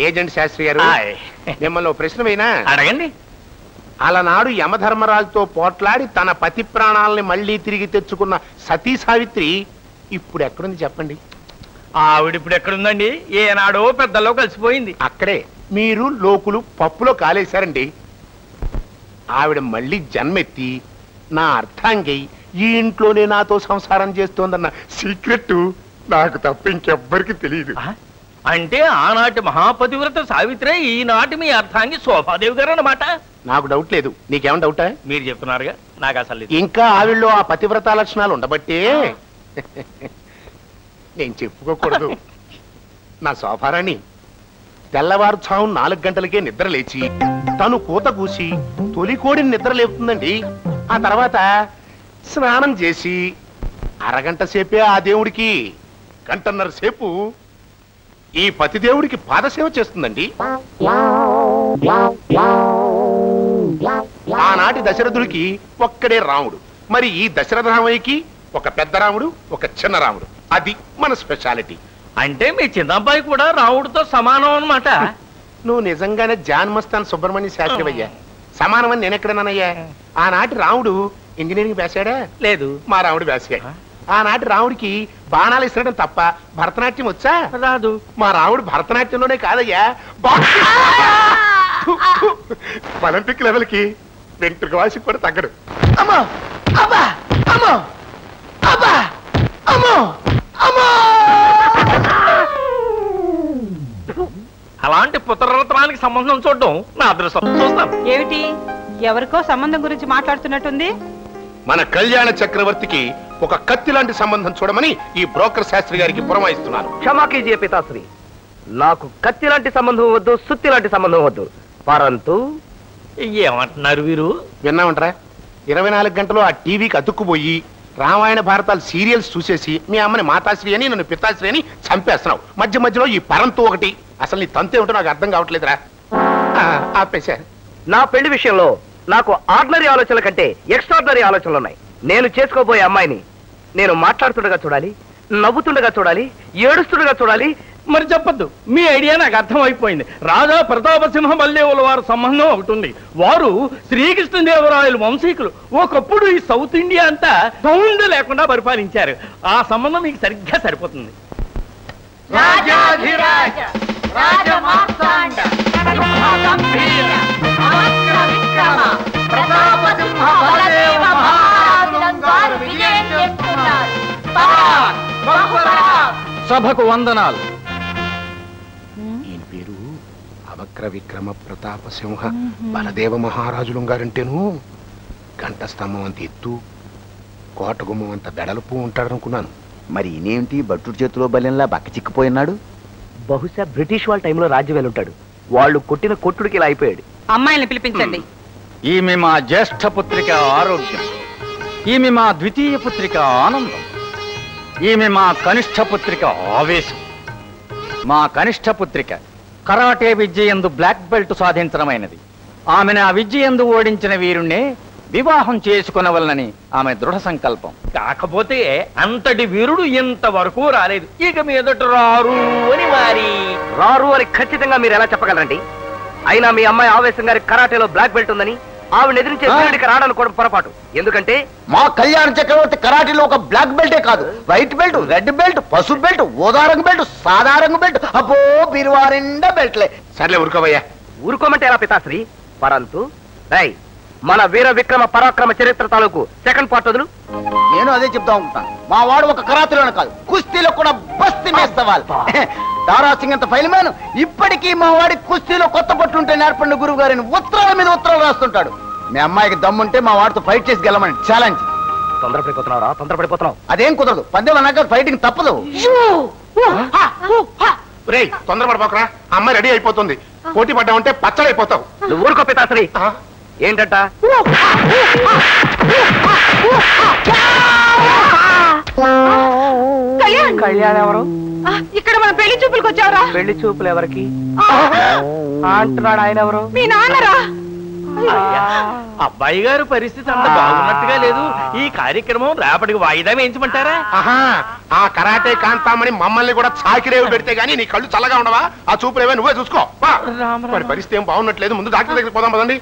Agent Sastry గారు, మిమ్మల్ని ప్రశ్న వేయినా? అడగండి. అలనాడు యమధర్మరాజుతో పోట్లాడి తన పతి ప్రాణాలని మళ్లీ తిరిగి తెచ్చుకున్న సతీ సావిత్రి ఇప్పుడు ఎక్కడుంది చెప్పండి? ఆవిడిప్పుడు ఎక్కడుందండి? ఏనాడో పెద్దలో కలిసిపోయింది. అక్కడే మీరు లోకులు పప్పులో కాలేశారండి. ఆవిడ మళ్ళీ జన్మెత్తి నా అర్థాంగి ఈ ఇంట్లోనే నాతో సంసారం చేస్తోందన్న సీక్రెట్ నాకు తప్ప ఇంకెవ్వరికి తెలియదు. అంటే ఆనాటి మహాపతివ్రత సావిత్రే ఈనాటి మీ అర్థాంగి శోభాదేవి గారు అన్నమాట. నాకు డౌట్ లేదు. నీకేమైనా డౌటా? మీరు చెప్తున్నారుగా, నాకు అసలు ఇంకా ఆవిడలో ఆ పతివ్రత లక్షణాలు ఉండబట్టే నేను చెప్పుకోకూడదు. నా శోభారాణి తెల్లవారుఛాము 4 గంటలకే నిద్ర లేచి తను కూత కూసి తొలికోడిని నిద్ర లేపుతుందండి. ఆ తర్వాత స్నానం చేసి అరగంట సేపే ఆ దేవుడికి, గంటన్నర సేపు ఈ పతిదేవుడికి పాదసేవ చేస్తుందండి. ఆనాటి దశరథుడికి ఒక్కడే రాముడు. మరి ఈ దశరథ రామయ్యకి ఒక పెద్ద రాముడు, ఒక చిన్న రాముడు. అది మన స్పెషాలిటీ. అంటే మీ చిన్నబ్బాయి కూడా రాముడితో సమానం అన్నమాట. నువ్వు నిజంగానే జాన్ మస్తాన్ సుబ్రహ్మణ్య శాస్త్రి అయ్యా. సమానమని నేనెక్కడన్నానయ్యా? ఆనాటి రాముడు ఇంజనీరింగ్ వేశాడా? లేదు. మా రాముడు వేసాడు. ఆనాటి రాముడికి బాణాలు ఇసరడం తప్ప భరతనాట్యం వచ్చా? రాదు. మా రాముడు భరతనాట్యంలోనే కాదయ్యా, ఒలింపిక్ లెవెల్ కి వెంట్రుక వాసి కూడా తగ్గడు. అమ్మో అబ్బా అమ్మో అబ్బా అమ్మో అమ్మో. అలాంటి పుత్రరత్నానికి సంబంధం చూడడం నా అదృష్టం. చూస్తాం. ఏమిటి, ఎవరికో సంబంధం గురించి మాట్లాడుతున్నట్టుంది? మన కళ్యాణ చక్రవర్తికి ఒక కత్తి లాంటి సంబంధం చూడమని ఈ బ్రోకర్ శాస్త్రి గారికి పురమాయిస్తున్నాను. క్షమా కీజియే పితాశ్రీ, నాకు కత్తి లాంటి సంబంధం వద్దు, సుత్తి లాంటి సంబంధం వద్దు. పరంతు ఏమంటున్నారు వీరు? విన్నామంటారా? 24 గంటలు ఆ టీవీకి అతుక్కుపోయి రామాయణ భారతాలు సీరియల్స్ చూసేసి మీ అమ్మని మాతాశ్రీ అని నన్ను పితాశ్రీ అని చంపేస్తున్నావు. మధ్య మధ్యలో ఈ పరంతు ఒకటి. అసలు నీ తంతు ఏమిటో నాకు అర్థం కావట్లేదురా. ఆపేశారు. నా పెళ్లి విషయంలో నాకు ఆర్డినరీ ఆలోచనల కంటే ఎక్స్ట్రాడినరీ ఆలోచనలు ఉన్నాయి. నేను చేసుకోబోయే అమ్మాయిని నేను మాట్లాడుతుండగా చూడాలి, నవ్వుతుండగా చూడాలి, ఏడుస్తుండగా చూడాలి. మరి చెప్పద్దు, మీ ఐడియా నాకు అర్థమైపోయింది. రాజా ప్రతాపసింహ మల్లేవుల వారి సంబంధం ఒకటి ఉంది. వారు శ్రీకృష్ణదేవరాయలు వంశీకులు. ఒకప్పుడు ఈ సౌత్ ఇండియా అంతా సౌండ్ లేకుండా పరిపాలించారు. ఆ సంబంధం మీకు సరిగ్గా సరిపోతుంది. సభకు వందనాలు. ఈయన పేరు అవక్ర విక్రమ ప్రతాప సింహ బలదేవ మహారాజులు గారంటేను గంట స్తంభం అంత ఎత్తు, కోటగుమ్మం అంత బెడలుపు ఉంటాడనుకున్నాను. మరి ఇనేంటి భట్టుడి చేతిలో బలెంలా బక్క చిక్కిపోయినాడు? బహుశా బ్రిటిష్ వాళ్ళ టైంలో రాజ్యం వెళ్ళుంటాడు. వాళ్ళు కొట్టిన కొట్టుడికి ఇలా అయిపోయాడు. అమ్మాయిని పిలిపించండి. ఈమె మా జ్యేష్ఠ పుత్రిక ఆరోగ్యం, ఈమె మా ద్వితీయ పుత్రిక ఆనందం, ఈమె మా కనిష్ట పుత్రిక ఆవేశం. మా కనిష్ట పుత్రిక కరాటే విద్య యందు బ్లాక్ బెల్ట్ సాధించడమైనది. ఆమెను ఆ విద్య యందు ఓడించిన వీరుణ్ణే వివాహం చేసుకునవలనని ఆమె దృఢ సంకల్పం. కాకపోతే అంతటి వీరుడు ఇంతవరకు రాలేదు. ఇక మీదట రారు అని వారి రారు అని ఖచ్చితంగా మీరు ఎలా చెప్పగలరండి? అయినా మీ అమ్మాయి ఆవేశం గారి కరాటేలో బ్లాక్ బెల్ట్ ఉందని ఆవిడ ఎదిరించే వీరుడికి రాడాలనుకోవడం పొరపాటు. ఎందుకంటే మా కళ్యాణ చక్రవర్తి కరాటీలో ఒక బ్లాక్ బెల్టే కాదు, వైట్ బెల్ట్, రెడ్ బెల్ట్, పసుపు బెల్ట్, ఊదా రంగు బెల్ట్, సాదా రంగు బెల్ట్, అబ్బో బిరువారిండా బెల్ట్లే. సర్లే ఊరుకోవయ్యా. ఊరుకోమంటే ఎలా పితాశ్రీ? పరంతు రై మన వీర విక్రమ పరాక్రమ చరిత్ర తాలూకు సెకండ్ పార్ట్ వదులు. నేను అదే చెప్తా ఉంటాను. మా వాడు ఒక కరాటీలోనే కాదు, కుస్తీలో కూడా బస్తి మేస్తవాలి. దారాసింగ్ అంత ఫైల్మాన్ ఇప్పటికీ మా వాడి కుస్తీలో కొత్త పట్లుంటే నేర్పండి గురువు గారిని ఉత్తరాల మీద ఉత్తరాలు రాస్తుంటాడు. మీ అమ్మాయికి దమ్ముంటే మా వాడితో ఫైట్ చేసి గెలమని ఛాలెంజ్. తొందరపడిపోతున్నారా? తొందరపడిపోతున్నావు. అదేం కుదరదు, పందెం అన్నాక ఫైటింగ్ తప్పదు. రేయ్ తొందరపడిపోకరా, అమ్మాయి రెడీ అయిపోతుంది. పోటీ పడ్డామంటే పచ్చడైపోతావు. నువ్వు ఊరుకో పితాశ్రీ. ఏంటంట? కళ్యాణ్ ఎవరు? ఇక్కడ మన పెళ్లి చూపులకు వచ్చావరా? పెళ్లి చూపులు ఎవరికి అంటున్నాడు? ఆయన ఎవరు? మీ నాన్నరా? అబ్బాయి గారు పరిస్థితి అంత బాగున్నట్టుగా లేదు. ఈ కార్యక్రమం రేపటికి వాయిదా వేయించమంటారా? ఆహా, ఆ కరాటే కాంతామని మమ్మల్ని కూడా చాకిరేవి పెడితే గానీ నీ కళ్ళు చల్లగా ఉండవా? ఆ చూపులేవే నువ్వే చూసుకో. మరి పరిస్థితి ఏం బాగున్నట్లేదు, ముందు డాక్టర్ దగ్గరికి పోదాం పదండి.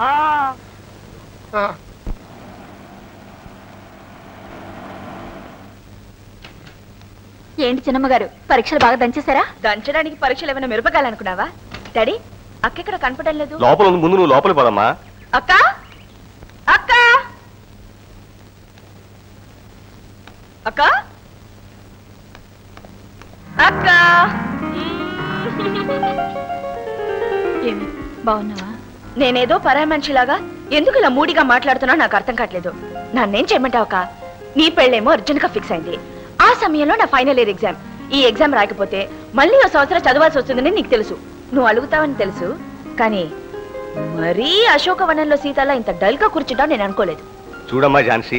ఏంటి చిన్నమ్మగారు, పరీక్షలు బాగా దంచేశారా? దంచడానికి పరీక్షలు ఏమైనా మిరపకాయాలనుకున్నావా? డాడీ అక్క ఇక్కడ కనపడడం లేదు. లోపల ఉంది, ముందు నువ్వు లోపలికి పోదమ్మా. అక్క అక్క అక్క అక్క ఏమి బాగున్నావా? నేనేదో పరాయి మనిషిలాగా ఎందుకు ఇలా మూడిగా మాట్లాడుతున్నా నాకు అర్థం కావట్లేదు. నన్నేం చేయమంటావు అక్క? నీ పెళ్ళేమో అర్జెంట్ గా ఫిక్స్ అయింది. ఆ సమయంలో నా ఫైనల్ ఇయర్ ఎగ్జామ్. ఈ ఎగ్జామ్ రాకపోతే మళ్ళీ ఓ సంవత్సరం చదవాల్సి వస్తుందని నీకు తెలుసు. నువ్వు అడుగుతావని తెలుసు, కానీ మరీ అశోకవనంలో సీతలా ఇంత డల్ గా కూర్చుంటావు నేను అనుకోలేదు. చూడమ్మా ఝాన్సీ,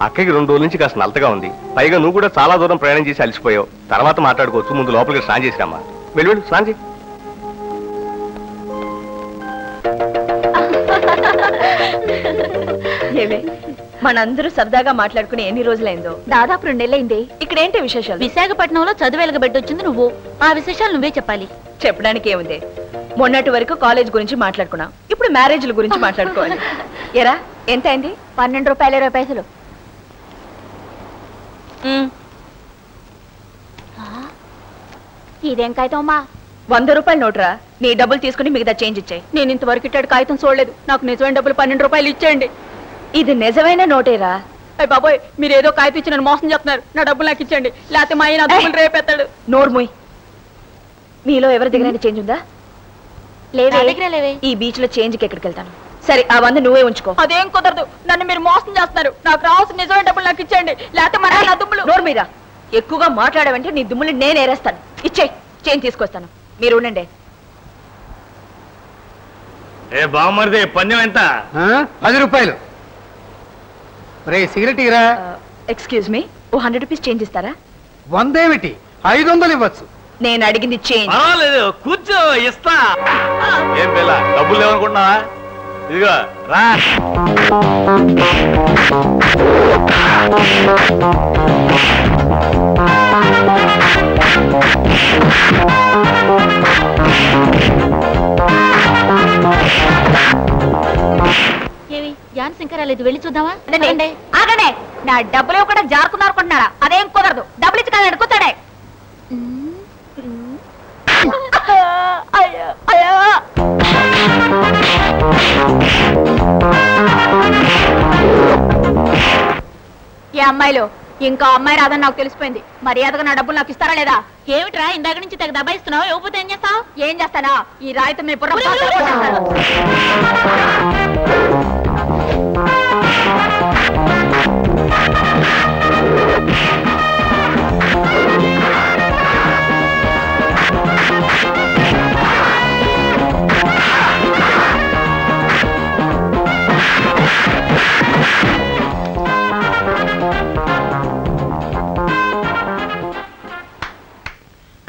అక్కకి 2 రోజుల నుంచి కాస్త నలతగా ఉంది. పైగా నువ్వు కూడా చాలా దూరం ప్రయాణం చేసి అలసిపోయావు. తర్వాత మాట్లాడుకోవచ్చు, ముందు లోపలికి స్నానం చేసిరామ్మా. వెళ్ళి వెళ్ళు, స్నానం చేయి. ఏవే మనందరూ సరదాగా మాట్లాడుకుని ఎన్ని రోజులైందో? దాదాపు 2 నెలలైంది. ఇక్కడేంటి విశేషాలు? విశాఖపట్నంలో చదువు వెలగబెట్టొచ్చింది నువ్వు. ఆ విశేషాలు నువ్వే చెప్పాలి. చెప్పడానికి ఏముంది? మొన్నటి వరకు కాలేజ్ గురించి మాట్లాడుకున్నాం, ఇప్పుడు మ్యారేజ్ల గురించి మాట్లాడుకోవాలి. ఎరా ఎంత అయింది? 12 రూపాయలు 20 పైసలు. ఇదేం కాగితం అమ్మా? 100 రూపాయల నోట్రా. నీ డబ్బులు తీసుకుని మిగతా చేంజ్ ఇచ్చాయి. నేను ఇంతవరకు ఇట్టాడు కాగితం చూడలేదు. నాకు నిజమైన డబ్బులు 12 రూపాయలు ఇచ్చేయండి. ఇది నిజమైన నోటేరా? అయ్య బాబోయ్, మీరు ఏదో కాగితం ఇచ్చి నన్ను మోసం చేస్తున్నారు. నా డబ్బులు నాకు ఇచ్చేయండి, లేకపోతే మా ఆయన డబ్బులు రేపెత్తాడు. నోర్మోయ్, మీలో ఎవరి దగ్గర చేంజ్ ఉందా? లేవే. ఈ బీచ్ లో చేంజ్ కి ఎక్కడికి వెళ్తాను. సరే ఆ 100 నువ్వే ఉంచుకో. అదేం కుదరదు, నన్ను మీరు మోసం చేస్తున్నారు. నాకు రావాల్సిన నిజమైన డబ్బులు నాకు ఇచ్చేయండి, లేకపోతే మా నా దుమ్ములు. నోరు మీరా, ఎక్కువగా మాట్లాడవంటే నీ దుమ్ములు నేను ఏరేస్తాను. ఇచ్చేయి, చేంజ్ తీసుకొస్తాను. మీరు ఉండండి. ఏ బామ్మరిది, పన్యం ఎంత? 10 రూపాయలు. రే సిగరెట్ ఇరా. ఎక్స్క్యూజ్ మీ, ఓ 100 రూపీస్ చేంజ్ ఇస్తారా? 100 ఏమిటి, 500 ఇవ్వచ్చు. నేను అడిగింది చేంజ్. పర్వాలేదు, కూర్చో, ఇస్తా. ఏం పిల్ల, డబ్బులు లేవనుకుంటున్నావా? ఇదిగో రా. ఏవి జాన్ శంకర్ రాలేదు, వెళ్ళి చూద్దామా? ఆగండి, నా డబ్బులు ఇవ్వకుండా జారుకున్నారు అనుకుంటున్నారా? అదేం కుదరదు. డబ్బులు ఇచ్చి కదా కూర్చోడే. ఈ అమ్మాయిలో ఇంకా అమ్మాయి రాదని నాకు తెలిసిపోయింది. మర్యాదగా నా డబ్బులు నాకు ఇస్తారా లేదా? ఏమిట్రా ఇందాక నుంచి తెగ దబాయిస్తున్నావు? ఇవ్వకపోతే ఏం చేస్తావు? ఏం చేస్తానా, ఈ రాయితో మీ బుర్ర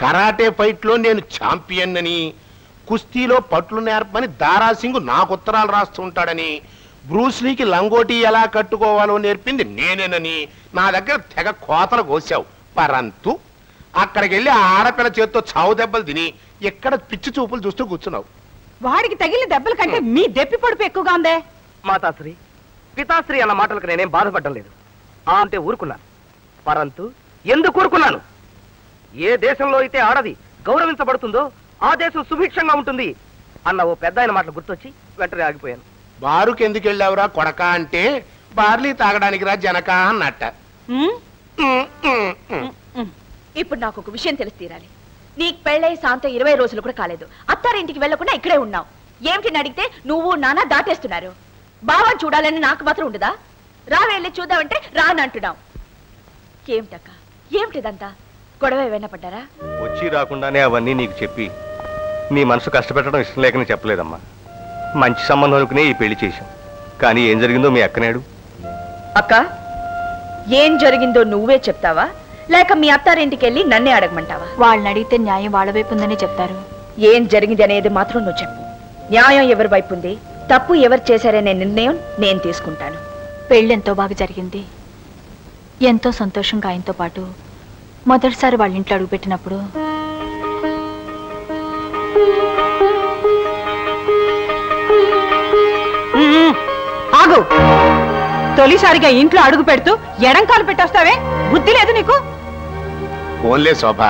కరాటే ఫైట్ లో నేను ఛాంపియన్ అని, కుస్తీలో పట్లు నేర్పని దారాసింగ్ నాకు ఉత్తరాలు రాస్తూ ఉంటాడని, బ్రూస్లీకి లంగోటి ఎలా కట్టుకోవాలో నేర్పింది నేనేనని నా దగ్గర తెగ కోతలు కోసావు. పరంతు అక్కడికి వెళ్ళి ఆడపిల్ల చేత్తో చావు దెబ్బలు తిని ఎక్కడ పిచ్చి చూపులు చూస్తూ కూర్చున్నావు. వాడికి తగిలిన దెబ్బల కంటే మీ దెప్పి పొడుపు ఎక్కువగా ఉందే. మాతాశ్రీ, పితాశ్రీ అన్న మాటలకు నేనేం బాధపడడం లేదు. ఆ అంటే ఊరుకున్నాను. పరంతు ఎందుకు ఊరుకున్నాను? ఏ దేశంలో అయితే ఆడది గౌరవించబడుతుందో ఆ దేశం సుభిక్షంగా ఉంటుంది అన్న ఓ పెద్ద ఆయన మాటలు గుర్తొచ్చి వెంటనే ఆగిపోయాను. బారుకి ఎందుకు వెళ్ళావురా కొడక అంటే, బార్లీ తాగడానికి రా జనక అన్నట్ట. ఇప్పుడు నాకు ఒక విషయం తెలిసి తీరాలి. నీకు పెళ్ళై శాంతం 20 రోజులు కూడా కాలేదు. అత్తారింటికి వెళ్లకుండా ఇక్కడే ఉన్నావు. ఏమిటిని అడిగితే నువ్వు నాన్న దాటేస్తున్నారు. బావని చూడాలని నాకు మాత్రం ఉండదా? రా వెళ్ళి చూద్దామంటే రానంటున్నావు. ఏమిటక్క, ఏమిటిదంతా? గొడవ ఏమైనా పడ్డారా? వచ్చి రాకుండానే అవన్నీ నీకు చెప్పి నీ మనసు కష్టపెట్టడం ఇష్టం లేకనే చెప్పలేదమ్మా. మంచి సంబంధం అనుకునే ఈ పెళ్లి చేశాం. కానీ ఏం జరిగిందో మీ అక్కనేడు. అక్క, ఏం జరిగిందో నువ్వే చెప్తావా, లేక మీ అత్తారింటికి వెళ్ళి నన్నే అడగమంటావా? వాళ్ళని అడిగితే న్యాయం వాళ్ళ వైపు ఉందని చెప్తారు. ఏం జరిగింది అనేది మాత్రం నువ్వు చెప్పు. న్యాయం ఎవరి వైపు ఉంది, తప్పు ఎవరు చేశారనే నిర్ణయం నేను తీసుకుంటాను. పెళ్ళెంతో బాగా జరిగింది. ఎంతో సంతోషంగా ఆయనతో పాటు మొదటిసారి వాళ్ళ ఇంట్లో అడుగుపెట్టినప్పుడు ఆగు. తొలిసారిగా ఇంట్లో అడుగు పెడుతూ ఎడంకాలు పెట్టొస్తావే, బుద్ధి లేదు నీకు? ఓన్లే శోభ,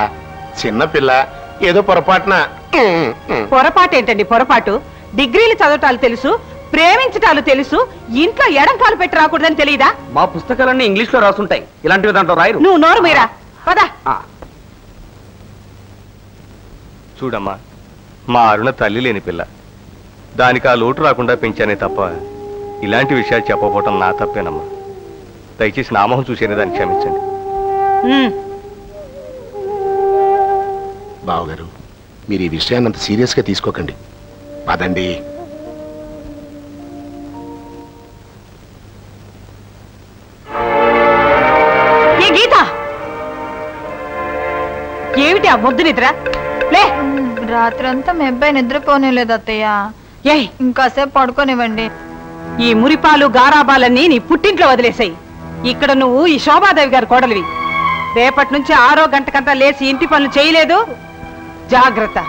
చిన్నపిల్ల, ఏదో పొరపాటున. పొరపాటు ఏంటండి పొరపాటు? డిగ్రీలు చదవటాలు తెలుసు, ప్రేమించటాలు తెలుసు, ఇంట్లో ఎడంకాలు పెట్టి రాకూడదని తెలియదా? మా పుస్తకాలన్నీ ఇంగ్లీష్ లో రాసుంటాయి, ఇలాంటివి దాంట్లో రాయరు. నువ్వు నోరు మీరా పదా. చూడమ్మా, మా అరుణ తల్లి లేని పిల్ల, దానికి ఆ లోటు రాకుండా పెంచానే తప్ప ఇలాంటి విషయాలు చెప్పబోవటం నా తప్పేనమ్మా. దయచేసి నా మొహం చూసేనే దాన్ని క్షమించండి. బావగారు, మీరు ఈ విషయాన్ని అంత సీరియస్ గా తీసుకోకండి. పదండి. ఏ గీత, ఏమిటి ఆ మొద్దు నిద్ర? లే. రాత్రంతా మీ అబ్బాయి నిద్రపోనేలేదు అత్తయ్య. ఏ ఇంకాసేపు పడుకోనివ్వండి. ఈ మురిపాలు గారాబాలన్నీ నీ పుట్టింట్లో వదిలేసాయి. ఇక్కడ నువ్వు ఈ శోభాదేవి గారి కోడలివి. రేపటి నుంచి 6 గంటకంతా లేచి ఇంటి పనులు చేయలేదు. జాగ్రత్త.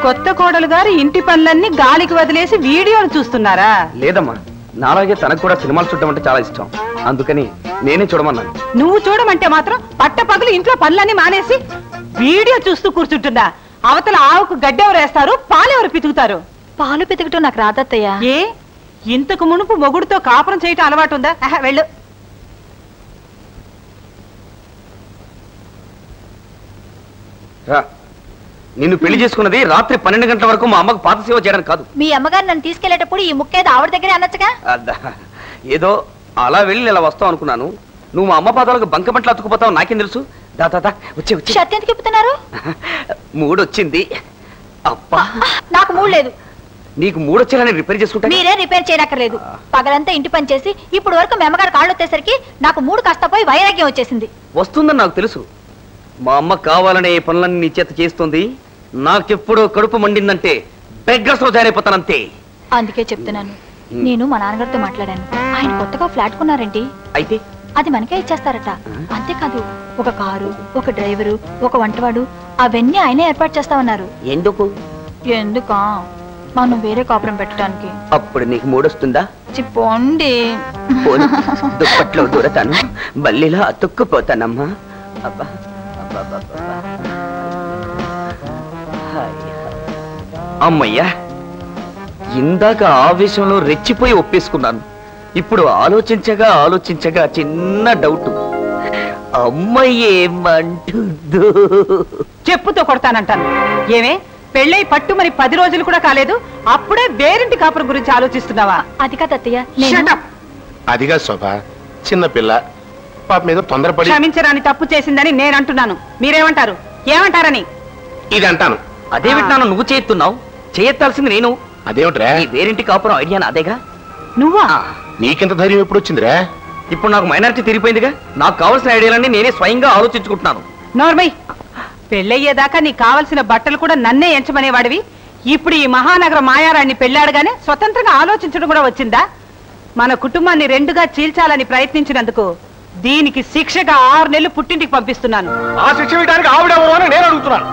కొత్త కోడలు గారు ఇంటి పనులన్నీ గాలికి వదిలేసి వీడియోలు చూస్తున్నారా? లేదమ్మా, నాలాగే తనకు కూడా సినిమాలు చూడడం అంటే చాలా ఇష్టం, అందుకని నేనే చూడమన్నాను. నువ్వు చూడమంటే మాత్రం పట్టపగలు ఇంట్లో పనులన్నీ మానేసి వీడియో చూస్తూ కూర్చుంటుందా? అవతల ఆవుకు గడ్డెవరు వేస్తారు, పాలెవరు పితుకుతారు? పాలు పితకటం నాకు రాదత్తయ్యా. ఏ ఇంతకు మునుపు మొగుడుతో కాపురం చేయటం అలవాటు ఉందా? వెళ్ళు. నిన్ను పెళ్లి చేసుకున్నది రాత్రి 12 గంటల వరకు మా అమ్మకు పాత సేవ చేయడానికి కాదు. మీ అమ్మగారు నన్ను తీసుకెళ్లేటప్పుడు ఈ ముక్కేదో ఆవిడ దగ్గరే అనొచ్చుగా. ఏదో అలా వెళ్ళి ఇలా వస్తావు అనుకున్నాను. నువ్వు మా అమ్మ పాదాలకు బంకబంట్లు అతుకుపోతావు నాకేం తెలుసు. దాదా వచ్చే వచ్చి షర్ట్ ఎందుకు ఇప్పుతున్నారు? మూడొచ్చింది. అబ్బా, నాకు మూడు లేదు. నీకు మూడొచ్చేలా రిపేర్ చేసుకుంటా. మీరే రిపేర్ చేయనక్కర్లేదు. పగలంతా ఇంటి పని చేసి ఇప్పుడు వరకు మీ అమ్మగారు కాళ్ళు వచ్చేసరికి నాకు మూడు కాస్త పోయి వైరాగ్యం వచ్చేసింది. వస్తుందని నాకు తెలుసు. మా అమ్మ కావాలనే ఈ పనులన్నీ నీ చేత చేస్తుంది. నాకెప్పుడో కడుపు మండిందంటే బెగ్గర్స్ లో జాయిన్ అయిపోతానంతే. అందుకే చెప్తున్నాను, నేను మా నాన్నగారితో మాట్లాడాను. ఆయన కొత్తగా ఫ్లాట్ కొన్నారండి. అయితే అది మనకే ఇచ్చేస్తారట. అంతేకాదు, ఒక కారు, ఒక డ్రైవరు, ఒక వంటవాడు, అవన్నీ ఆయనే ఏర్పాటు చేస్తామన్నారు. ఎందుకు? ఎందుకా? మనం వేరే కాపురం పెట్టడానికి. అప్పుడు నీకు మూడొస్తుందా? చెప్పండి. దుప్పట్లో దూరతాను, బల్లిలా అతుక్కుపోతానమ్మా. అబ్బా, అమ్మయ్యా, ఇందాక ఆవేశంలో రెచ్చిపోయి ఒప్పేసుకున్నాను. ఇప్పుడు ఆలోచించగా ఆలోచించగా చిన్న డౌట్, అమ్మయ్యేమంటుందో. చెప్పుతో కొడతానంటాను. ఏమే, పెళ్ళై పట్టుమని 10 రోజులు కూడా కాలేదు, అప్పుడే వేరింటి కాపురం గురించి ఆలోచిస్తున్నావా? అది కాదు అత్తయ్య. అదిగా శోభ, చిన్నపిల్ల పాప మీద తొందరపడి. క్షమించరాని తప్పు చేసిందని నేను అంటున్నాను. మీరేమంటారు? ఏమంటారని ఇది అంటాను. అదేమిటి నువ్వు చేస్తున్నావు? చేయెత్తాల్సింది నేను. అదేమిట్రా? ఈ వేరింటి కాపురం ఐడియా అదేగా. నువ్వా? నీకింత ధైర్యం ఎప్పుడు వచ్చిందిరా? ఇప్పుడు నాకు మైనారిటీ తిరిగిపోయిందిగా. నాకు కావాల్సిన ఐడియాలన్నీ నేనే స్వయంగా ఆలోచించుకుంటున్నాను. నోర్మై, పెళ్ళయ్యేదాకా నీకు కావలసిన బట్టలు కూడా నన్నే ఎంచమనేవాడివి. ఇప్పుడు ఈ మహానగర మాయారాన్ని పెళ్ళాడగానే స్వతంత్రంగా ఆలోచించడం కూడా వచ్చిందా? మన కుటుంబాన్ని 2గా చీల్చాలని ప్రయత్నించినందుకు దీనికి శిక్షగా 6 నెలలు పుట్టింటికి పంపిస్తున్నాను. ఆ శిక్ష వేయడానికి ఆవిడెవరు అని నేను అడుగుతున్నాను.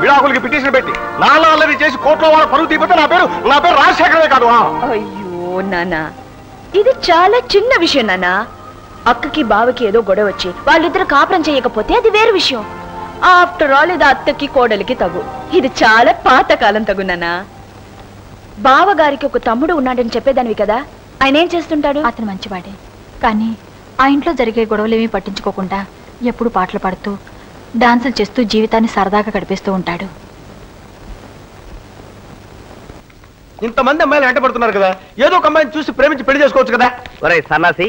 విడాకులకి పిటిషన్ పెట్టి నాలుగు చేసి కోర్టులో వాళ్ళ పరువు తీపితే నా పేరు రాజశేఖరమే కాదు. అయ్యో నానా, ఇది చాలా చిన్న విషయం నానా. అక్కకి బావకి ఏదో గొడవ వచ్చి వాళ్ళిద్దరు కాపురం చేయకపోతే అది వేరే విషయం. ఆఫ్టర్ ఆల్ ఇది అత్తకి కోడలికి తగు. ఇది చాలా పాతకాలం తగు నానా. బావగారికి ఒక తమ్ముడు ఉన్నాడని చెప్పేదానివి కదా, ఆయన ఏం చేస్తుంటాడు? అతను మంచివాడే, కానీ ఆ ఇంట్లో జరిగే గొడవలేమీ పట్టించుకోకుండా ఎప్పుడు పాటలు పాడుతూ డాన్సులు చేస్తూ జీవితాన్ని సరదాగా గడిపేస్తూ ఉంటాడు. ఇంతమంది అమ్మాయిలు వెంటబడుతున్నారు కదా, ఏదో ఒక అమ్మాయిని చూసి ప్రేమించి పెళ్లి చేసుకోవచ్చు కదా. ఒరే సన్నాసి,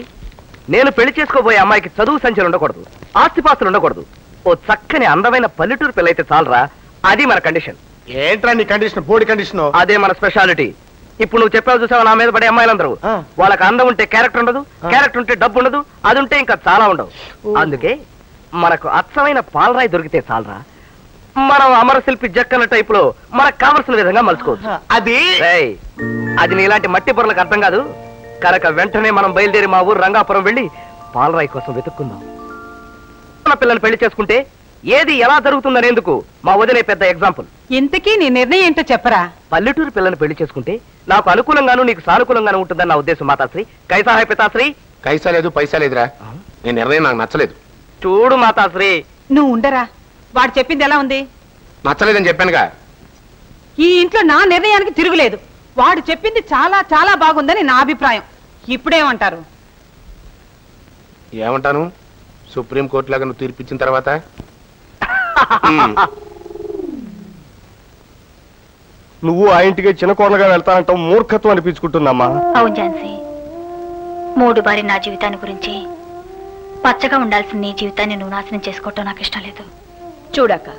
నేను పెళ్లి చేసుకోబోయే అమ్మాయికి చదువు సంచలు ఉండకూడదు, ఆస్తిపాస్తులు ఉండకూడదు. ఓ చక్కని అందమైన పల్లెటూరు పిల్ల అయితే చాలరా. అది మన కండిషన్. ఏంట్రా నీ కండిషన్? Board condition. అదే మన స్పెషాలిటీ. ఇప్పుడు నువ్వు చెప్పావు చూసావు నా మీద పడే అమ్మాయిలందరూ వాళ్ళకి అందం ఉంటే క్యారెక్టర్ ఉండదు, క్యారెక్టర్ ఉంటే డబ్బు ఉండదు, అది ఉంటే ఇంకా చాలా ఉండవు. అందుకే మనకు అచ్చమైన పాలరాయి దొరికితే చాలరా, మనం అమరశిల్పి జక్కన్న టైప్ లో మనకు కావలసిన విధంగా మలుచుకోవచ్చు. అది నీలాంటి మట్టి పొరలకు అర్థం కాదు కనుక వెంటనే మనం బయలుదేరి మా ఊరు రంగాపురం వెళ్ళి పాలరాయి కోసం వెతుక్కుందాం. పిల్లల్ని పెళ్లి చేసుకుంటే ఏది ఎలా జరుగుతుందనేందుకు మా వదిలే పెద్ద ఎగ్జాంపుల్. ఇంతకీ నీ నిర్ణయం ఏంటో చెప్పరా? పల్లెటూరు పిల్లల్ని పెళ్లి చేసుకుంటే నాకు అనుకూలంగాను నీకు సానుకూలంగాను ఉంటుందని నా ఉద్దేశం. మాతాశ్రీ కైసా హై పితాశ్రీ? కైసా లేదు పైసా లేదురా, నీ నిర్ణయం నాకు నచ్చలేదు. చూడు మాతాశ్రీ, నువ్వు ఉండరా, వాడు చెప్పింది ఎలా ఉంది? నచ్చలేదని చెప్పానుగా. ఈ ఇంట్లో నా నిర్ణయానికి తిరుగులేదు. వాడు చెప్పింది చాలా చాలా బాగుందని నా అభిప్రాయం. ఇప్పుడేమంటారు? ఏమంటాను, సుప్రీంకోర్టు లాగా నువ్వు తీర్పిచ్చిన తర్వాత నువ్వు ఆ ఇంటికి చిన్న కోడలుగా వెళ్తానంటావు మూర్ఖత్వం అనిపించుకుంటుందమ్మా. అవును ఝాన్సీ, 3 బారి నా జీవితాన్ని గురించి పచ్చగా ఉండాల్సిన నీ జీవితాన్ని నువ్వు నాశనం చేసుకోవటం నాకు ఇష్టం లేదు. చూడక్క,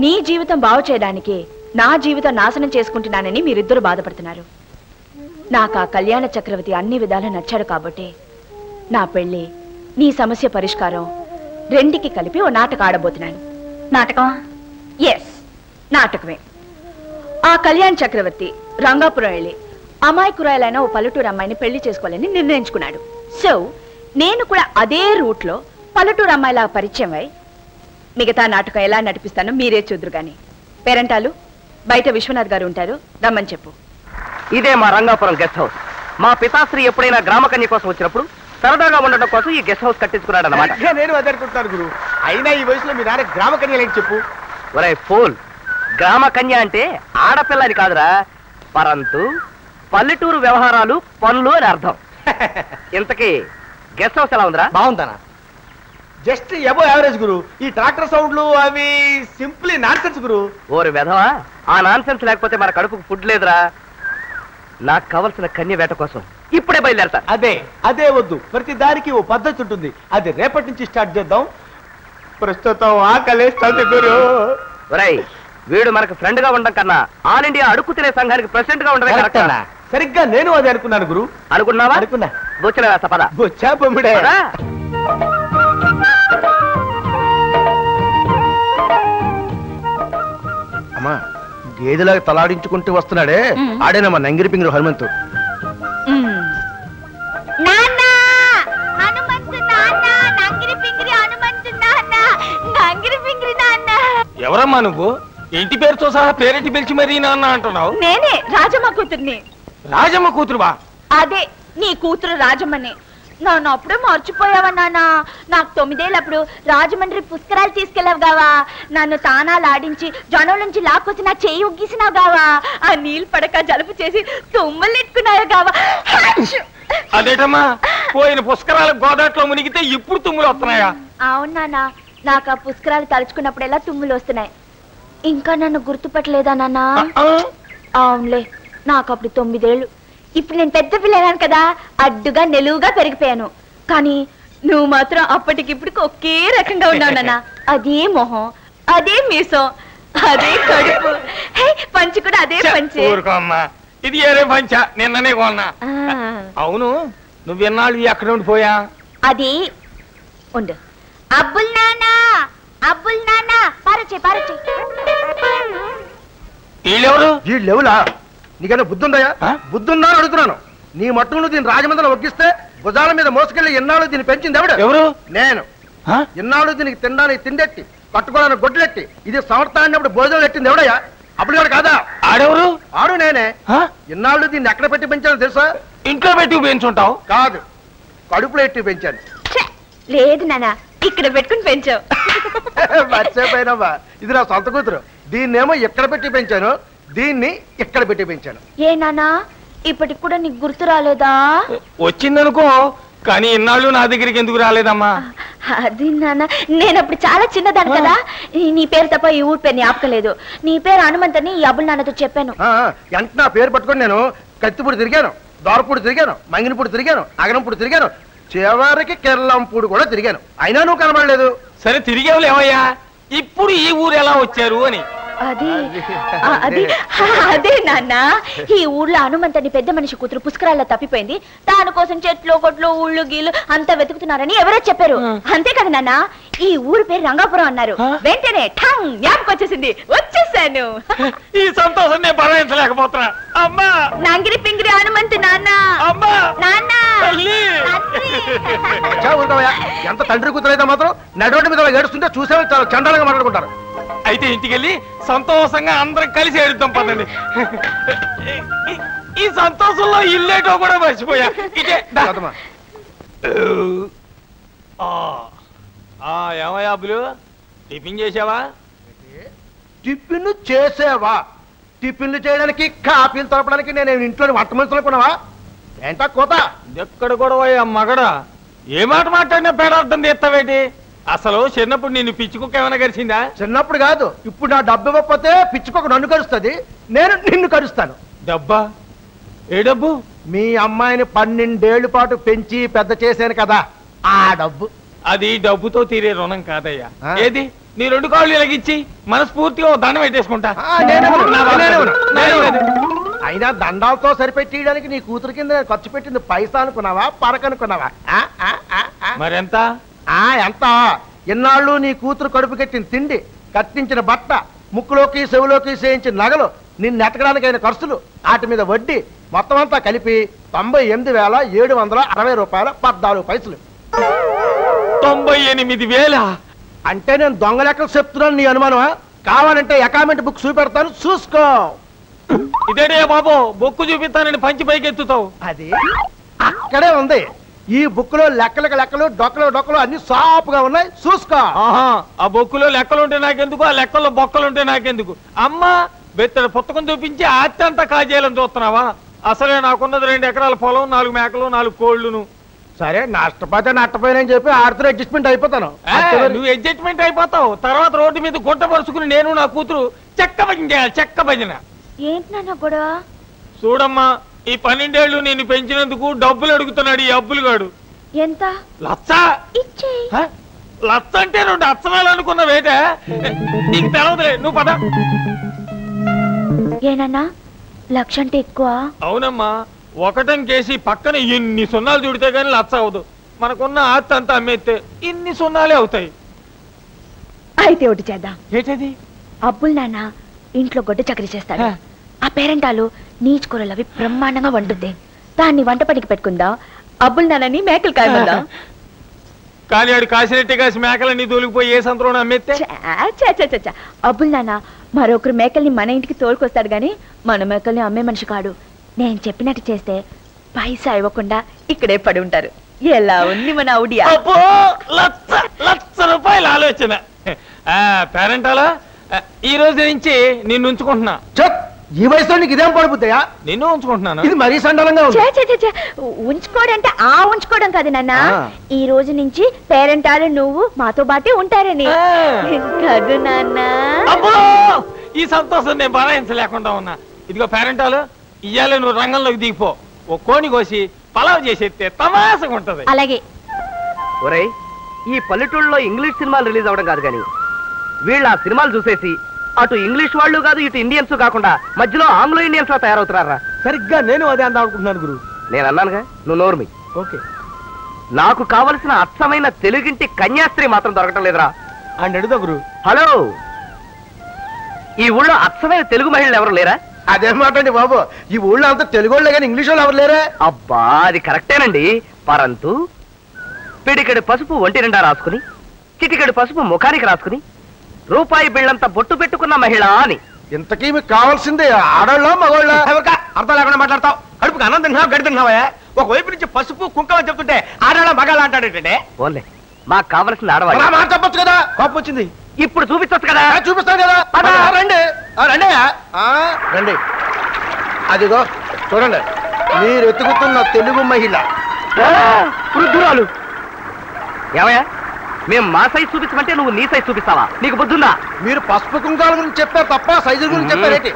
నీ జీవితం బాగు చేయడానికి నా జీవితం నాశనం చేసుకుంటున్నానని మీరిద్దరు బాధపడుతున్నారు. నాకు ఆ కళ్యాణ చక్రవర్తి అన్ని విధాలు నచ్చాడు కాబట్టి నా పెళ్లి, నీ సమస్య పరిష్కారం రెండికి కలిపి ఓ నాటకం ఆడబోతున్నాను. నాటకం? ఎస్, నాటకమే. ఆ కళ్యాణ చక్రవర్తి రంగాపురం వెళ్ళి అమాయకురాలైన ఓ పల్లెటూరు అమ్మాయిని పెళ్లి చేసుకోవాలని నిర్ణయించుకున్నాడు. సో నేను కూడా అదే రూట్ లో పల్లెటూరు అమ్మాయిలా పరిచయం అయి మిగతా నాటకం ఎలా నడిపిస్తానో మీరే చూద్దరు గాని. పేరంటాలు, బయట విశ్వనాథ్ గారు ఉంటారు, రమ్మని చెప్పు. ఇదే మా రంగాపురం గెస్ట్ హౌస్. మా పితాశ్రీ ఎప్పుడైనా గ్రామకన్య కోసం వచ్చినప్పుడు సరదాగా ఉండడం కోసం ఈ గెస్ట్ హౌస్ కట్టించుకున్నాడు అన్నమాట. నేను అదనుకుంటున్నాను గురు, అయినా ఈ వయసులో మీ నాన్న గ్రామ కన్యలేంటి చెప్పు. ఒరే ఫోల్, గ్రామకన్య అంటే ఆడపిల్లని కాదురా, పరంతు పల్లెటూరు వ్యవహారాలు పనులు అని అర్థం. ఇంతకీ గెస్ట్ హౌస్ ఎలా ఉందిరా? బాగుందనా? జస్ట్ ఎబో యావరేజ్ గురు. ఈ ట్రాక్టర్ సౌండ్లు అవి సింప్లీ నాన్సెన్స్ గురు. ఓరి వెధవా, ఆ నాన్సెన్స్ లేకపోతే మన కడుపుకు ఫుడ్ లేదురా. నాకు కావలసిన కన్య వేట కోసం ఇప్పుడే బయలుదేరతా. అదే వద్దు, ప్రతి దానికి ఓ పద్ధతి ఉంటుంది. అది రేపటి నుంచి స్టార్ట్ చేద్దాం. ప్రస్తుతం ఆకలేస్తుంది గురు. ఒరేయ్, వీడు మనకు ఫ్రెండ్ గా ఉండడం కన్నా ఆల్ ఇండియా అడుక్కు తినే సంఘానికి ప్రెసిడెంట్ గా ఉండడం కరెక్ట్. సరిగ్గా నేను అదే అనుకున్నాను గురు. అనుకున్నావా? అనుకున్నా. బొచ్చల వేస్తా పద. బొచ్చా బొమ్మిడే. అమ్మా, గేదెలాగా తలాడించుకుంటూ వస్తున్నాడే, ఆడేనమ్మా నంగిరి పింగిరి హనుమంతు. ఎవరమ్మా నువ్వు? ఇంటి పేరుతో సహా పేరెంటి పిలిచి మరీ నాన్న అంటున్నావు? నేనే రాజమ్మ కూతుర్ని. రాజమ్మ కూతురువా? అదే, నీ కూతురు రాజమ్మని. నన్ను అప్పుడే మర్చిపోయావా నాన్న? నాకు 9 ఏళ్ళప్పుడు రాజమండ్రి పుష్కరాలు తీసుకెళ్ళావు గావా, నన్ను తానాలు ఆడించి జనం నుంచి లాక్కొచ్చి నా చెయ్యి ఉగ్గీసినావు గావా, ఆ నీళ్ళు పడక జలుపు చేసి తుమ్మలెట్టుకున్నావు గావా. అదేటమ్మా, పోయిన పుష్కరాల గోదాట్లో మునిగితే ఇప్పుడు తుమ్ములు వస్తున్నాయా? అవును నాన్న, నాకు ఆ పుష్కరాలు తలుచుకున్నప్పుడెల్లా తుమ్ములు వస్తున్నాయి. ఇంకా నన్ను గుర్తుపట్టలేదా నాన్న? అవునులే, నాకు అప్పుడు 9 ఏళ్ళు. ఇప్పుడు నేను పెద్ద పిల్లగాను కదా, అడ్డుగా నిలువుగా పెరిగిపోయాను. కానీ నువ్వు మాత్రం అప్పటికిప్పటికి ఒకే రకంగా ఉన్నావు నాన్న. అదే మొహం, అదే మీసం, అదే కడుపు, పంచి కూడా అదే పంచి. ఊరుకోమ్మా, ఇది ఏరే పంచ, నిన్ననే కొన్నా. అవును, నువ్వు ఎన్నాళ్ళు ఎక్కడ ఉండిపోయా? అది ఉండు. అబ్బుల్ నానా, అబ్బుల్ నానా, పారచే పారచే. వీళ్ళెవరు? వీళ్ళెవులా? నీకన్నా బుద్ధుందయా? బుద్ధుందా అని అడుగుతున్నాను. నీ మట్టును దీన్ని రాజమండ్రిలో ఒగ్గిస్తే భుజాల మీద మోసుకెళ్ళి ఎన్నాళ్ళు దీన్ని పెంచింది ఎవడు? ఎవరు? నేను. ఎన్నాళ్ళు దీనికి తినడానికి తిండెట్టి, కట్టుకోవడానికి గొడ్లెట్టి, ఇది సంవత్సరాన్ని భోజనం ఎట్టింది ఎవడయ్యా? అప్పుడు కూడా కాదా? ఆడెవరు? ఆడు నేనే. ఎన్నాళ్ళు దీన్ని ఎక్కడ పెట్టి పెంచాను తెలుసా? ఇంట్లో పెట్టి పెంచుంటావు. కాదు, కడుపులో ఎట్టి పెంచాను. లేదు నాన్న, ఇక్కడ పెట్టుకుని పెంచావు. మర్చిపోయినావా? ఇది నా సొంత కూతురు. దీన్నేమో ఎక్కడ పెట్టి పెంచాను, దీన్ని ఎక్కడ పెట్టి పెంచాను. ఏ నాన్నా, ఇప్పటికి కూడా నీకు గుర్తు రాలేదా? వచ్చిందనుకో, కానీ ఇన్నాళ్ళు నా దగ్గరికి ఎందుకు రాలేదమ్మా? అది నాన్న, నేను అప్పుడు చాలా చిన్నదాన్ని కదా. నీ పేరు తప్ప ఈ ఊరి పేరు జ్ఞాపకం లేదు. నీ పేరు హనుమంతని ఈ అబ్బుల్ నాన్నతో చెప్పాను. ఎంత నా పేరు పట్టుకొని నేను కత్తిపూడి తిరిగాను, దోరపూడి తిరిగాను, మంగినపూడి తిరిగాను, అగనంపూడి తిరిగాను, చివరికి కెర్లంపూడి కూడా తిరిగాను. అయినా నువ్వు కనబడలేదు. సరే తిరిగేవాళ్ళు ఏమయ్యా, ఇప్పుడు ఈ ఊరు ఎలా వచ్చారు అని. అది అది అదే నాన్న, ఈ ఊర్లో హనుమంతని పెద్ద మనిషి కూతురు పుష్కరాల్లో తప్పిపోయింది. దానికోసం చెట్లు కొట్లు ఊళ్ళు గీళ్ళు అంతా వెతుకుతున్నారని ఎవరో చెప్పారు. అంతే కదా నాన్న, ఈ ఊరు పేరు రంగాపురం అన్నారు. వెంటనే ఠంగ్ జ్ఞాపకం వచ్చేసింది, వచ్చేసాను. ఈ సంతోషం నేను భరించలేకపోతున్నా. అమ్మా నంగిరి పింగిరి హనుమంతు నాన్న. అమ్మా నాన్న ఎంత తండ్రి కూతురైతే మాత్రం నడవటి మీద ఏడుస్తుంటే చూసే చాలా చండాలంగా మాట్లాడుకుంటారు. అయితే ఇంటికెళ్ళి సంతోషంగా అందరం కలిసి ఏడుద్దాం పదండి. ఈ సంతోషంలో ఇల్లేటో కూడా మర్చిపోయా. ఇదే ఏమయ్యా అబ్బులు, టిఫిన్ చేసావా? టిఫిన్ చేసావా? టిఫిన్లు చేయడానికి కాఫీలు తరపడానికి నేను ఇంట్లో వంట మనుషులు అనుకున్నావా? ఏంటా కోత? ఎక్కడ కూడా మగడా ఏ మాట మాట్లాడినా పేడార్థం తీస్తావేటి? అసలు చిన్నప్పుడు నిన్ను పిచ్చుకుక్క ఏమైనా కరిచిందా? చిన్నప్పుడు కాదు, ఇప్పుడు నా డబ్బు ఇవ్వకపోతే పిచ్చుకోక నన్ను కరుస్తుంది, నేను నిన్ను కరుస్తాను. డబ్బా? ఏ డబ్బు? మీ అమ్మాయిని 12 ఏళ్ల పాటు పెంచి పెద్ద చేశాను కదా, ఆ డబ్బు. అది డబ్బుతో తీరే రుణం కాదయ్యా. ఏది నీ 2 కాళ్ళు ఇలాగిచ్చి మనస్ఫూర్తిగా దండం పెట్టేసుకుంటా. అయినా దండాలతో సరిపెట్టేయడానికి నీ కూతురు కింద ఖర్చు పెట్టింది పైసా అనుకున్నావా, పరకనుకున్నావా? మరెంత? ఎంత? ఇన్నాళ్ళు నీ కూతురు కడుపు కట్టిన తిండి, కట్టించిన బట్ట, ముక్కులోకి చెవులోకి చేయించిన నగలు, నిన్ను ఎతకడానికి అయిన ఖర్చులు, వాటి మీద వడ్డీ మొత్తం అంతా కలిపి 98,760 రూపాయల 14 పైసలు. 98,000? అంటే నేను దొంగ లెక్కలు చెప్తున్నాను, నీ అనుమానమా? కావాలంటే అకౌంట్ బుక్ చూపెడతాను, చూసుకో. ఇదేనే బాబు, బొక్కు చూపిస్తానని పంచి పైకి ఎత్తుతావు. అది అక్కడే ఉంది. ఈ బుక్ లో లెక్కలకు లెక్కలు, డొక్కలు అన్ని సాపుగా ఉన్నాయి, చూసుకో. ఆ బొక్కులో లెక్కలుంటే నాకెందుకు, ఆ లెక్కల్లో బొక్కలుంటే నాకెందుకు? అమ్మా బెత్తడి పుస్తకం చూపించి ఆస్తి అంతా కాజేయాలని చూస్తున్నావా? అసలే నాకున్నది 2 ఎకరాల పొలం, 4 మేకలు, 4 కోళ్లును. సరే నష్టపోతే నష్టపోయినని చెప్పి ఆడితో అడ్జస్ట్మెంట్ అయిపోతాను. నువ్వు అడ్జస్ట్మెంట్ అయిపోతావు, తర్వాత రోడ్డు మీద గుంట పరుచుకుని నేను నా కూతురు చెక్క భజన చేయాలి, చెక్క భజన. ఏంటి నాన్న గొడవ? చూడమ్మా, ఈ 12 ఏళ్ళు నేను పెంచినందుకు డబ్బులు అడుగుతున్నాడు ఈ అబ్బులుగాడు. ఎంత? లచ్చ. లచ్చ అంటే 2 అచ్చనాలు అనుకున్నావేట, నీకు తెలవదులే, నువ్వు పద. ఏనన్నా 1,00,000 అంటే ఎక్కువ? అవునమ్మా, ఒకటం కేసి పక్కన ఇన్ని సున్నాలు చూడితే గానీ లచ్చ అవదు. మనకున్న ఆస్తి అంతా అమ్మేస్తే ఇన్ని సున్నాలే అవుతాయి. అయితే ఒకటి చేద్దాం. ఏంటది? అబ్బుల్ నాన్న ఇంట్లో గొడ్డ చకరీ చేస్తాడు. ఆ పేరెంటాలు నీచుకూరలు అవి బ్రహ్మాండంగా వండుద్ది. దాన్ని వంట పనికి పెట్టుకుందాం. అబ్బుల్ నాన్నని మేకలు కాయమందాం. కానీ ఆడు కాసినట్టే కాసి మేకలన్నీ తోలిగిపోయి ఏ సంతలోనే అమ్మేస్తే? అబ్బుల్ నాన్న మరొకరు మేకల్ని మన ఇంటికి తోలుకొస్తాడు గాని మన మేకల్ని అమ్మే మనిషి కాడు. నేను చెప్పినట్టు చేస్తే పైసా ఇవ్వకుండా ఇక్కడే పడి ఉంటారు. ఎలా ఉంది మన ఔడియా? లక్ష రూపాయల ఆలోచన. పేరెంటాలా, ఈ రోజు నుంచి నిన్ను ఉంచుకుంటున్నా. ఈ వయసులో నీకు ఇదేం పడిపోతాయా? నిన్ను ఉంచుకుంటున్నాను. ఇది మరీ సండాలంగా ఉంది. ఉంచుకోడంటే ఉంచుకోవడం కాదు నాన్న, ఈ రోజు నుంచి పేరెంటాలు నువ్వు మాతో బాటే ఉంటారని కాదు నాన్న. ఈ సంతోషం నేను భరాయించలేకుండా ఉన్నా. ఇదిగో పేరెంటాలు, ఇయ్యాలే నువ్వు రంగంలోకి దిగిపో. ఓ కోని కోసి పలావ్ చేసేస్తే తమాసగా ఉంటది. అలాగే. ఒరేయ్, ఈ పల్లెటూళ్ళలో ఇంగ్లీష్ సినిమాలు రిలీజ్ అవడం కాదు కానీ వీళ్ళు ఆ సినిమాలు చూసేసి అటు ఇంగ్లీష్ వాళ్ళు కాదు, ఇటు ఇండియన్స్ కాకుండా మధ్యలో ఆంగ్లో ఇండియన్స్ లా తయారవుతున్నారా? సరిగ్గా నేను అదే అందాం అనుకుంటున్నాను గురు. నేను అన్నానుగా, నువ్వు నోర్మి. ఓకే, నాకు కావలసిన అచ్చమైన తెలుగింటి కన్యాస్త్రీ మాత్రం దొరకటం లేదురా. అని అడుగుతా గురు. హలో, ఈ ఊళ్ళో అచ్చమైన తెలుగు మహిళలు ఎవరు లేరా? అదేం మాటండి బాబు, ఈ ఊళ్ళో అంతా తెలుగు వాళ్ళే కానీ ఇంగ్లీష్ వాళ్ళు ఎవరు లేరా? అబ్బా, అది కరెక్టేనండి. పరంతు పిడికెడు పసుపు ఒంటి నిండా రాసుకుని, చిటికెడు పసుపు ముఖానికి రాసుకుని, రూపాయి బిళ్ళంతా బొట్టు పెట్టుకున్న మహిళ అని. ఇంతకీ మీకు కావాల్సింది ఆడోళ్ళ మగోళ్ళ? అర్థం లేకుండా మాట్లాడతావు. కడుపుకి అన్నం తింటున్నావు, గడి తింటున్నావా? ఒకవైపు నుంచి పసుపు కుంకం అని చెప్తుంటే ఆడాళ్ళ మగాళ్ళ అంటాడేంటే? ఓన్లే, మాకు కావలసింది ఆడవాళ్ళు. మాట చెప్పొచ్చు కదా. కోపం వచ్చింది, ఇప్పుడు చూపించచ్చు కదా. చూపిస్తాను కదా, రండి రండి రండి. అదిగో చూడండి, మీరు ఎత్తుకుతున్న తెలుగు మహిళ వృద్ధురాలు. ఏమయ్యా, మేము మా సైజ్ చూపించమంటే నువ్వు నీ సైజ్ చూపిస్తావా? నీకు బుద్ధుందా? మీరు పసుపు కుంకాల గురించి చెప్పారు తప్ప సైజు గురించి చెప్పారేంటి?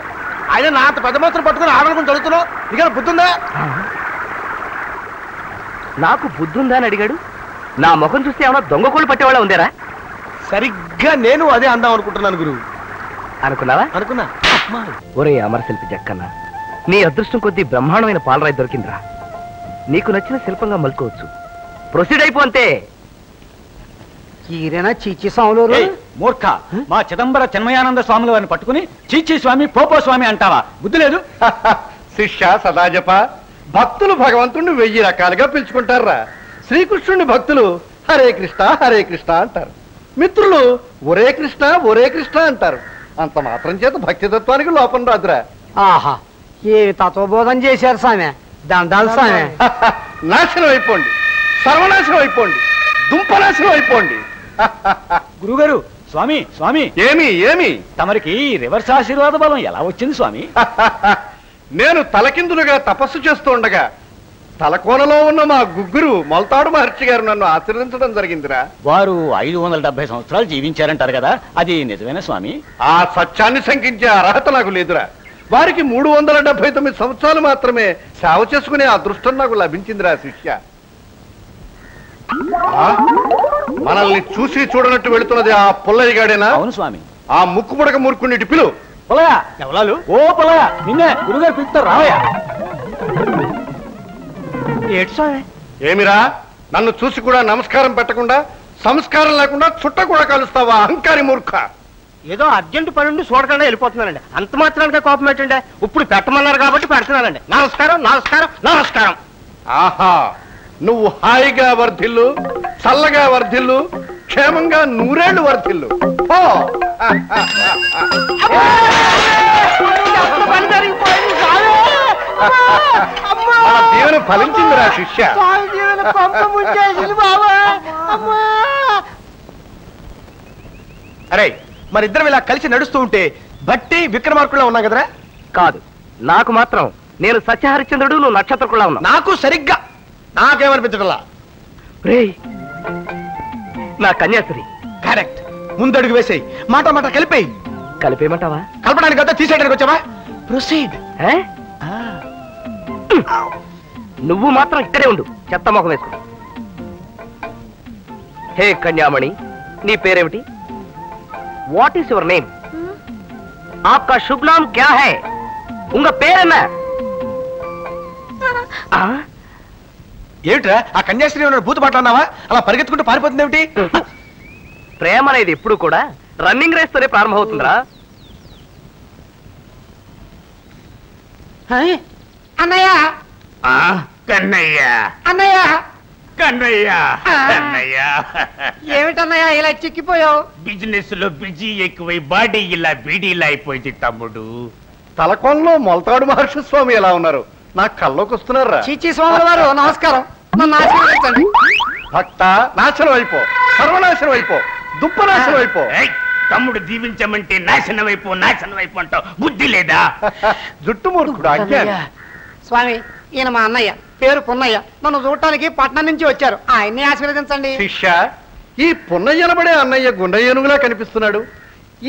ఆయన నా అంత పెద్ద మాత్రం పట్టుకుని ఆడల గురించి చదువుతున్నావు, నీకు బుద్ధుందా? నాకు బుద్ధుందా అని అడిగాడు. నా ముఖం చూస్తే ఏమన్నా దొంగ కోళ్ళు పట్టేవాళ్ళ ఉందేరా? సరిగ్గా నేను అదే అందాం అనుకుంటున్నాను గురువు. అనుకున్నావా? అనుకున్నా. ఒరే అమరశిల్పి జక్కన్న, నీ అదృష్టం కొద్దీ బ్రహ్మాండమైన పాలరాయి దొరికిందిరా. నీకు నచ్చిన శిల్పంగా మలుకోవచ్చు. ప్రొసీడ్ అయిపో అంతే. ఈరేనా చీచి స్వాములు? మూర్ఖ, మా చిదంబర చిన్మయానంద స్వాముల వారిని పట్టుకుని చీచీ స్వామి పోపో స్వామి అంటావా? బుద్ధి లేదు. శిష్య సదాజప, భక్తులు భగవంతుడిని 1000 రకాలుగా పిలుచుకుంటారా. శ్రీకృష్ణుని భక్తులు హరే కృష్ణ అంటారు. మిత్రులు ఒరే కృష్ణ అంటారు. అంత మాత్రం చేత భక్తితత్వానికి లోపం రాదురా. ఆహా, ఏ తత్వబోధం చేశారు స్వామి. దండాలు స్వామి. నాశనం అయిపోండి, సర్వనాశనం అయిపోండి, దుంపనాశనం అయిపోండి. గురుగారు, స్వామి స్వామి, ఏమి తమరికి రివర్స్ ఆశీర్వాద బలం ఎలా వచ్చింది స్వామి? నేను తలకిందులుగా తపస్సు చేస్తూ ఉండగా తలకోనలో ఉన్న మా గుగ్గురు మొలతాడు మహర్షి గారు నన్ను ఆశీర్వదించడం జరిగిందిరా. వారు 570 సంవత్సరాలు జీవించారంటారు కదా, అది నిజమేనా స్వామి? ఆ సత్యాన్ని శంకించే అర్హత నాకు లేదురా. వారికి 379 సంవత్సరాలు మాత్రమే సేవ చేసుకునే అదృష్టం నాకు లభించిందిరా శిష్య. మనల్ని చూసి చూడనట్టు వెళుతున్నది ఆ పుల్లయ్య గాడేనా? అవును స్వామి. ఆ ముక్కు పుడక మూర్ఖుని పిలు. పొలయా ఎవలాలు? ఓ పొలయా, నిన్నే గురుగారు పిలుస్తారు, రావయ్యా. ఏమిరా, నన్ను చూసి కూడా నమస్కారం పెట్టకుండా, సంస్కారం లేకుండా చుట్ట కూడా కలుస్తావా అహంకారి మూర్ఖ? ఏదో అర్జెంట్ పనుండి చూడకుండా వెళ్ళిపోతున్నానండి. అంత మాత్రానికే కోపం ఏంటంటే? ఇప్పుడు పెట్టమన్నారు కాబట్టి పెడుతున్నానండి. నమస్కారం. ఆహా, నువ్వు హాయిగా వర్ధిల్లు, చల్లగా వర్ధిల్లు, క్షేమంగా 100 ఏళ్ళు వర్ధిల్లు. మన దీవెన ఫలించిందిరా శిష్య. అరే, మరిద్దరం ఇలా కలిసి నడుస్తూ ఉంటే బట్టి విక్రమార్కుల్లో ఉన్నా కదరా? కాదు, నాకు మాత్రం నేను సత్యహరిశ్చంద్రుడు, నువ్వు నక్షత్రకులా ఉన్నా. నాకు సరిగ్గా నాకేమనిపించటలా. నా కన్యాస్త్రీ. కరెక్ట్. ముందడుగు వేసేయి, మాట కలిపేయి. కలిపేయమంటావా? కలపడానికి అంతా తీసేయడానికి వచ్చావా? ప్రొసీడ్. నువ్వు మాత్రం ఇక్కడే ఉండు, చెత్త మొహం వేసుకో. హే కన్యామణి, నీ పేరేమిటి? What is your name? ఆప్కా శుభ్ నామ్ క్యా హై? ఉంగ పేరెన్నా? ఏమిట్రా ఆ కన్యాశ్రీ భూత మాట్లాడినావా? అలా పరిగెత్తుకుంటూ పారిపోతుంది ఏమిటి? ప్రేమ అనేది ఎప్పుడు కూడా రన్నింగ్ రేస్ తోనే ప్రారంభమవుతుందిరా. అన్నయ్య, కన్నయ్య, అన్నయ్య, కన్నయ్య, కన్నయ్య. ఏమిటన్నయ్య ఇలా చిక్కిపోయావు? బిజినెస్ లో బిజీ ఎక్కువై బాడీ ఇలా బీడీలా అయిపోయింది తమ్ముడు. తలకోనలో మొలతాడు మహర్షి స్వామి ఎలా ఉన్నారు? నా కల్లోకి వస్తున్నారా? చీచి స్వాముల వారు నమస్కారం. నన్ను ఆశీర్వదించండి. భక్త, నాశనం అయిపో, సర్వనాశనం అయిపో, దుప్పనాశనం అయిపో. తమ్ముడు దీవించమంటే నాశనం అయిపో అంటావు, బుద్ధి లేదా? జుట్టు మూర్ఖుడు, అజ్ఞాని. స్వామి, ఈయన మా అన్నయ్య, పేరు పున్నయ్య. నన్ను చూడటానికి పట్నం నుంచి వచ్చారు. ఆయన్ని ఆశీర్వదించండి. శిష్య, ఈ పున్నయ్యనబడే అన్నయ్య గుండయ్యనుగులా కనిపిస్తున్నాడు.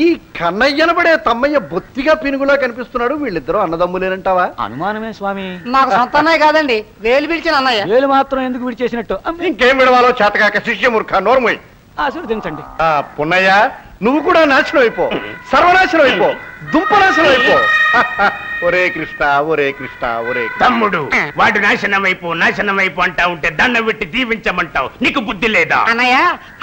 ఈ కన్నయ్యనబడే తమ్మయ్య బొత్తిగా పినుగులా కనిపిస్తున్నాడు. వీళ్ళిద్దరూ అన్నదమ్ములేనంటావా? అనుమానమే స్వామి. నాకు సొంత అన్నయ్య కాదండి, వేలు పిలిచిన అన్నయ్య. వేలు మాత్రం ఎందుకు విడిచేసినట్టు? ఇంకేం విడవాలో చేతకాక శిష్యమూర్ఖ, నోర్మోయ్. ఆశీర్వదించండి. పున్నయ్య, నువ్వు కూడా నాశనం అయిపో, సర్వనాశనం అయిపో, దుంపనాశనం అయిపో. ఒరే కృష్ణ, ఒరే కృష్ణ, ఒరే తమ్ముడు, వాడు నాశనం అయిపో అంటా ఉంటే దండం పెట్టి దీవించమంటావు, నీకు బుద్ధి లేదా? అన్నయ్య,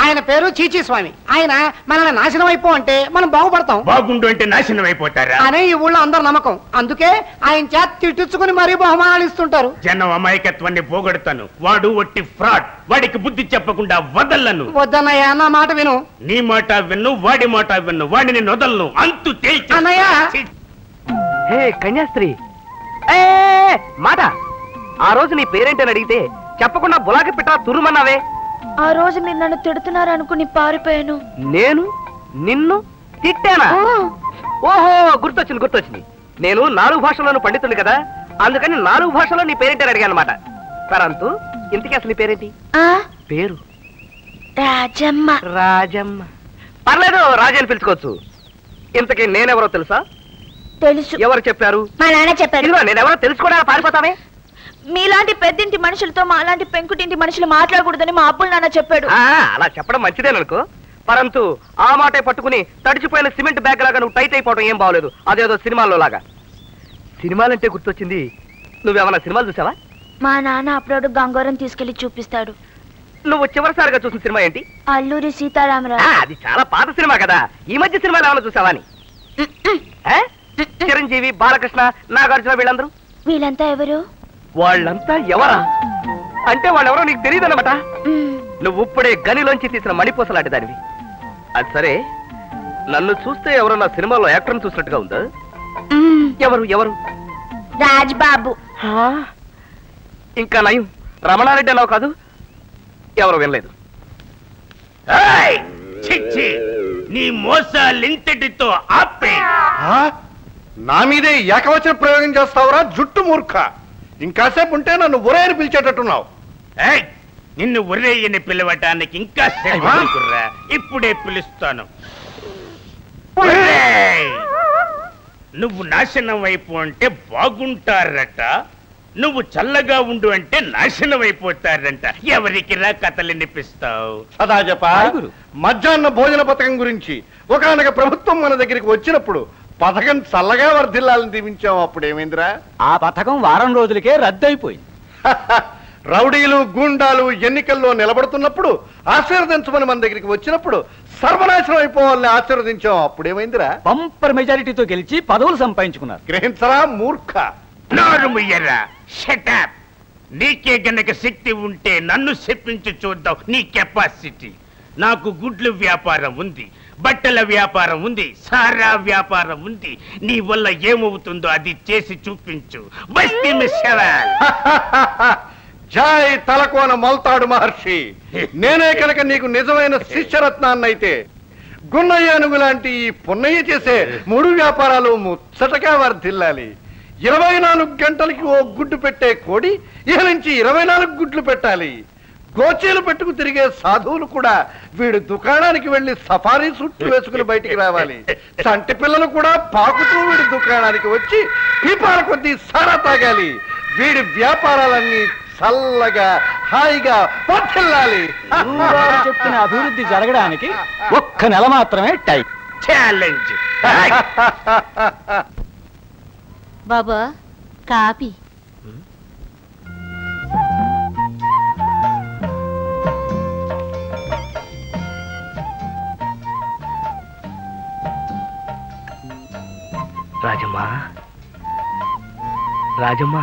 ఆయన పేరు చీచీ స్వామి. ఆయన మనల్ని నాశనం అయిపో అంటే మనం బాగుపడతాం. బాగుండు అంటే నాశనం అయిపోతారా అనే ఈ ఊళ్ళో అందరు నమ్మకం. అందుకే ఆయన చేత తిట్టించుకుని మరీ బహుమానాలు ఇస్తుంటారు. జనం అమాయకత్వాన్ని పోగొడతాను. వాడు ఒట్టి ఫ్రాడ్, వాడికి బుద్ధి చెప్పకుండా వదలను. వద్దన్నయ్య, నా మాట విను. నీ మాట విన్ను, వాడి మాట విన్ను, వాడిని వదలను. అంతు తేల్చి. అన్నయ్య, హే కన్యాస్త్రీ, మాట. ఆ రోజు నీ పేరేంటని అడిగితే చెప్పకుండా బులాకి పెట్టా తురుమన్నావే. ఆ రోజు మీరు నన్ను తిడుతున్నారు అనుకుని పారిపోయాను. నేను నిన్ను తిట్టానా? ఓహో, గుర్తొచ్చింది. నేను 4 భాషల్లోనూ పండితుడు కదా, అందుకని 4 భాషల్లో నీ పేరేంటని అడిగాను అనమాట. పరంతు ఇంతకీ అసలు నీ పేరేంటి? పేరు రాజమ్మ. పర్లేదు, రాజు అని పిలుచుకోవచ్చు. ఇంతకీ నేనెవరో తెలుసా? తెలుసు. ఎవరు చెప్పారు? మా నాన్న చెప్పారు. నేనెవరో తెలుసుకోవడానికి పారిపోతామే. మీలాంటి పెద్దింటి మనుషులతో మాలాంటి పెంకుటింటి మనుషులు మాట్లాడకూడదని మా అప్పులు నాన్న చెప్పాడు. అలా చెప్పడం మంచిదేననుకో. పరంతు ఆ మాటే పట్టుకుని తడిచిపోయిన సిమెంట్ బ్యాగ్ లాగా నువ్వు టైట్ అయిపోవడం ఏం బాగలేదు. అదేదో సినిమాల్లో లాగా. సినిమాలంటే గుర్తొచ్చింది, నువ్వేమన్నా సినిమాలు చూసావా? మా నాన్న అప్పుడప్పుడు గంగోరం తీసుకెళ్లి చూపిస్తాడు. నువ్వు చివరిసారిగా చూసిన సినిమా ఏంటి? అల్లూరి సీతారామరాజు. అది చాలా పాత సినిమా కదా. ఈ మధ్య సినిమాలు ఏమైనా చూసావా అని? చిరంజీవి, బాలకృష్ణ, నాగార్జున వీళ్ళందరూ. వీళ్ళంతా ఎవరు? వాళ్ళంతా ఎవరా అంటే వాళ్ళెవరో నీకు తెలియదన్నమాట. నువ్వు ఇప్పుడే గనిలోంచి తీసిన మణిపూస లాంటి దానివి. అది సరే, నన్ను చూస్తే ఎవరో నా సినిమాలో యాక్టర్ని చూసినట్టుగా ఉందా? ఎవరు ఎవరు? రాజ్బాబు. ఇంకా నయం, రమణారెడ్డి అన్నావు కాదు? ఎవరు వినలేదు. నీ మోసాలింతటితో ఆపే. నా మీదే ఏకవచన ప్రయోగం చేస్తావురా జుట్టు మూర్ఖ. ఇంకాసేపు ఉంటే నన్ను ఒరేని పిలిచేటట్టున్నావు. నిన్ను ఒరేయని పిలవటానికి ఇంకా కుర్రా, ఇప్పుడే పిలుస్తాను. నువ్వు నాశనం వైపు అంటే బాగుంటారట, నువ్వు చల్లగా ఉండు అంటే నాశనం అయిపోతారంట. ఎవరికి రా కథలు వినిపిస్తావు? సదా చెప్ప మధ్యాహ్న భోజన పథకం గురించి ఒకనొక ప్రభుత్వం మన దగ్గరికి వచ్చినప్పుడు పథకం చల్లగా వర్ధిల్లాలని దీవించాం. అప్పుడేమైందిరా? ఆ పథకం వారం రోజులకే రద్దయిపోయింది. రౌడీలు, గూండాలు ఎన్నికల్లో నిలబడుతున్నప్పుడు ఆశీర్వదించమని మన దగ్గరికి వచ్చినప్పుడు సర్వనాశనం అయిపోవాలని ఆశీర్వదించాం. అప్పుడేమైందిరా? బంపర్ మెజారిటీతో గెలిచి పదవులు సంపాదించుకున్నారు. గ్రహించరా మూర్ఖ. నోరుముయ్యరా, షటప్. నీకే గనక శక్తి ఉంటే నన్ను చెప్పించి చూద్దాం నీ కెపాసిటీ. నాకు గుడ్లు వ్యాపారం ఉంది, బట్టల వ్యాపారం ఉంది, సారా వ్యాపారం ఉంది. నీ వల్ల ఏమవుతుందో అది చేసి చూపించు. బస్తీ మిస్సవాల్. జై తలకోన మొల్తాడు మహర్షి. నేనే కనుక నీకు నిజమైన శిష్యరత్నాన్నైతే గున్నయ్యానుగు లాంటి ఈ పున్నయ్య చేసే 3 వ్యాపారాలు ముచ్చటగా వర్ధిల్లాలి. 24 గంటలకి ఓ గుడ్డు పెట్టే కోడి ఇహ నుంచి 24 గుడ్లు పెట్టాలి. గోచీలు పెట్టుకు తిరిగే సాధువులు కూడా వీడి దుకాణానికి వెళ్లి సఫారీ సుట్టు వేసుకుని బయటికి రావాలి. చంటి పిల్లలు కూడా పాకుతూ వీడి దుకాణానికి వచ్చి పీపాల కొద్దీ సారా తాగాలి. వీడి వ్యాపారాలన్నీ చల్లగా హాయిగా వర్ధిల్లాలి. చెప్తున్న అభివృద్ధి జరగడానికి ఒక్క నెల మాత్రమే టైం. ఛాలెంజ్. బాబా కాపీ. రాజమ్మా, రాజమ్మా,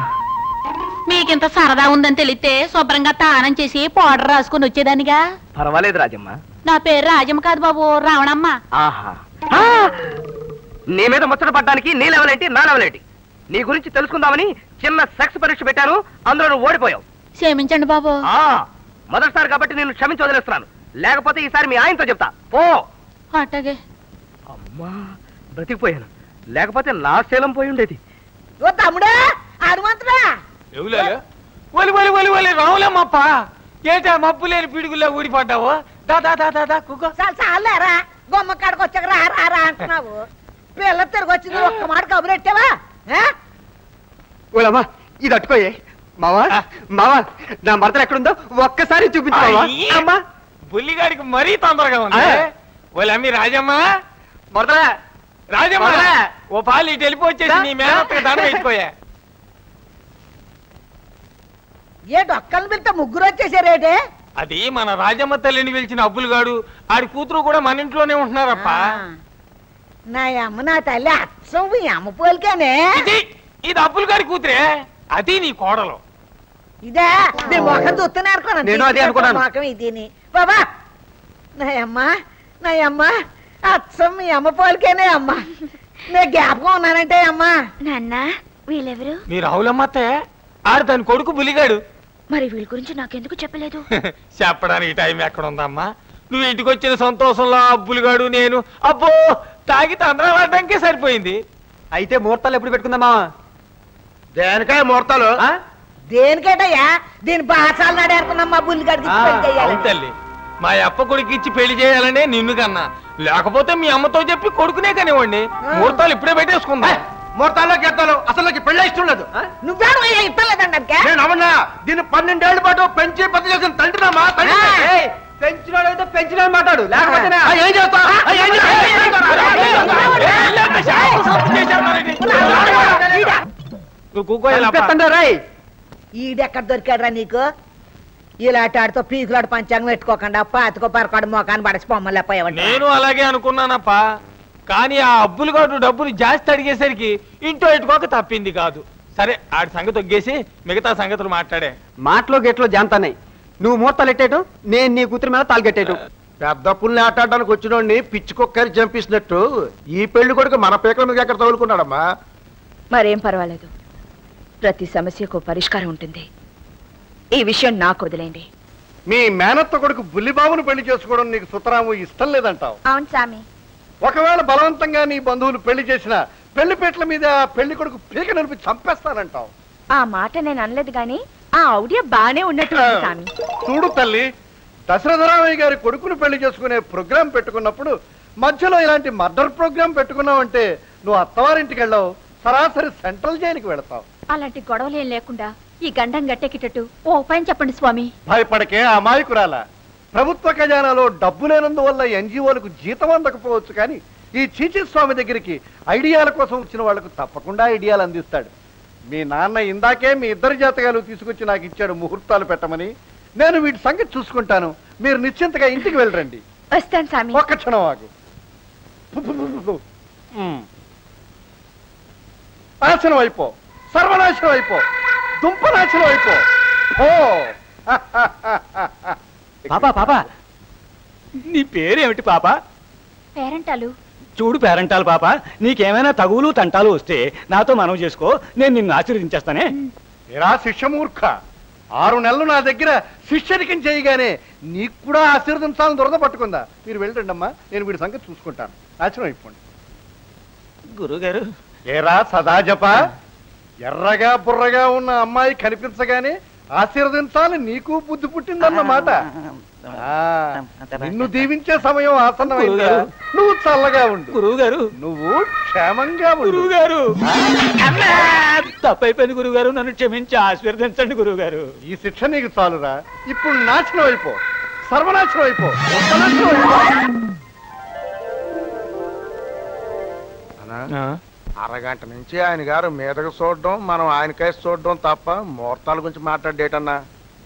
మీకింత సరదా ఉందని తెలిస్తే శుభ్రంగా తానం చేసి పౌడర్ రాసుకుని వచ్చేదానిగా. పర్వాలేదు రాజమ్మా. నా పేరు రాజమ్మ కాదు బాబు, రావణమ్మ. ఆహా, నీ మీద ముచ్చట పడ్డానికి నీ లెవెల్ ఏంటి, నా లెవెల్ ఏంటి? నీ గురించి తెలుసుకుందామని చిన్న సెక్స్ పరీక్ష పెట్టాను, అందులో నువ్వు ఓడిపోయావు. క్షమించండి బాబు. మొదటిసారి కాబట్టి నేను క్షమించి వదిలేస్తున్నాను. లేకపోతే ఈసారి మీ ఆయనతో చెప్తా. పో. అట్టగే. అమ్మా, బ్రతికిపోయాను. లేకపోతే నా శీలం పోయి ఉండేది. ఓ తమ్ముడా, హనుమంతుడా. రావులేమ్మప్ప, ఏటా మబ్బు లేని పిడుగుల్లో ఊడిపడ్డావు? చాలేరా, బొమ్మ కాడికి వచ్చాక రా రా రా అంటున్నావు. పిల్ల తిరిగి వచ్చింది, ఒక్క మాట కబురెట్టావా? ఓలమ్మా, ఇది అట్టుకోయే. మావా మావా, నా మరదలు ఎక్కడుందో ఒక్కసారి చూపించమ్మా. బుల్లిగాడికి మరీ తొందరగా ఉంది. ఓలమ్మి రాజమ్మ, మరదలా రాజమ్మ, ఓ పాలు ఇటు వెళ్ళిపోవచ్చేసి నీ మేనత్తకు దండం అయిపోయా. ఏ డొక్కలు పిలితే ముగ్గురు వచ్చేసారేటే? అది మన రాజమ్మ తల్లిని పిలిచిన అబ్బులుగాడు, ఆడి కూతురు కూడా మన ఇంట్లోనే ఉంటున్నారప్ప. నా అమ్మ, నా తల్లి అచ్చం మీ అమ్మ పోలికేనే. ఇది అబ్బులుగాడి కూతురే, అది నీ కోడలు. ఇదే నీ మొఖం చూస్తూనే అనుకున్నాను. నేను అదే అనుకున్నాను. మొఖం ఇది బాబా. నా అమ్మ అచ్చం మీ అమ్మ పోలికేనే అమ్మ. నేను జ్ఞాపకం ఉన్నానంటే అమ్మా. నాన్న, వీళ్ళెవరు? మీరు రావులమ్మతే, ఆడు దాని కొడుకు బులిగాడు. మరి వీళ్ళ గురించి నాకెందుకు చెప్పలేదు? చెప్పడానికి టైం ఎక్కడ ఉందమ్మా? నువ్వు ఇంటికి వచ్చిన సంతోషంలో అబ్బులుగాడు నేను అబ్బో తాగి తండ్రాడడానికే సరిపోయింది. అయితే ముహూర్తాలు ఎప్పుడు పెట్టుకుందామా? దేనికాయ ముహూర్తాలు? దేనికేటయ్యా? దీని బాసాలు నడేరుకున్నమ్మా బుల్లిగాడికి. తల్లి, మా అప్ప కొడుకు ఇచ్చి పెళ్లి చేయాలనే నిన్ను కన్నా, లేకపోతే మీ అమ్మతో చెప్పి కొడుకునే కానివ్వండి. ముహూర్తాలు ఇప్పుడే పెట్టేసుకుందా. ముహూర్తాల్లో గెత్తాలు అసలు పెళ్ళి ఇష్టం లేదు. నువ్వే ఇస్తలేదంటే నేను అవునా? దీన్ని 12 ఏళ్ల పాటు పెంచి పెద్ద చేసిన తండ్రినామా? పెంచినాడైతే పెంచినా మాట్లాడు లేకపోతే ఏం చేస్తా ఈడెక్కడ దొరికాడురా నీకు ఇలాంటి ఆడితో పీకులాడు పంచాంగం పెట్టుకోకుండా పాతికో పరకాడు మోకాన్ని పడసి పొమ్మలు లేకపోయావండి. నేను అలాగే అనుకున్నానప్పా, కానీ ఆ అబ్బులు గారు డబ్బులు జాస్తి అడిగేసరికి ఇంటో ఇటుకోక తప్పింది కాదు. సరే ఆడి సంగతి ఒగ్గేసి మిగతా సంగతులు మాట్లాడే. మాటలో గెట్లో జాంతానే. నువ్వు మూర్తలు ఎట్టేయటం, నేను నీ కూతురు మీద తాలుగెట్టేయటం. పెద్ద పుల్ని ఆటాడడానికి వచ్చినోడిని పిచ్చుకొక్కరి చంపిస్తున్నట్టు ఈ పెళ్లి కొడుకు మన పేకల మీద ఎక్కడ తగులుకున్నాడమ్మా. మరేం పర్వాలేదు, ప్రతి సమస్యకు పరిష్కారం ఉంటుంది. ఈ విషయం నాకు వదిలేండి. మీ మేనత్త కొడుకు బుల్లిబాబును పెళ్లి చేసుకోవడం నీకు సుతరాము ఇష్టం లేదంటావు. అవును స్వామి. ఒకవేళ బలవంతంగా నీ బంధువులు పెళ్లి చేసిన పెళ్లిపేటల మీద పెళ్లి కొడుకు పీక నడిపి చంపేస్తానంటావు. ఆ మాట నేను అనలేదు గాని ఆ ఆవిడ బానే ఉన్నట్టు స్వామి. చూడు తల్లి, దశరథరామయ్య గారి కొడుకును పెళ్లి చేసుకునే ప్రోగ్రాం పెట్టుకున్నప్పుడు మధ్యలో ఇలాంటి మర్డర్ ప్రోగ్రాం పెట్టుకున్నావంటే నువ్వు అత్తవారింటికి వెళ్ళావు, సరాసరి సెంట్రల్ జైలుకి వెళతావు. అలాంటి గొడవలు ఏం లేకుండా ఈ గండం గట్టెక్కిటట్టు ఓ ఉపాయం చెప్పండి స్వామి. భయపడకే అమాయకురాల. ప్రభుత్వ ఖజానాలో డబ్బు లేనందువల్ల ఎన్జిఓలకు జీతం అందకపోవచ్చు, కానీ ఈ చీచీ స్వామి దగ్గరికి ఐడియాల కోసం వచ్చిన వాళ్లకు తప్పకుండా ఐడియాలు అందిస్తాడు. మీ నాన్న ఇందాకే మీ ఇద్దరి జాతకాలు తీసుకొచ్చి నాకు ఇచ్చాడు ముహూర్తాలు పెట్టమని. నేను వీటి సంగతి చూసుకుంటాను, మీరు నిశ్చింతగా ఇంటికి వెళ్ళరండి. వస్తాను స్వామి. ఒక్క క్షణం ఆగు. నాశనం అయిపో, సర్వనాశనం అయిపో, దుంపనాశనం అయిపో. ఓ పాపా పాపా, నీ పేరేమిటి పాప? పేరంటాలు. చూడు పేరంటాలు పాప, నీకేమైనా తగులు తంటాలు వస్తే నాతో మనవి చేసుకో, నేను నిన్ను ఆశీర్వదించేస్తానే. ఎరా శిష్యమూర్ఖ, 6 నెలలు నా దగ్గర శిష్యరికం చేయగానే నీకు కూడా ఆశీర్వదించాలని దురద పట్టుకుందా? మీరు వెళ్ళండి అమ్మా, నేను వీడి సంగతి చూసుకుంటాను. నాశనం అయిపోండి. గురుగారు, ఏరా సదాజప, ఎర్రగా బుర్రగా ఉన్న అమ్మాయి కనిపించగానే ఆశీర్వదించాలని నీకు బుద్ధి పుట్టిందన్నమాట. నిన్ను దీవించే సమయం ఆసన్నమైంది. నువ్వు చల్లగా ఉండు గురువుగారు, నువ్వు క్షేమంగా ఉండు. గురువుగారు తప్పైపోయింది గురువుగారు, నన్ను క్షమించి ఆశీర్వదించండి గురువుగారు. ఈ శిక్ష నీకు చాలురా. ఇప్పుడు నాశనం అయిపో, సర్వనాశనం అయిపో, నాశనం అయిపో. అరగంట నుంచి ఆయన గారు మీదకు చూడడం, మనం ఆయన కేసు చూడడం తప్ప ముహూర్తాల గురించి మాట్లాడేటన్నా.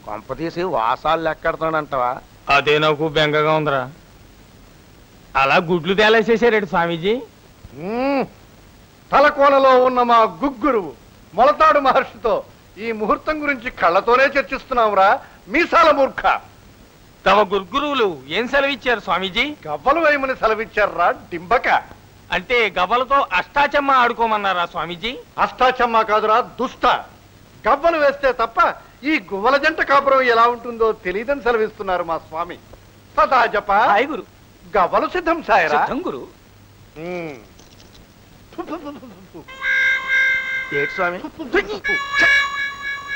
కొంప తీసి వాసాలు లెక్కెడతాడంటావా? అదే నాకు బెంగగా ఉందిరా. అలా గుడ్లు తేలేసేసారేడు స్వామీజీ. తలకోనలో ఉన్న మా గుగ్గురువు మొలతాడు మహర్షితో ఈ ముహూర్తం గురించి కళ్ళతోనే చర్చిస్తున్నావురా మీసాల మూర్ఖ. తమ గురువులు ఏం సెలవిచ్చారు స్వామీజీ? గవ్వలు వేయమని సెలవిచ్చారా డింబక. అంటే గవ్వలతో అష్టాచమ్మ ఆడుకోమన్నారా స్వామీజీ? అష్టాచమ్మ కాదురా దుష్ట. గవ్వలు వేస్తే తప్ప ఈ గువ్వల జంట కాపురం ఎలా ఉంటుందో తెలియదని సెలవిస్తున్నారు మా స్వామి. సదా జప గురు, గవ్వలు సిద్ధం సాయరా. గురు. ఏటి స్వామి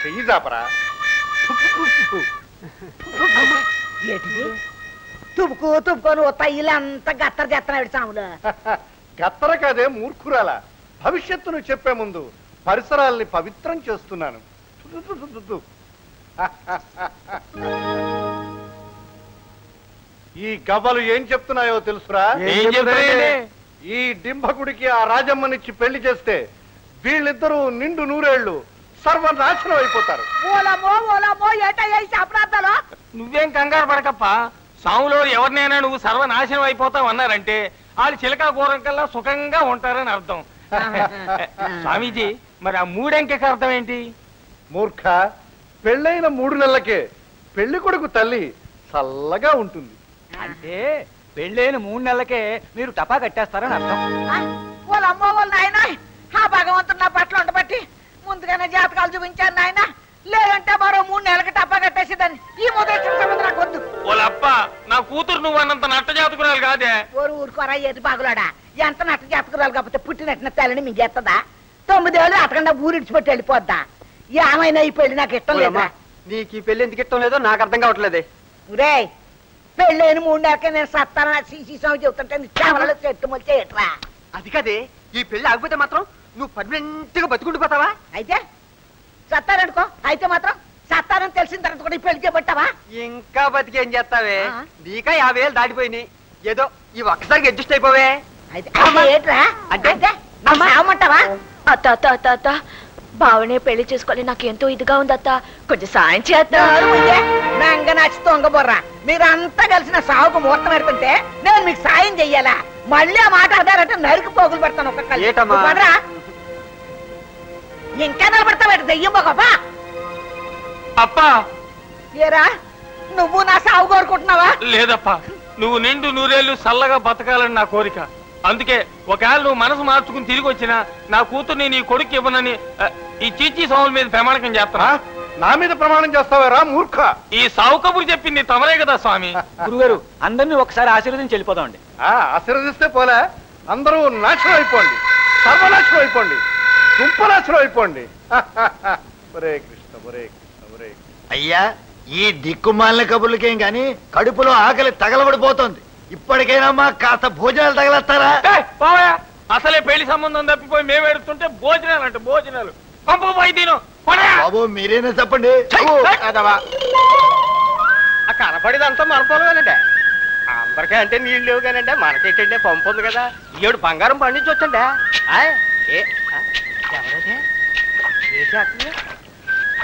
చెయ్యి జాపరా. తుప్పుకో తుప్పుకొని వస్తా ఇల్లంతా గత్తర చేస్తున్నాడు సాములు. గత్తర కాదే మూర్ఖురాల. భవిష్యత్తును చెప్పే ముందు పరిసరాల్ని పవిత్రం చేస్తున్నాను. ఈ గవ్వలు ఏం చెప్తున్నాయో తెలుసురా? ఈ డింభకుడికి ఆ రాజమ్మనిచ్చి పెళ్లి చేస్తే వీళ్ళిద్దరూ నిండు నూరేళ్లు సర్వనాశనం అయిపోతారు. నువ్వేం కంగారు పడకప్ప. సాములో ఎవరినైనా నువ్వు సర్వనాశనం అయిపోతావు అన్నారంటే వాళ్ళు చిలకా కూరం కల్లా సుఖంగా ఉంటారని అర్థం. స్వామీజీ, మరి ఆ 3 అంకెకి అర్థం ఏంటి? మూర్ఖ, పెళ్ళైన 3 నెలలకే పెళ్లి కొడుకు తల్లి చల్లగా ఉంటుంది. అంటే పెళ్ళైన 3 నెలలకే మీరు టపా కట్టేస్తారని అర్థం. వాళ్ళమ్మో వాళ్ళ నాయన ఆ భగవంతుడు నా పట్ల ఉండబట్టి ముందుగానే జాతకాలు చూపించాను నాయన. లేదంటే మరో 3 నెలలకి టప్పా కట్టేసేదాన్ని. ఈ మొదటి నాకు వద్దు. వాళ్ళప్ప, నా కూతురు నువ్వు అన్నంత నట్ట జాతకురాలు కాదే. ఊరుకోరా ఏది బాగులాడా. ఎంత నట్ట జాతకురాలు కాకపోతే పుట్టినట్టిన తల్లిని మింగేస్తుందా? 9 ఏళ్ళు అతకుండా ఊరిడిచిపెట్టి వెళ్ళిపోద్దా? ఏమైనా ఈ పెళ్లి నాకు ఇష్టం లేదా? నీకు ఈ పెళ్లి ఎందుకు ఇష్టం లేదో నాకు అర్థం కావట్లేదే. రే, పెళ్ళైన 3 నెలలకే నేను సత్తాన సీసీ స్వామి చెబుతుంటే చావలలో చెట్టు మొలిచే ఎట్రా. అది కదే, ఈ పెళ్లి ఆగిపోతే మాత్రం నువ్వు పర్మనెంట్ గా బతుకుండిపోతావా? అయితే సత్తారనుకో, అయితే మాత్రం సత్తానని తెలిసిన తర్వాత కూడా ఈ పెళ్లి చేయబట్టావా? ఇంకా బతికేం చేస్తావే? నీకా 50,000 దాటిపోయినాయి. ఏదో ఈ ఒక్కసారికి అడ్జస్ట్ అయిపోవే. ఏంట్రా అంటే సావమంటావా? అత్త అత్త అత్త అత్త బావనే పెళ్లి చేసుకోవాలి, నాకు ఎంతో ఇదిగా ఉంది అత్త, కొంచెం సాయం చేద్దాం. నంగ నచ్చి తొంగబోర్రా, మీరంతా కలిసి నా సాగుకు ముహూర్తం పెడుతుంటే నేను మీకు సాయం చెయ్యాలా? మళ్ళీ ఆ మాట అదారంటే నరికి పోగులు పెడతాను. ఒక్కొక్కరా ఇంకా నిలబడతావు దెయ్యం బాబా. అప్పా ఏరా నువ్వు నా సాగు కోరుకుంటున్నావా? లేదప్పా, నువ్వు నిండు నూరేళ్లు చల్లగా బతకాలని నా కోరిక. అందుకే ఒకవేళ నువ్వు మనసు మార్చుకుని తిరిగి వచ్చినా నా కూతుర్ని నీ కొడుకు ఇవ్వనని ఈ చీచీ సావుల మీద ప్రమాణకం చేస్తానా? నా మీద ప్రమాణం చేస్తావారా మూర్ఖ? ఈ సావు కబురు చెప్పింది తమరే కదా స్వామి. గురుగారు అందరినీ ఒకసారి ఆశీర్వదించి వెళ్ళిపోదామండి. ఆశీర్వదిస్తే పోలే, అందరూ నాశనం అయిపోండి, సర్వనాశనం అయిపోండి, దుంపనాశనం అయిపోండి. ఒరే కృష్ణ, ఒరే కృష్ణ, ఒరే కృష్ణ. అయ్యా ఈ దిక్కుమాలిన కబుర్లకేం గాని కడుపులో ఆకలి తగలబడిపోతుంది. ఇప్పటికైనా మా కాస్త భోజనాలు తగలస్తారా? అసలే పెళ్లి సంబంధం తప్పిపోయి మేము ఎడుతుంటే భోజనాలు అంటే భోజనాలు బాబు మీరేనా చెప్పండి. కనపడేదంతా మన పొలమేనండి. అందరికీ అంటే నీళ్ళు లేవు కానండి, మనకేంటంటే పంపు ఉంది కదా. ఏడు బంగారం పండించవచ్చండి.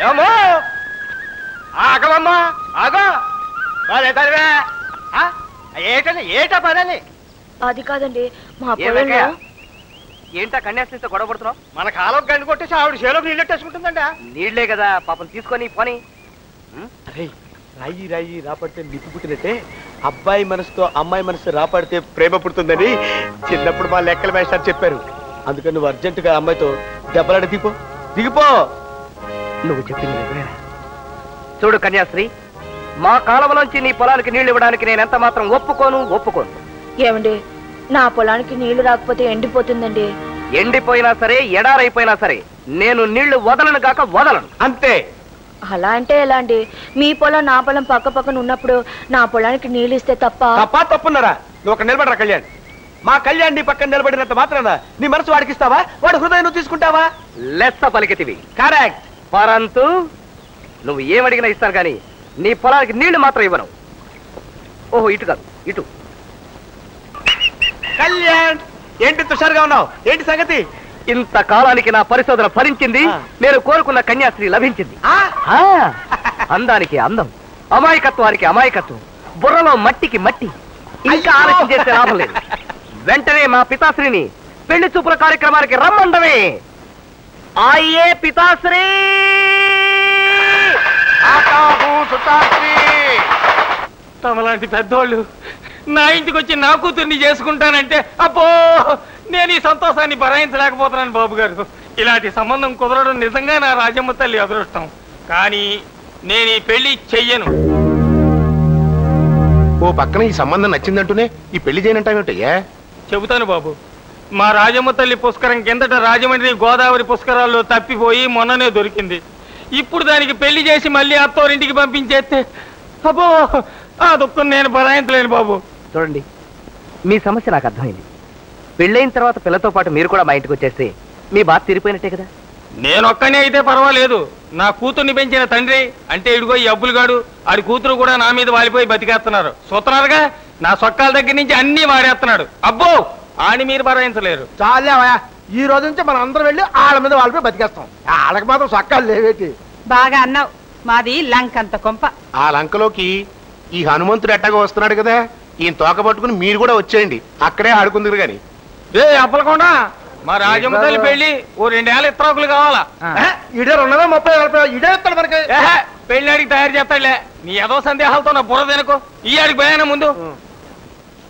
ఏమో ఆగమమ్మా, ఆగో బాలేదవే. ఏటండి ఏటా పదని? అది కాదండి మా పొలంలో. ఏంటా కన్యాస్త్రీతో గొడవ పడుతున్నావు? మన కాలం గండి కొట్టేసి ఆవిడ చేలోకి నీళ్ళు ఎట్టేసుకుంటుందండి. నీళ్లే కదా పాపం, తీసుకొని పోనీ. అరే రాయి రాయి రాపడితే నిప్పు పుట్టినట్టే అబ్బాయి మనసుతో అమ్మాయి మనసు రాపడితే ప్రేమ పుడుతుందని చిన్నప్పుడు మా లెక్కల మేస్టర్ చెప్పారు. అందుకని నువ్వు అర్జెంటుగా అమ్మాయితో దెబ్బలాడ దిగిపో దిగిపో. నువ్వు చెప్పింది నిజమేనా? చూడు కన్యాశ్రీ, మా కాలంలోంచి నీ పొలానికి నీళ్లు ఇవ్వడానికి నేను ఎంత మాత్రం ఒప్పుకోను. ఏమండి నా పొలానికి నీళ్లు రాకపోతే ఎండిపోతుందండి. ఎండిపోయినా సరే ఎడారైపోయినా సరే నేను నీళ్లు వదలను గాక వదలను, అంతే. అలా అంటే ఎలా అండి? మీ పొలం నా పొలం పక్క పక్కన ఉన్నప్పుడు నా పొలానికి నీళ్లు ఇస్తే తప్పున్నారా? నువ్వు ఒక నిలబడరా కళ్యాణ్. మా కళ్యాణ్ నీ పక్కన నిలబడినంత మాత్రాన నీ మనసు వాడికి ఇస్తావా? వాడు హృదయం నువ్వు తీసుకుంటావా? లెస్స పలికితివి. కరెక్ట్. పరంతు నువ్వు ఏమడిగినా ఇస్తాను కానీ నీ పొలానికి నీళ్లు మాత్రం ఇవ్వను. ఓహో ఇటు కాదు ఇటు. కళ్యాణ్ ఏంటి తుషారుగా ఉన్నావు? ఏంటి సంగతి? ఇంతకాలానికి నా పరిశోధన ఫలించింది. నేను కోరుకున్న కన్యాశ్రీ లభించింది. అందానికి అందం, అమాయకత్వానికి అమాయకత్వం, బుర్రలో మట్టికి మట్టి. ఇంకా ఆలోచన చేస్తే లాభం లేదు. వెంటనే మా పితాశ్రీని పెళ్లి చూపుల కార్యక్రమానికి రమ్మండమే. ఆయే పితాశ్రీ. తమలాంటి పెద్దోళ్ళు నా ఇంటికి వచ్చి నా కూతుర్ని చేసుకుంటానంటే అబ్బో, నేను ఈ సంతోషాన్ని భరాయించలేకపోతున్నాను బాబు గారు. ఇలాంటి సంబంధం కుదరడం నిజంగా నా రాజమ్మ తల్లి అదృష్టం. కానీ నేను ఈ పెళ్లి చెయ్యను. ఓ పక్కన ఈ సంబంధం నచ్చిందంటూనే ఈ పెళ్లి చేయనంటావేమిటయ్యా? చెబుతాను బాబు. మా రాజమ్మ తల్లి పుష్కరం కిందట రాజమండ్రి గోదావరి పుష్కరాల్లో తప్పిపోయి మొన్ననే దొరికింది. ఇప్పుడు దానికి పెళ్లి చేసి మళ్ళీ అత్తోరింటికి పంపించేస్తే అబ్బో, ఆ దుఃఖం నేను భరాయించలేను బాబు. చూడండి, మీ సమస్య నాకు అర్థమైంది. పెళ్ళైన తర్వాత పిల్లతో పాటు మీరు కూడా మా ఇంటికి వచ్చేస్తే మీ బాధ తీరిపోయినట్టే కదా. నేనొక్కనే అయితే పర్వాలేదు. నా కూతుర్ని పెంచిన తండ్రి అంటే ఇడిగో ఈ అబ్బులుగాడు ఆడి కూతురు కూడా నా మీద వాలిపోయి బతికేస్తున్నారు. చూస్తున్నారుగా, నా సొక్కాల దగ్గర నుంచి అన్ని వాడేస్తున్నాడు. అబ్బో, ఆని మీరు భరాయించలేరు. చాలేవా, ఈ రోజు నుంచి మనం అందరం వెళ్ళి వాళ్ళ మీద వాళ్ళపై బతికేస్తాం. వాళ్ళకి మాత్రం సొక్కాలు లేవేటి. బాగా అన్నావు. మాది లంకంత కొంప. ఆ లంకలోకి ఈ హనుమంతుడు ఎట్టగా వస్తున్నాడు కదా, ఈయన తోక పట్టుకుని మీరు కూడా వచ్చేయండి, అక్కడే ఆడుకుందరు గాని. ఏ అప్పలకుండా, మా రాజమ్మ తల్లి పెళ్లి ఓ 2 ఏళ్ళ ఇత్తరాకులు కావాలా? ఇడే 230 ఇడే ఇస్తాడు మనకి. పెళ్లి అడిగి తయారు చేస్తాడులే. నీ ఏదో సందేహాలతో నా బుర్ర తినకు. ఈ ఆడికి పోయాను ముందు.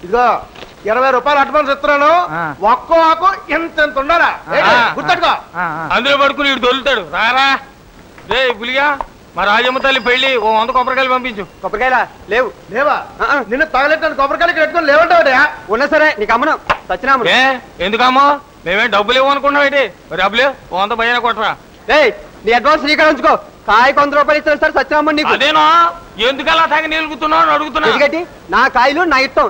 ఇదిగో 20 రూపాయలు అడ్వాన్స్ ఇస్తున్నాను. ఒక్కో ఆకు ఎంత ఉండాలా గుర్తుకో. అందులో పడుకుని వీడు దొరుకుతాడు. రారా రే పులిగా, మా రాజమ్మ తల్లి పెళ్లి ఓ 100 కొబ్బరికాయలు పంపించు. కొబ్బరికాయల లేవు? లేవా? నిన్ను తగలెట్టాను కొబ్బరికాయలు పెట్టుకుని లేవంటావుటయా? ఉన్నా సరే నీకు అమ్మను సచ్చినాము. ఎందుకమ్మో, మేమేం డబ్బులు ఇవ్వనుకున్నావు ఏంటి? డబ్బులు 100 భయన కొట్టరా. నీ అడ్వాన్స్ నీకు ఉంచుకో. కాయకు 100 రూపాయలు ఇస్తాను సార్ సచ్చినాము నీకు. అదేనా, ఎందుకలా తాగి నిలుగుతున్నావు అడుగుతున్నా. ఎందుకంటే నా కాయలు నా ఇష్టం.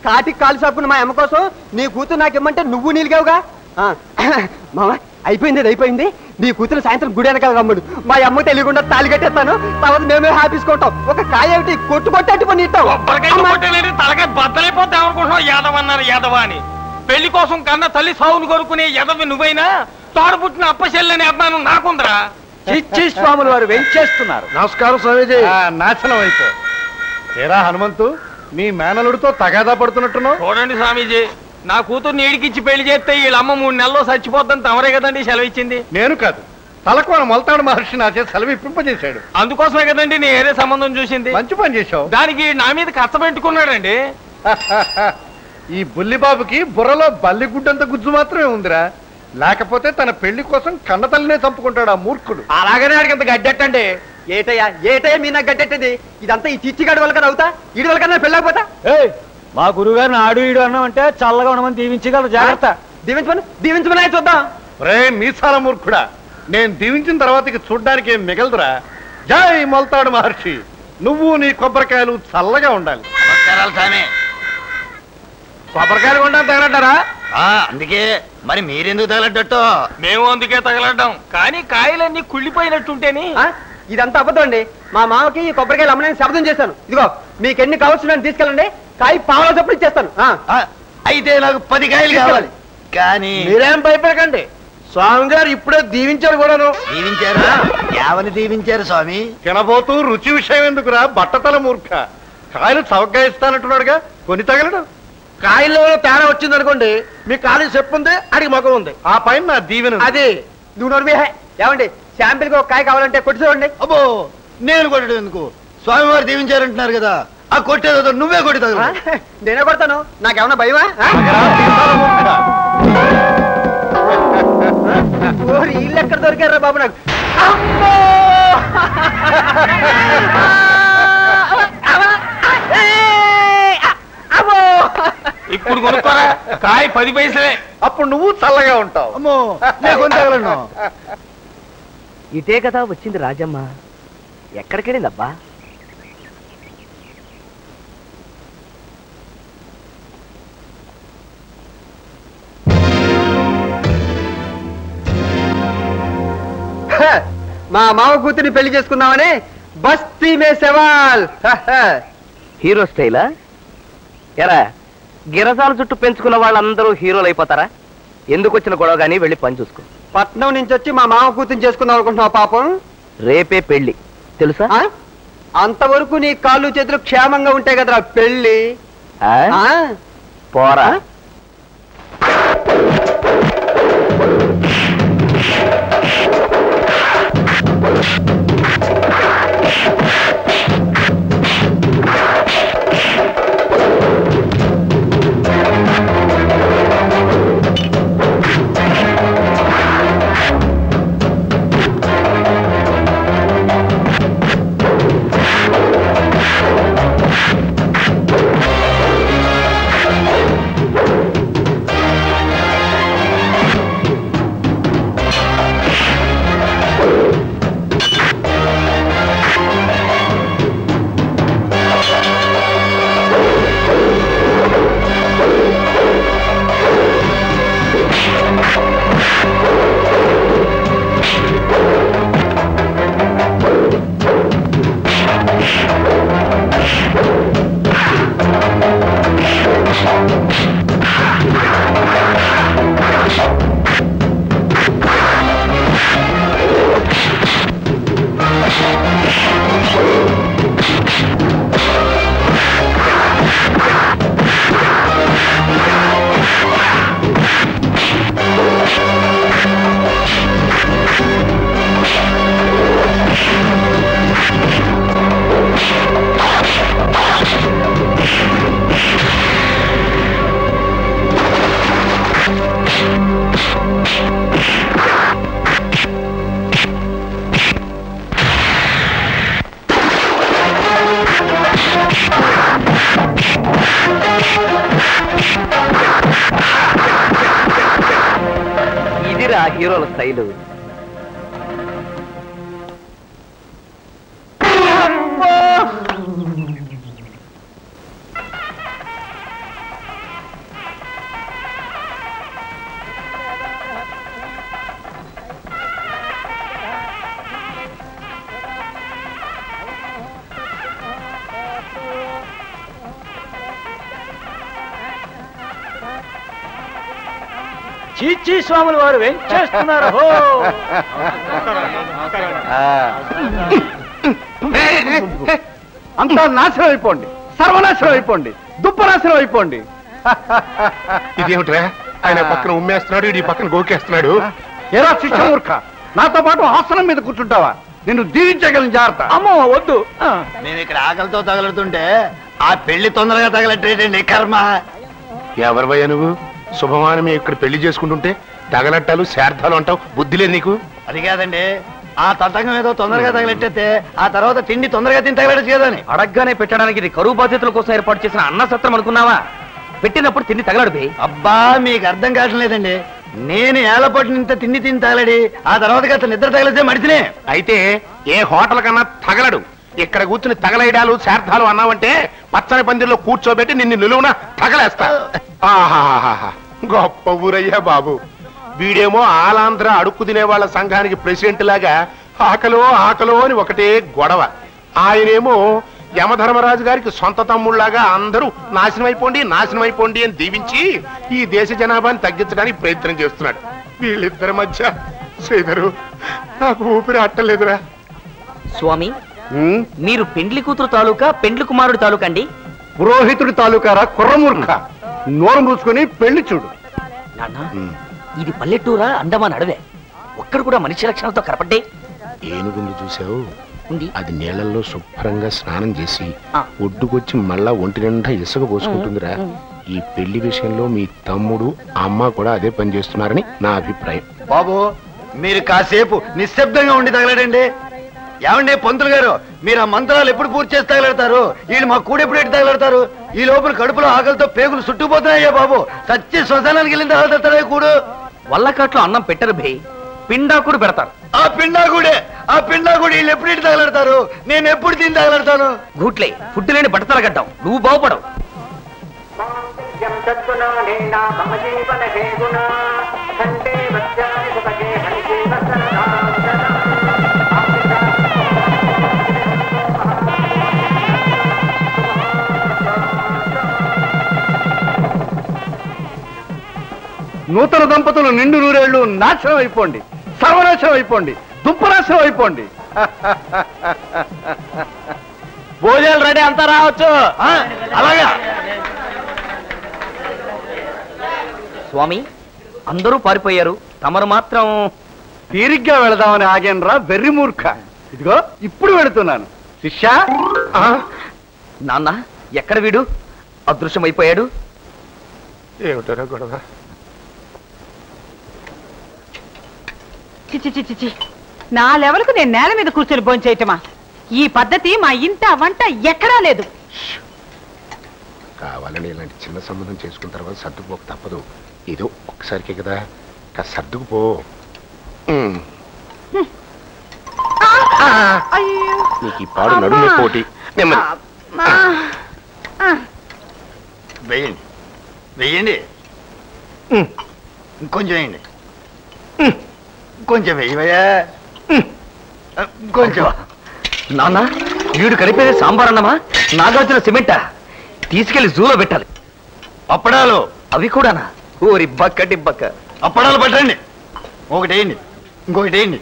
కాటికి కాలు సాపుకున్న మా అమ్మ కోసం నీ కూతురు నాకు ఇమ్మంటే నువ్వు నీలుగావుగా. మామ అయిపోయింది అయిపోయింది. నీ కూతురు సాయంత్రం గుడి వెనకాల రమ్మడు. మా అమ్మ తెలియకుండా తాళి కట్టేస్తాను. తర్వాత మేమే హ్యాపీసుకుంటాం. ఒక కాయ ఏమిటి కొట్టు నీ తలకాయ బద్దలైపోతే అనుకుంటున్నావు. యాదవ్ అన్నారు యాదవ అని. పెళ్లి కోసం కన్నా తల్లి సావును కొనుక్కునే యాదవి నువ్వైనా తోడ పుట్టిన అప్పచెల్లని అభిమానం నాకుందరా. చిచ్చి స్వాములు వారు వెంచేస్తున్నారు. నమస్కారం స్వామీజీ. నాశనం అయిపో ఏరా హనుమంతు, మీ మేనలుడితో తగాదా పడుతున్నట్టున్నావు. చూడండి స్వామీజీ, నా కూతుర్ని ఏడికిచ్చి పెళ్లి చేస్తే వీళ్ళమ్మ 3 నెలల్లో చచ్చిపోద్దని తమరే కదండి సెలవు ఇచ్చింది. నేను కాదు, తలకోన మొలతాడు మహర్షి నా చేతి సెలవు ఇప్పింపజేశాడు. అందుకోసమే కదండి నేను ఏరే సంబంధం చూసింది. మంచి పని చేశావు. దానికి నా మీద కచ్చబెట్టుకున్నాడండి. ఈ బుల్లిబాబుకి బుర్రలో బల్లిగుడ్డంత గుజ్జు మాత్రమే ఉందిరా. లేకపోతే తన పెళ్లి కోసం కన్నతల్లినే చంపుకుంటాడు ఆ మూర్ఖుడు. అలాగనే ఆడికి అంత గడ్డెట్టండి. ఏటయ్యా మీ నాకు గడ్డెట్టది? ఇదంతా ఈ చిచ్చిగాడి వల్ల కదా అవుతా? ఈడి వల్ల కదా పెళ్ళకపోతా? మా గురుగారిని ఆడు ఈడు అన్నామంటే చల్లగా ఉండమని దీవించగలరు. జాగ్రత్త. దీవించమని చూద్దాం. రే మీసాల మూర్ఖుడా, నేను దీవించిన తర్వాత ఇక చూడ్డానికి ఏం మిగలదురా. జై మొలతాడు మహర్షి, నువ్వు నీ కొబ్బరికాయలు చల్లగా ఉండాలి. కొబ్బరికాయలు కొంటాం తగలడ్డారా? అందుకే మరి మీరెందుకు తగలడ్డట్టు? మేము అందుకే తగలడ్డాం. కానీ కాయలన్నీ కుళ్ళిపోయినట్టుంటేని. ఇదంతా అబద్ధం అండి. మా మామకి ఈ కొబ్బరికాయలు అమ్మని శబ్దం చేశాను. ఇదిగో మీకు ఎన్ని కావచ్చు తీసుకెళ్ళండి. కాయ పావుల చప్పుడు ఇచ్చేస్తాను. అయితే నాకు 10 కాయలు కావాలి. కానీ మీరేం భయపడకండి, స్వామి గారు ఇప్పుడే దీవించారు కూడాను. దీవించారా? ఎవరిని దీవించారు స్వామి? తినబోతూ రుచి విషయం ఎందుకురా బట్టతల మూర్ఖ. కాయలు చవకగా ఇస్తానంటున్నాడుగా, కొని తగలడు. కాయల్లో తేడా వచ్చింది అనుకోండి, మీ కాలు చెప్పు ఉంది, అడిగి మగం ఉంది. ఆ పైన నా దీవెన అది నువ్వు నోరు ఏమండి, శాంపిల్ కి ఒక కాయ కావాలంటే కొట్టి చూడండి. అబ్బో, నేను కొట్టడం ఎందుకు? స్వామివారు దీవించారంటున్నారు కదా, ఆ కొట్టేదో నువ్వే కొట్టి తగల. నేనే కొడతాను. నాకేమన్నా భయమా? ఇల్లు ఎక్కడ దొరికారా బాబు నాకు? ఇప్పుడు కొనుక్కోరా, కాయ 10 పైసలే. అప్పుడు నువ్వు చల్లగా ఉంటావు. అమ్మో, నేను కొని తగలను. ఇదే కదా వచ్చింది రాజమ్మ. ఎక్కడికెళ్ళిందబ్బా? మా మామ కూతురిని పెళ్లి చేసుకుందామని బస్తీ మే సవాల్. హీరో స్టైలా? ఎరా, గిరసాల చుట్టూ పెంచుకున్న వాళ్ళందరూ హీరోలు అయిపోతారా? ఎందుకు వచ్చిన గొడవ గానీ వెళ్ళి పని చూసుకో. పట్నం నుంచి వచ్చి మా మామ కూతురిని చేసుకుందాం అనుకుంటున్నావు పాపం. రేపే పెళ్లి తెలుసా? అంతవరకు నీ కాళ్ళు చేతులు క్షేమంగా ఉంటాయి కదరా పెళ్లి. పోరా. ఇదిరా హీరోల స్టైలు. చీచీ స్వాములు వారు వెంచేస్తున్నారు అంతా నాశనం అయిపోండి, సర్వనాశనం అయిపోండి, దుప్పనాశనం అయిపోండి. ఇదేమిట్రా ఆయన పక్కన ఉమ్మేస్తున్నాడు, ఈ పక్కన గోకేస్తున్నాడు. ఏరా శిక్షమూర్ఖ, నాతో పాటు ఆసనం మీద కూర్చుంటావా? నిన్ను దీవించగలను, జాగ్రత్త. అమ్మో వద్దు. మేము ఇక్కడ ఆకలితో తగలుతుంటే ఆ పెళ్లి తొందరగా తగలట్టేటండి కర్మ. ఎవరివయ్యా నువ్వు? శుభమానమే ఇక్కడ పెళ్లి చేసుకుంటుంటే తగలట్టాలు శార్థాలు అంటావు, బుద్ధి లేదు నీకు? అది కాదండి, ఆ తతంగం ఏదో తొందరగా తగలెట్టేస్తే ఆ తర్వాత తిండి తొందరగా తిని తగలచ్చు కదని. అడగ్గానే పెట్టడానికి ఇది కరువు బాధ్యతల కోసం ఏర్పాటు చేసిన అన్న సత్రం అనుకున్నావా? పెట్టినప్పుడు తిండి తగలడు బే. అబ్బా మీకు అర్థం కావట్లేదండి. నేను ఏళ్ళపాటు ఇంత తిండి తిని తగలడి ఆ తర్వాత కాస్త నిద్ర తగిలితే మడిచినే. అయితే ఏ హోటల్ కన్నా తగలడు. ఇక్కడ కూర్చుని తగలేయడాలు శార్థాలు అన్నావంటే పచ్చని పందిరిలో కూర్చోబెట్టి నిన్ను నిలువున తగలేస్తా. ఆహాహాహా, గొప్ప ఊరయ్యా బాబు. వీడేమో ఆలాంధ్ర అడుక్కు తినే వాళ్ళ సంఘానికి ప్రెసిడెంట్ లాగా ఆకలో ఆకలో అని ఒకటే గొడవ. ఆయనేమో యమధర్మరాజు గారికి సొంత తమ్ముళ్లాగా అందరూ నాశనం అయిపోండి అని దీవించి ఈ దేశ జనాభాని తగ్గించడానికి ప్రయత్నం చేస్తున్నాడు. వీళ్ళిద్దరి మధ్య శ్రీధరు నాకు ఊపిరి అట్టలేదురా. స్వామి, మీరు పెండ్లి కూతురు తాలూకా పెండ్లి కుమారుడు తాలూకా అండి? పురోహితుడి తాలూకారా కుర్రమూర్ఖ, నోరు మూసుకొని పెళ్లి చూడు. ఇది పల్లెటూరా అండమాన్ అడవే? ఒక్కడ కూడా మనిషి లక్షణాలతో కనపడ్డే. ఏనుగుండి చూసావు? అది నీళ్లలో శుభ్రంగా స్నానం చేసి ఒడ్డుకొచ్చి మళ్ళా ఒంటి నిండా ఇసుక పోసుకుంటుందిరా. ఈ పెళ్లి విషయంలో మీ తమ్ముడు అమ్మ కూడా అదే పని చేస్తున్నారని నా అభిప్రాయం. బాబు మీరు కాసేపు నిశ్శబ్దంగా ఉండి తగలడండి. ఏమండి పంతులు గారు, మీరు ఆ మంత్రాలు ఎప్పుడు పూర్తి చేసి తగలడతారు? వీళ్ళు మా కూడ ఎప్పుడు ఎట్టి తగలడతారు? ఈ లోపల కడుపులో ఆకలితో పేగులు చుట్టుకుపోతున్నాయ్యా బాబు. సచ్చి శ్మశానానికి వెళ్ళిన తగలతారే కూడు. వల్లకాట్లో అన్నం పెట్టరు భే, పిండాకుడు పెడతారు. ఆ పిండాకుడు వీళ్ళు ఎప్పుడు ఇటు తగలడతారు? నేను ఎప్పుడు తిని తగలడతాను? గూట్లే ఫుడ్ లేని బట్టతల గడ్డాం, నువ్వు బాగుపడవు. నూతన దంపతులు నిండు నూరేళ్లు నాశనం అయిపోండి, సర్వనాశనం అయిపోండి, దుప్పనాశనం అయిపోండి. భోజనాలు రెడీ, అంతా రావచ్చు. అలాగా స్వామి, అందరూ పారిపోయారు, తమరు మాత్రం తీరిగ్గా వెళదామని ఆగేనరా వెర్రి మూర్ఖ. ఇదిగో ఇప్పుడు వెళుతున్నాను. శిష్యా, నాన్న ఎక్కడ వీడు? అదృశ్యమైపోయాడు. ఏమిటారా గొడవ? చిచి, నా లెవెల్కు నేను నేల మీద కూర్చొని భోంచేయటమా? ఈ పద్ధతి మా ఇంట వంట ఎక్కడా లేదు. కావాలని ఇలాంటి చిన్న సంబంధం చేసుకున్న తర్వాత సర్దుకుపోక తప్పదు. ఏదో ఒక్కసారికే కదా, సర్దుకుపో. నీకు ఈ పాడు నడుము పోటీ. వెయ్యండి, వెయ్యండి, ఇంకొంచెం వేయండి, కొంచెం వెయ్యవయ్యా, కొంచెం. నాన్న, వీడు కలిపేది సాంబార్ అన్నమా నాగార్జున సిమెంటా? తీసుకెళ్లి జూలో పెట్టాలి. అప్పడాలు అవి కూడానా? ఊరి బక్క డిబ్బక్క. అప్పడాలు పట్టండి. ఒకటి వేయండి, ఇంకొకటి వేయండి,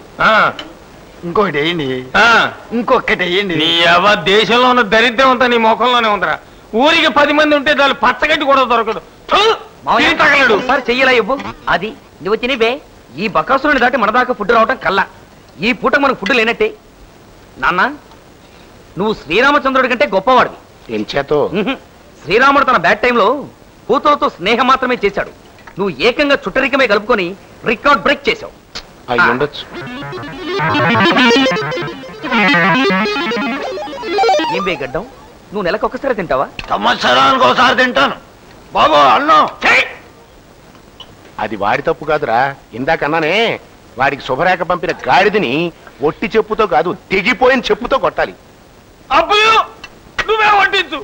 ఇంకొకటి వేయండి, ఇంకొకటి వేయండి. నీ దేశంలో ఉన్న దరిద్రం అంతా నీ ముఖంలోనే ఉందిరా. ఊరికి 10 మంది ఉంటే దాని పచ్చగడ్డి కూడా దొరకదు. తగలడు సార్ చెయ్యలా ఇవ్వు. అది నువ్వు తినివే. ఈ బకాసురుని దాటి మన దాకా ఫుడ్ రావటం కల్లా. ఈ పూట మనకు ఫుడ్ లేనట్టే. నాన్న, నువ్వు శ్రీరామచంద్రుడి కంటే గొప్పవాడివి. ఏం చేతో? శ్రీరాముడు తన బ్యాడ్ టైంలో కూతురుతో స్నేహం మాత్రమే చేశాడు. నువ్వు ఏకంగా చుట్టరికమే కలుపుకొని రికార్డ్ బ్రేక్ చేశావు. అయి ఉండొచ్చు. ఏం వేగడ్డం, నువ్వు నెలకు ఒక్కసారి తింటావా? సంవత్సరానికి ఒకసారి తింటాను బాబు అన్నం. అది వాడి తప్పు కాదురా. ఇందాకన్నానే, వాడికి శుభరేఖ పంపిన గాడిదని ఒట్టి చెప్పుతో కాదు, తెగిపోయిన చెప్పుతో కొట్టాలి. అబ్బులు నువ్వే వడ్డించు.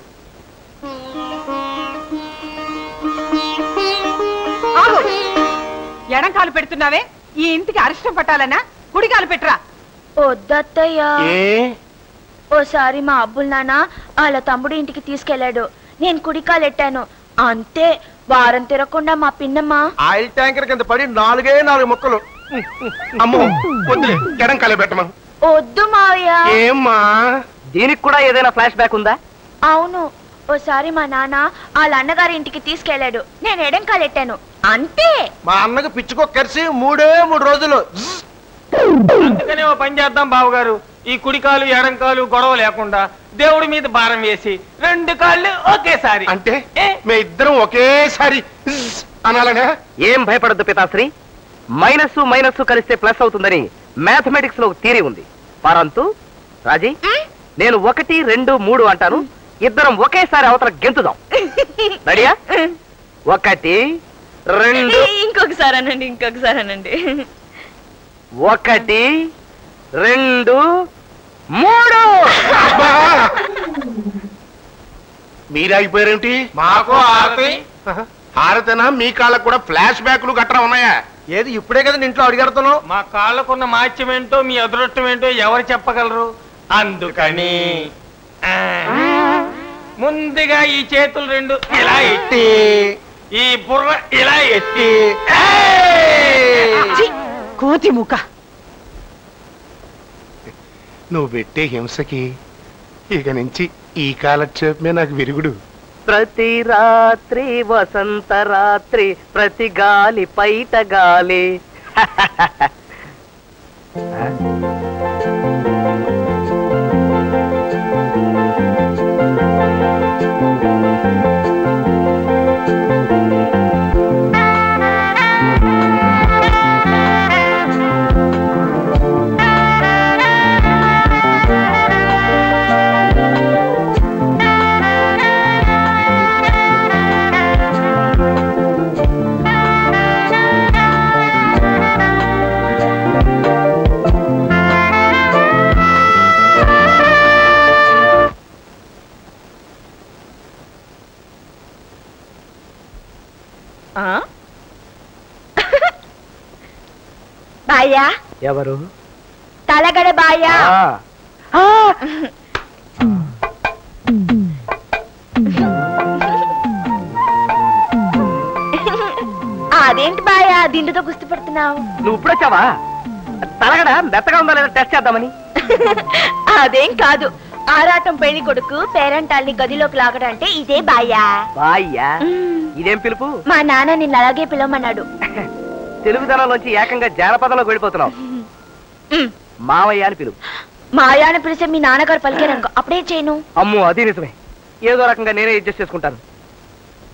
ఎడం కాలు పెడుతున్నావే? ఈ ఇంటికి అరిష్టం పట్టాలన్నా కుడి కాలు పెట్టరా. వద్దత్తయ్యా, ఓసారి మా అబ్బుల్ నాన్న వాళ్ళ తమ్ముడు ఇంటికి తీసుకెళ్లాడు. నేను కుడికాలెట్టాను అంతే. వారం తిరగకుండా మా పిన్నమ్మ ఆయిల్ ట్యాంకర్ కింద పడి 4 ముక్కలు. అమ్మో వద్దులే ఎడం కాలే పెట్టమా. వద్దు మావయ్య. ఏమ్మా దీనికి కూడా ఏదైనా ఫ్లాష్ బ్యాక్ ఉందా? అవును, ఓసారి మా నాన్న వాళ్ళ అన్నగారి ఇంటికి తీసుకెళ్లాడు. నేను ఎడం కాలెట్టాను అంతే. మా అన్నకు పిచ్చుకో కరిసి 3 రోజులు. అందుకనే ఓ పని చేద్దాం బావగారు, ఈ కుడికాలు ఎడంకాలు గొడవ లేకుండా దేవుడి మీద భారం వేసి 2 కాళ్ళు ఒకేసారి. అంటే మే ఇద్దరం ఒకేసారి అనాలనే? ఏం భయపడద్దు పితాశ్రీ, మైనస్ మైనస్ కలిస్తే ప్లస్ అవుతుందని మ్యాథమెటిక్స్ లో థియరీ ఉంది. పరంతు రాజీ, నేను 1, 2, 3 అంటాను, ఇద్దరం ఒకేసారి అవతల గెంతుదాం. రెడీయా? 1, 2. ఇంకొకసారి అనండి. 1, 2, 3. మీరాగిపోయారేమిటి? మాకు హారతి. హారతనా? మీ కాళ్ళకు కూడా ఫ్లాష్ బ్యాక్లు గట్రా ఉన్నాయా? ఏది ఇప్పుడే కదా ఇంట్లో అడిగడుతున్నావు. మా కాళ్ళకున్న మాత్యం ఏంటో మీ అదృష్టం ఏంటో ఎవరు చెప్పగలరు? అందుకని ముందుగా ఈ చేతులు 2 ఇలా ఎత్తి, ఈ బుర్ర ఇలా ఎత్తి. కోతి ముఖ, నువ్వు పెట్టే హింసకి ఇక నుంచి ఈ కాలక్షేపమే నాకు విరుగుడు. ప్రతి రాత్రి వసంత రాత్రి, ప్రతి గాలి పైట గాలి. బాయ్యా? ఎవరు? తలగడ బాయ్యా. అదేంటి బాయ్యా దిండుతో గుర్తు పడుతున్నావు? నువ్వు ఇప్పుడు వచ్చావా? తలగడ మెత్తగా ఉందా లేదా టెస్ట్ చేద్దామని. అదేం కాదు, ఆరాటం పెళ్లి కొడుకు పేరంటాల్ని గదిలోకి లాగడంటే ఇదే బాయ్యా. బాయ్యా? ఇదేం పిలుపు? మా నాన్న నిన్ను అలాగే పిలవమన్నాడు. తెలుగుదనంలోంచి ఏకంగా జానపదంలోకి వెళ్ళిపోతున్నావు. మావయ్య అని పిలువు. మాయాన్ని పిలిస్తే మీ నాన్నగారు పలికారనుకో, అప్పుడే చేయను. అమ్మో అది నిజమే, ఏదో రకంగా నేనే అడ్జస్ట్ చేసుకుంటాను.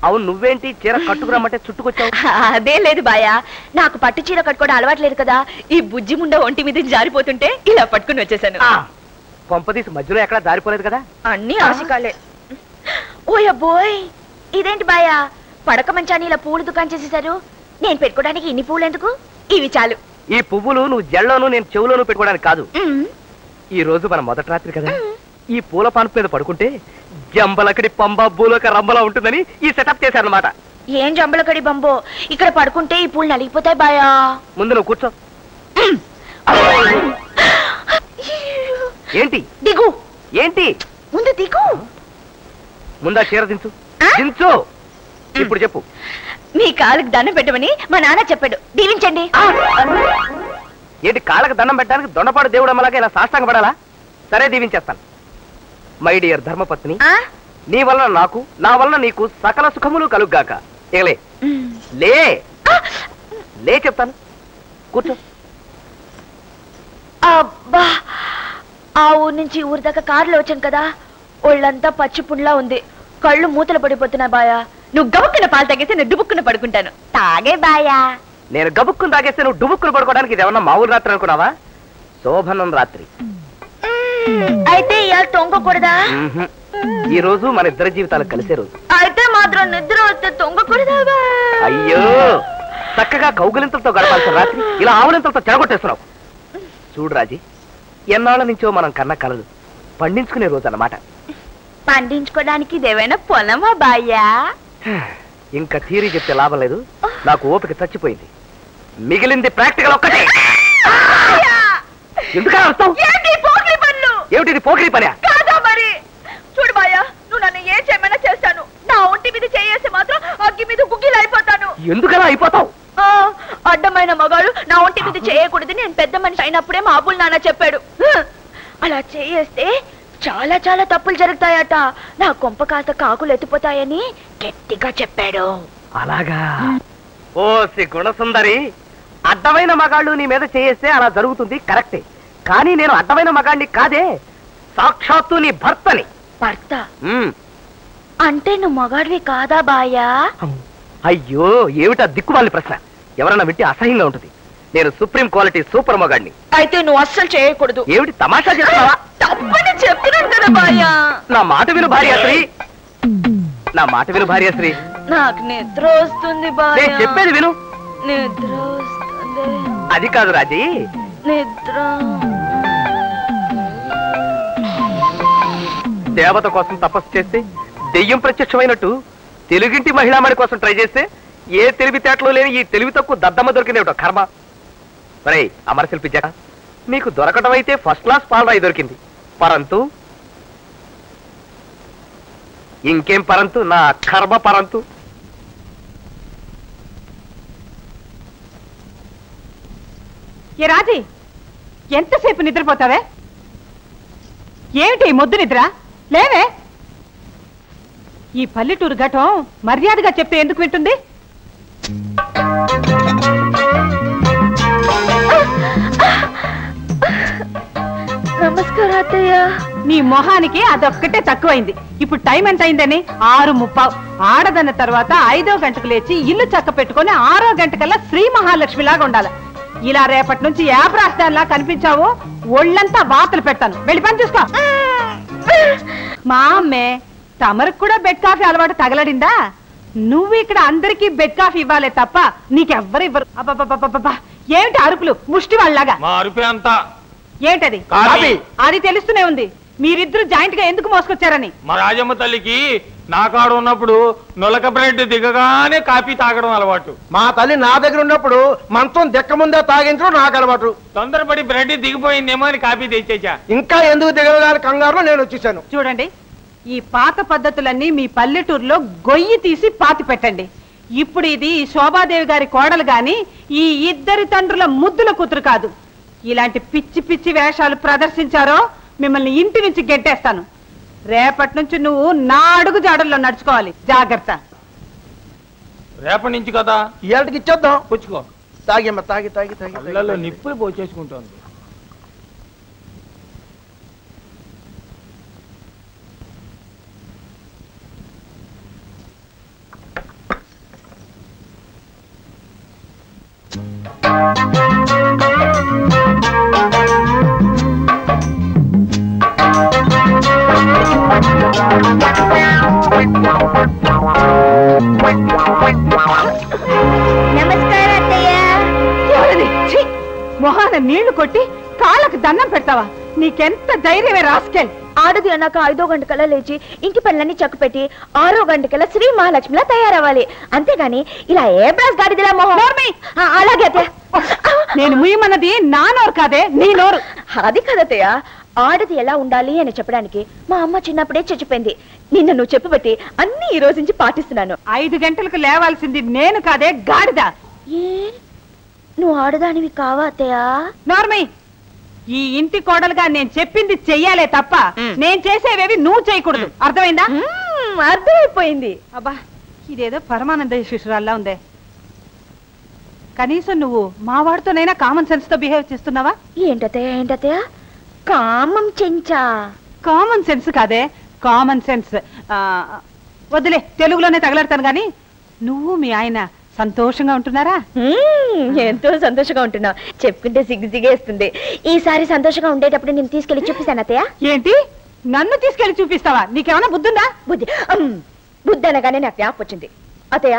అవును, నువ్వేంటి చీర కట్టుకురమ్మంటే చుట్టుకొచ్చావు? అదే లేదు బాయా, నాకు పట్టు చీర కట్టుకోవడం అలవాట్లేదు కదా. ఈ బుజ్జి ముండ ఒంటి మీద జారిపోతుంటే ఇలా పట్టుకుని వచ్చేసాను. కొంపదీసి మధ్యలో ఎక్కడా జారిపోలేదు కదా? అన్ని ఆశకాలే. ఓయబ్బోయ్, ఇదేంటి బాయా పడక మంచాన్ని ఇలా పూలు దుకాణం చేసేసారు? నేను పెట్టుకోవడానికి ఇన్ని పూలు ఎందుకు? ఇవి చాలు. ఈ పువ్వులు నువ్వు జల్లోను నేను చెవులోను పెట్టుకోవడానికి కాదు. ఈ రోజు మన మొదటి రాత్రి కదా, ఈ పూల పాన్పు మీద పడుకుంటే జంబలకడి పంబ బూలక రంబలా ఉంటుందని ఈ సెటప్ చేశారన్నమాట. ఏం జంబలకడి బంబో, ఇక్కడ పడుకుంటే ఈ పూలు నలిగిపోతాయి బాయా. ముందు నువ్వు కూర్చో. ఏంటి దిగు? ఏంటి ముందు దిగు. ముందా చీర దించు. దించు. ఇప్పుడు చెప్పు. మీ కాళ్ళకి దండం పెట్టమని మా నాన్న చెప్పాడు, దీవించండి. ఏంటి కాళ్ళకి దండం పెట్టడానికి దొండపాడు దేవుడు అమ్మలాగా ఇలా సాష్టాంగ పడాలా? సరే, దీవించేస్తాను. మై డియర్ ధర్మపత్ని, నీ వలన నాకు, నా వలన నీకు సకల సుఖములు కలుగ్గాక. ఏలే లే లే చెప్తాను, కూర్చో. అబ్బా, ఆ ఊరు నుంచి ఊరి దాకా కారులో వచ్చాను కదా, ఒళ్ళంతా పచ్చి పుండ్లా ఉంది, కళ్ళు మూతలు పడిపోతున్నాయి బాయా. నువ్వు గబుక్కున పాలు తాగేస్తే నేను డుబుక్కున పడుకుంటాను. తాగే బాయా. నేను గబుక్కును తాగేస్తే నువ్వు డుబుక్కును పడుకోవడానికి ఇది ఏమన్నా మామూలు రాత్రి అనుకున్నావా? శోభనం రాత్రి. అయితే ఇవాళ తొంగకూడదా? ఈ రోజు మన ఇద్దరి జీవితాలు కలిసే రోజు. అయితే మాత్రం నిద్ర వస్తే తొంగకూడదా? అయ్యో, చక్కగా కౌగులింతలతో గడపాల్సిన రాత్రి ఇలా ఆవులింతలతో చెడగొట్టేస్తున్నావు. చూడు రాజీ, ఎన్నాళ్ళ నుంచో మనం కన్న కలలు పండించుకునే రోజు అన్నమాట. పండించుకోవడానికి ఇదేమైనా పొలమా బాయ్యా? ఇంకా థియరీ చెప్తే లాభం లేదు, నాకు ఓపిక చచ్చిపోయింది. మిగిలింది ప్రాక్టికల్ ఒక్కటే. ఎందుకలా వస్తావు? ఏమిటి పోకిరి పని? కాదా మరి? చూడు బాయ్యా, నువ్వు నన్ను ఏం చేయమన్నా చేస్తాను. నా ఒంటి మీద చేయేసి మాత్రం అగ్గి మీద గుగ్గి ఎందుకలా అయిపోతావు? అడ్డమైన మగాడు నా ఒంటి మీద చేయకూడదు, నేను పెద్ద మనిషి అయినప్పుడే మా అబ్బుల్ నాన్న చెప్పాడు. అలా చేస్తే చాలా చాలా తప్పులు జరుగుతాయట. నా కొంప కాస్త కాకులు ఎత్తిపోతాయని గట్టిగా చెప్పాడు. అలాగా? ఓ శ్రీ గుణసుందరి, అడ్డమైన మగాళ్ళు నీ మీద చేస్తే అలా జరుగుతుంది కరెక్టే. కానీ నేను అడ్డమైన మగాడిని కాదే, సాక్షాత్తు నీ భర్తని. భర్త అంటే నువ్వు మగాడివి కాదా బాయా? అయ్యో, ఏమిటా దిక్కుమాలి ప్రశ్న. ఎవరన్నా వింటే అసహ్యంగా ఉంటుంది. నేను సుప్రీం క్వాలిటీ సూపర్ మగాడిని. అయితే నువ్వు అస్సలు చేయకూడదు. ఏమిటి తమాషా చేస్తున్నావా? తప్పని చెప్పినాను కదా బాయా. నా మాట విను భార్యాశ్రీ, నా మాట విను భార్యాశ్రీ. నాకు నిద్ర వస్తుంది బాయా. నేను చెప్పేది విను. నిద్ర వస్తుంది. అది కాదు రాజీ, నిద్ర. దేవత కోసం తపస్సు చేస్తే దెయ్యం ప్రత్యక్షమైనట్టు తెలుగింటి మహిళామణి కోసం ట్రై చేస్తే ఏ తెలివితేటలో లేని ఈ తెలివి తక్కువ దద్దమ్మ దొరికిందేమిటో కర్మ. మరే అమరశిల్పి జగ, మీకు దొరకడం అయితే ఫస్ట్ క్లాస్ పాలరాయి దొరికింది. పరంతు ఇంకేం పరంతు, నా కర్మ పరంతు. ఏ రాజీ, ఎంతసేపు నిద్రపోతావే? ఏమిటి మొద్దు నిద్ర? లేవే. ఈ పల్లెటూరు ఘటం మర్యాదగా చెప్తే ఎందుకు వింటుంది? నమస్కారం అత్తయ్య. నీ మొహానికి అదొక్కటే తక్కువైంది. ఇప్పుడు టైం ఎంత అయిందని? 6:30. ఆడదన్న తర్వాత 5వ గంటకు లేచి ఇల్లు చక్క పెట్టుకుని 6వ గంటకల్లా శ్రీ మహాలక్ష్మిలాగా ఉండాలి. ఇలా రేపటి నుంచి యాప్రాష్ట్రాల్లా కనిపించావు, ఒళ్ళంతా వాతలు పెడతాను. వెళ్ళి పని చూసుకో. మా అమ్మే తమరికి కూడా బెడ్ కాఫీ అలవాటు తగలడిందా? నువ్వు ఇక్కడ అందరికీ బెడ్ కాఫీ ఇవ్వాలే తప్ప నీకెవ్వరు ఇవ్వరు. అబ్బబ్బబ్బబ్బబ్బా, ఏమిటి అరుపులు ముష్టి వాళ్ళలాగా? మా అరుపే అంతా. ఏంటది? అది తెలుస్తూనే ఉంది. మీరిద్దరు జాయింట్ గా ఎందుకు మోసుకొచ్చారని. మా రాజమ్మ తల్లికి నా కాడు ఉన్నప్పుడు నొలక బ్రెడ్ దిగగానే కాఫీ తాగడం అలవాటు. మా తల్లి నా దగ్గర ఉన్నప్పుడు మంచం దిక్క ముందే తాగించడం నాకు అలవాటు. తొందరపడి బ్రెడ్ దిగిపోయిందేమో అని కాఫీ తెచ్చేచా. ఇంకా ఎందుకు దిగలని కంగారులో నేను వచ్చేసాను. చూడండి, ఈ పాత పద్ధతులన్నీ మీ పల్లెటూరులో గొయ్యి తీసి పాతి పెట్టండి. ఇప్పుడు ఇది శోభాదేవి గారి కోడలు గాని ఈ ఇద్దరి తండ్రుల ముద్దుల కూతురు కాదు. ఇలాంటి పిచ్చి పిచ్చి వేషాలు ప్రదర్శించారో మిమ్మల్ని ఇంటి నుంచి గెంటేస్తాను. రేపటి నుంచి నువ్వు నా అడుగు జాడల్లో నడుచుకోవాలి. జాగ్రత్త. రేపటి నుంచి కదా, ఇవాళకి ఇచ్చేద్దాం. పుచ్చుకో. తాగేమ్మ, తాగి తాగి తాగి ఇళ్లలో నిప్పులు పోసేసుకుంటోంది. నమస్కారం అత్తయ్య. మొహాన నీళ్లు కొట్టి కాళ్ళకు దండం పెడతావా? నీకెంత ధైర్యమే రాస్కెల్. ఆడది అన్నాక 5వ గంటకల్లా లేచి ఇంటి పనులన్నీ చక్కపెట్టి 6వ గంటకల్లా శ్రీ మహాలక్ష్మిలా తయారవ్వాలి. అంతేగాని ఇలా ఏ బ్రాస్ గాడిదిలా మొహం. అలాగే అత్తయ్య. నేను ముయ్యమన్నది నా నోరు కాదే, నీ నోరు. అది కదతయ్య, ఆడది ఎలా ఉండాలి అని చెప్పడానికి మా అమ్మ చిన్నప్పుడే చచ్చిపోయింది. నిన్న నువ్వు చెప్పబట్టి అన్ని ఈ రోజు నుంచి పాటిస్తున్నాను. 5 గంటలకు లేవాల్సింది నేను కాదే, గాడిద. ఏ నువ్వు ఆడదానివి కావా అత్తయ్య? నార్మీ, ఈ ఇంటి కోడలుగా నేను చెప్పింది చెయ్యాలే తప్ప నేను చేసేవేవి నువ్వు చేయకూడదు. అర్థమైందా? అర్థమైపోయింది. అబ్బా, ఇదేదో పరమానంద శిశురాల్లా ఉందే. కనీసం నువ్వు మా వాడితోనైనా కామన్ సెన్స్ తో బిహేవ్ చేస్తున్నావా? ఏంటత్తయ్య కామం చెంచా? కామన్ సెన్స్ కాదే, కామన్ సెన్స్. వదిలే, తెలుగులోనే తగలడతాను గాని నువ్వు మీ ఆయన సంతోషంగా ఉంటున్నారా? ఎంతో సంతోషంగా ఉంటున్నా. చెప్పుకుంటే సిగ్గుసిగేస్తుంది. ఈసారి సంతోషంగా ఉండేటప్పుడు నేను తీసుకెళ్లి చూపిస్తాను అత్తయ్య. ఏంటి, నన్ను తీసుకెళ్లి చూపిస్తావా? నీకేమన్నా బుద్ధుందా? బుద్ధి అనగానే నాకు జ్ఞాపకం వచ్చింది అత్తయ్య.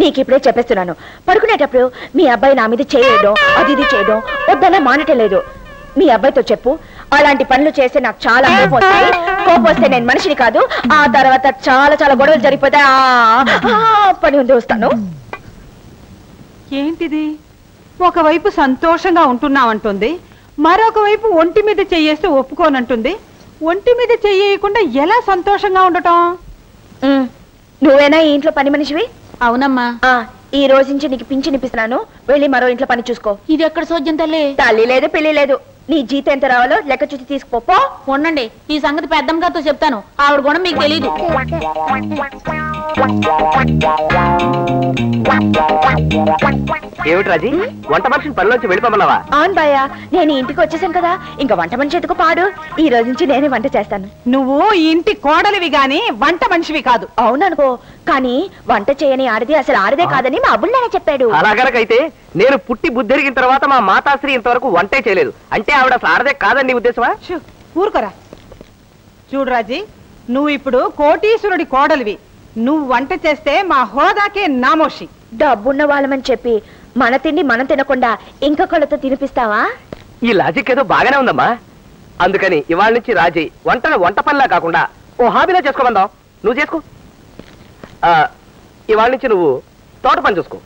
నీకు ఇప్పుడే చెప్పేస్తున్నాను, పడుకునేటప్పుడు మీ అబ్బాయి నా మీద చేయడం అది ఇది చేయడం వద్దన్నా మానటం లేదు. మీ అబ్బాయితో చెప్పు, అలాంటి పనులు చేస్తే నాకు చాలా కోపం వస్తాయి. కోపం వస్తే నేను మనిషిని కాదు. ఆ తర్వాత చాలా చాలా గొడవలు జరిగిపోతాయి. పని ఉంది, వస్తాను. ఏంటిది, ఒకవైపు సంతోషంగా ఉంటున్నావంటుంది, మరొక వైపు ఒంటి మీద చెయ్యేస్తే ఒప్పుకోనంటుంది. ఒంటి మీద చెయ్యకుండా ఎలా సంతోషంగా ఉండటం? నువ్వేనా ఈ ఇంట్లో పని మనిషివి? అవునమ్మా. ఈ రోజు నుంచి నీకు పింఛనిపిస్తున్నాను, వెళ్ళి మరో ఇంట్లో పని చూసుకో. ఇది ఎక్కడ సోద్యం తల్లి? తల్లి లేదు పెళ్లి లేదు. నీ జీతం ఎంత రావాలో లెక్క చూసి తీసుకుపో. ఉండండి, ఈ సంగతి పెద్దమ్మ గారితో చెప్తాను. ఆవిడ కూడా మీకు తెలీదు. ఏమిటి రాజీ, వంట మనిషిని పనిలోంచి వెళ్ళిపోమన్నావా? అవును బాయ, నేను ఇంటికి వచ్చేసాను కదా, ఇంకా వంట మనిషి ఎదుకు పాడు. ఈ రోజు నుంచి నేనే వంట చేస్తాను. నువ్వు ఇంటి కోడలివి గాని వంట మనిషివి కాదు. అవుననుకో, కానీ వంట చేయని ఆడది అసలు ఆడదే కాదని మా అబ్బుల్లానే చెప్పాడు. అలా గనకైతే నేను పుట్టి బుద్ధిరిగిన తర్వాత మా మాతాశ్రీ ఇంతవరకు వంటే చేయలేదు అంటే ఆవిడ అసలు ఆడదే కాదని నీ ఉద్దేశమా? ఊరుకోరా. చూడు రాజీ, నువ్వు ఇప్పుడు కోటీశ్వరుడి కోడలివి. నువ్వు వంట చేస్తే మా హోదాకే నామోషి. డబ్బున్న వాళ్ళమని చెప్పి మన తిండి మనం తినకుండా ఇంకొకళ్ళతో తినిపిస్తావా? ఈ లాజిక్ ఏదో బాగానే ఉందమ్మా. అందుకని ఇవాళ నుంచి రాజీ వంటను వంట పనిలా కాకుండా ఓ హాబీలా చేసుకోమందాం. నువ్వు చేసుకో. ఇవాళ నుంచి నువ్వు తోట పని చూసుకో.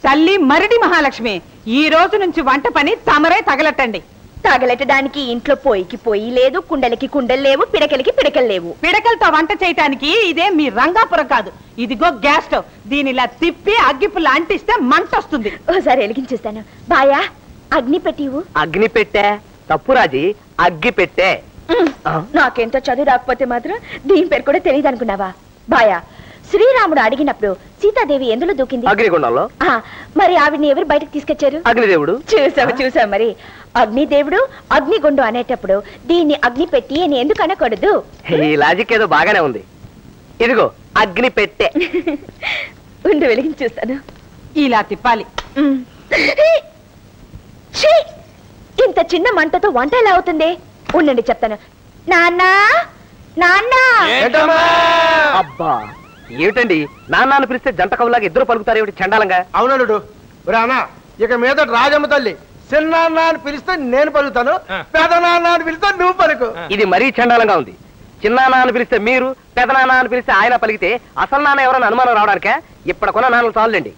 తల్లి మరిడి మహాలక్ష్మి, ఈ రోజు నుంచి వంట పని తమరే తగలట్టండి. తగలెట్టడానికి ఇంట్లో పొయ్యికి పొయ్యి లేదు, కుండలకి కుండలు లేవు, పిడకలకి పిడకలు లేవు. పిడకలతో వంట చేయటానికి ఇదే మీ రంగాపురం కాదు. ఇదిగో గ్యాస్ స్టవ్. దీని ఇలా తిప్పి అగ్గిపుల్ల అంటిస్తే మంట వస్తుంది. ఓసారి వెలిగించేస్తాను. బాయా, అగ్ని పెట్టివు. అగ్ని పెట్టే తప్పు రాజీ, అగ్గి పెట్టే. నాకెంతో చదువు రాకపోతే మాత్రం దీని పేరు కూడా తెలియదు అనుకున్నావా? బాయా, శ్రీరాముడు అడిగినప్పుడు సీతాదేవి ఎందులో దూకింది? అగ్నిగుండంలో. మరి ఆవిడ్ని ఎవరు బయటకు తీసుకొచ్చారు? అగ్నిదేవుడు. చూసావు మరి. అగ్నిదేవుడు అగ్నిగుండు అనేటప్పుడు దీన్ని అగ్ని పెట్టి అని ఎందుకు అనకూడదు? ఈ లాజిక్ ఏదో బాగానే ఉంది. ఇదిగో అగ్ని పెట్టే. ఉండు వెలిగించి చూస్తాను. ఇలా తిప్పాలి. ఇంత చిన్న మంటతో వంట ఎలా అవుతుంది? ఉండండి చెప్తాను. నాన్నా నాన్నా. అబ్బా ఏమిటండి, నాన్నను పిలిస్తే జంట కవులాగా ఇద్దరు పలుకుతారు ఏమిటి చండాలంగా? అవునడు రానా, ఇక మీద రాజమ్మ తల్లి చిన్నాన్న అని పిలిస్తే నేను పలుకుతాను, పెదనాన్న అని పిలిస్తే నువ్వు పలుకు. ఇది మరీ చండాలంగా ఉంది. చిన్నాన్న అని పిలిస్తే మీరు, పెదనాన్న అని పిలిస్తే ఆయన పలికితే అసలు నాన్న ఎవరైనా అనుమానం రావడానికే ఇప్పటికొన్న నాన్నలు చాలండి.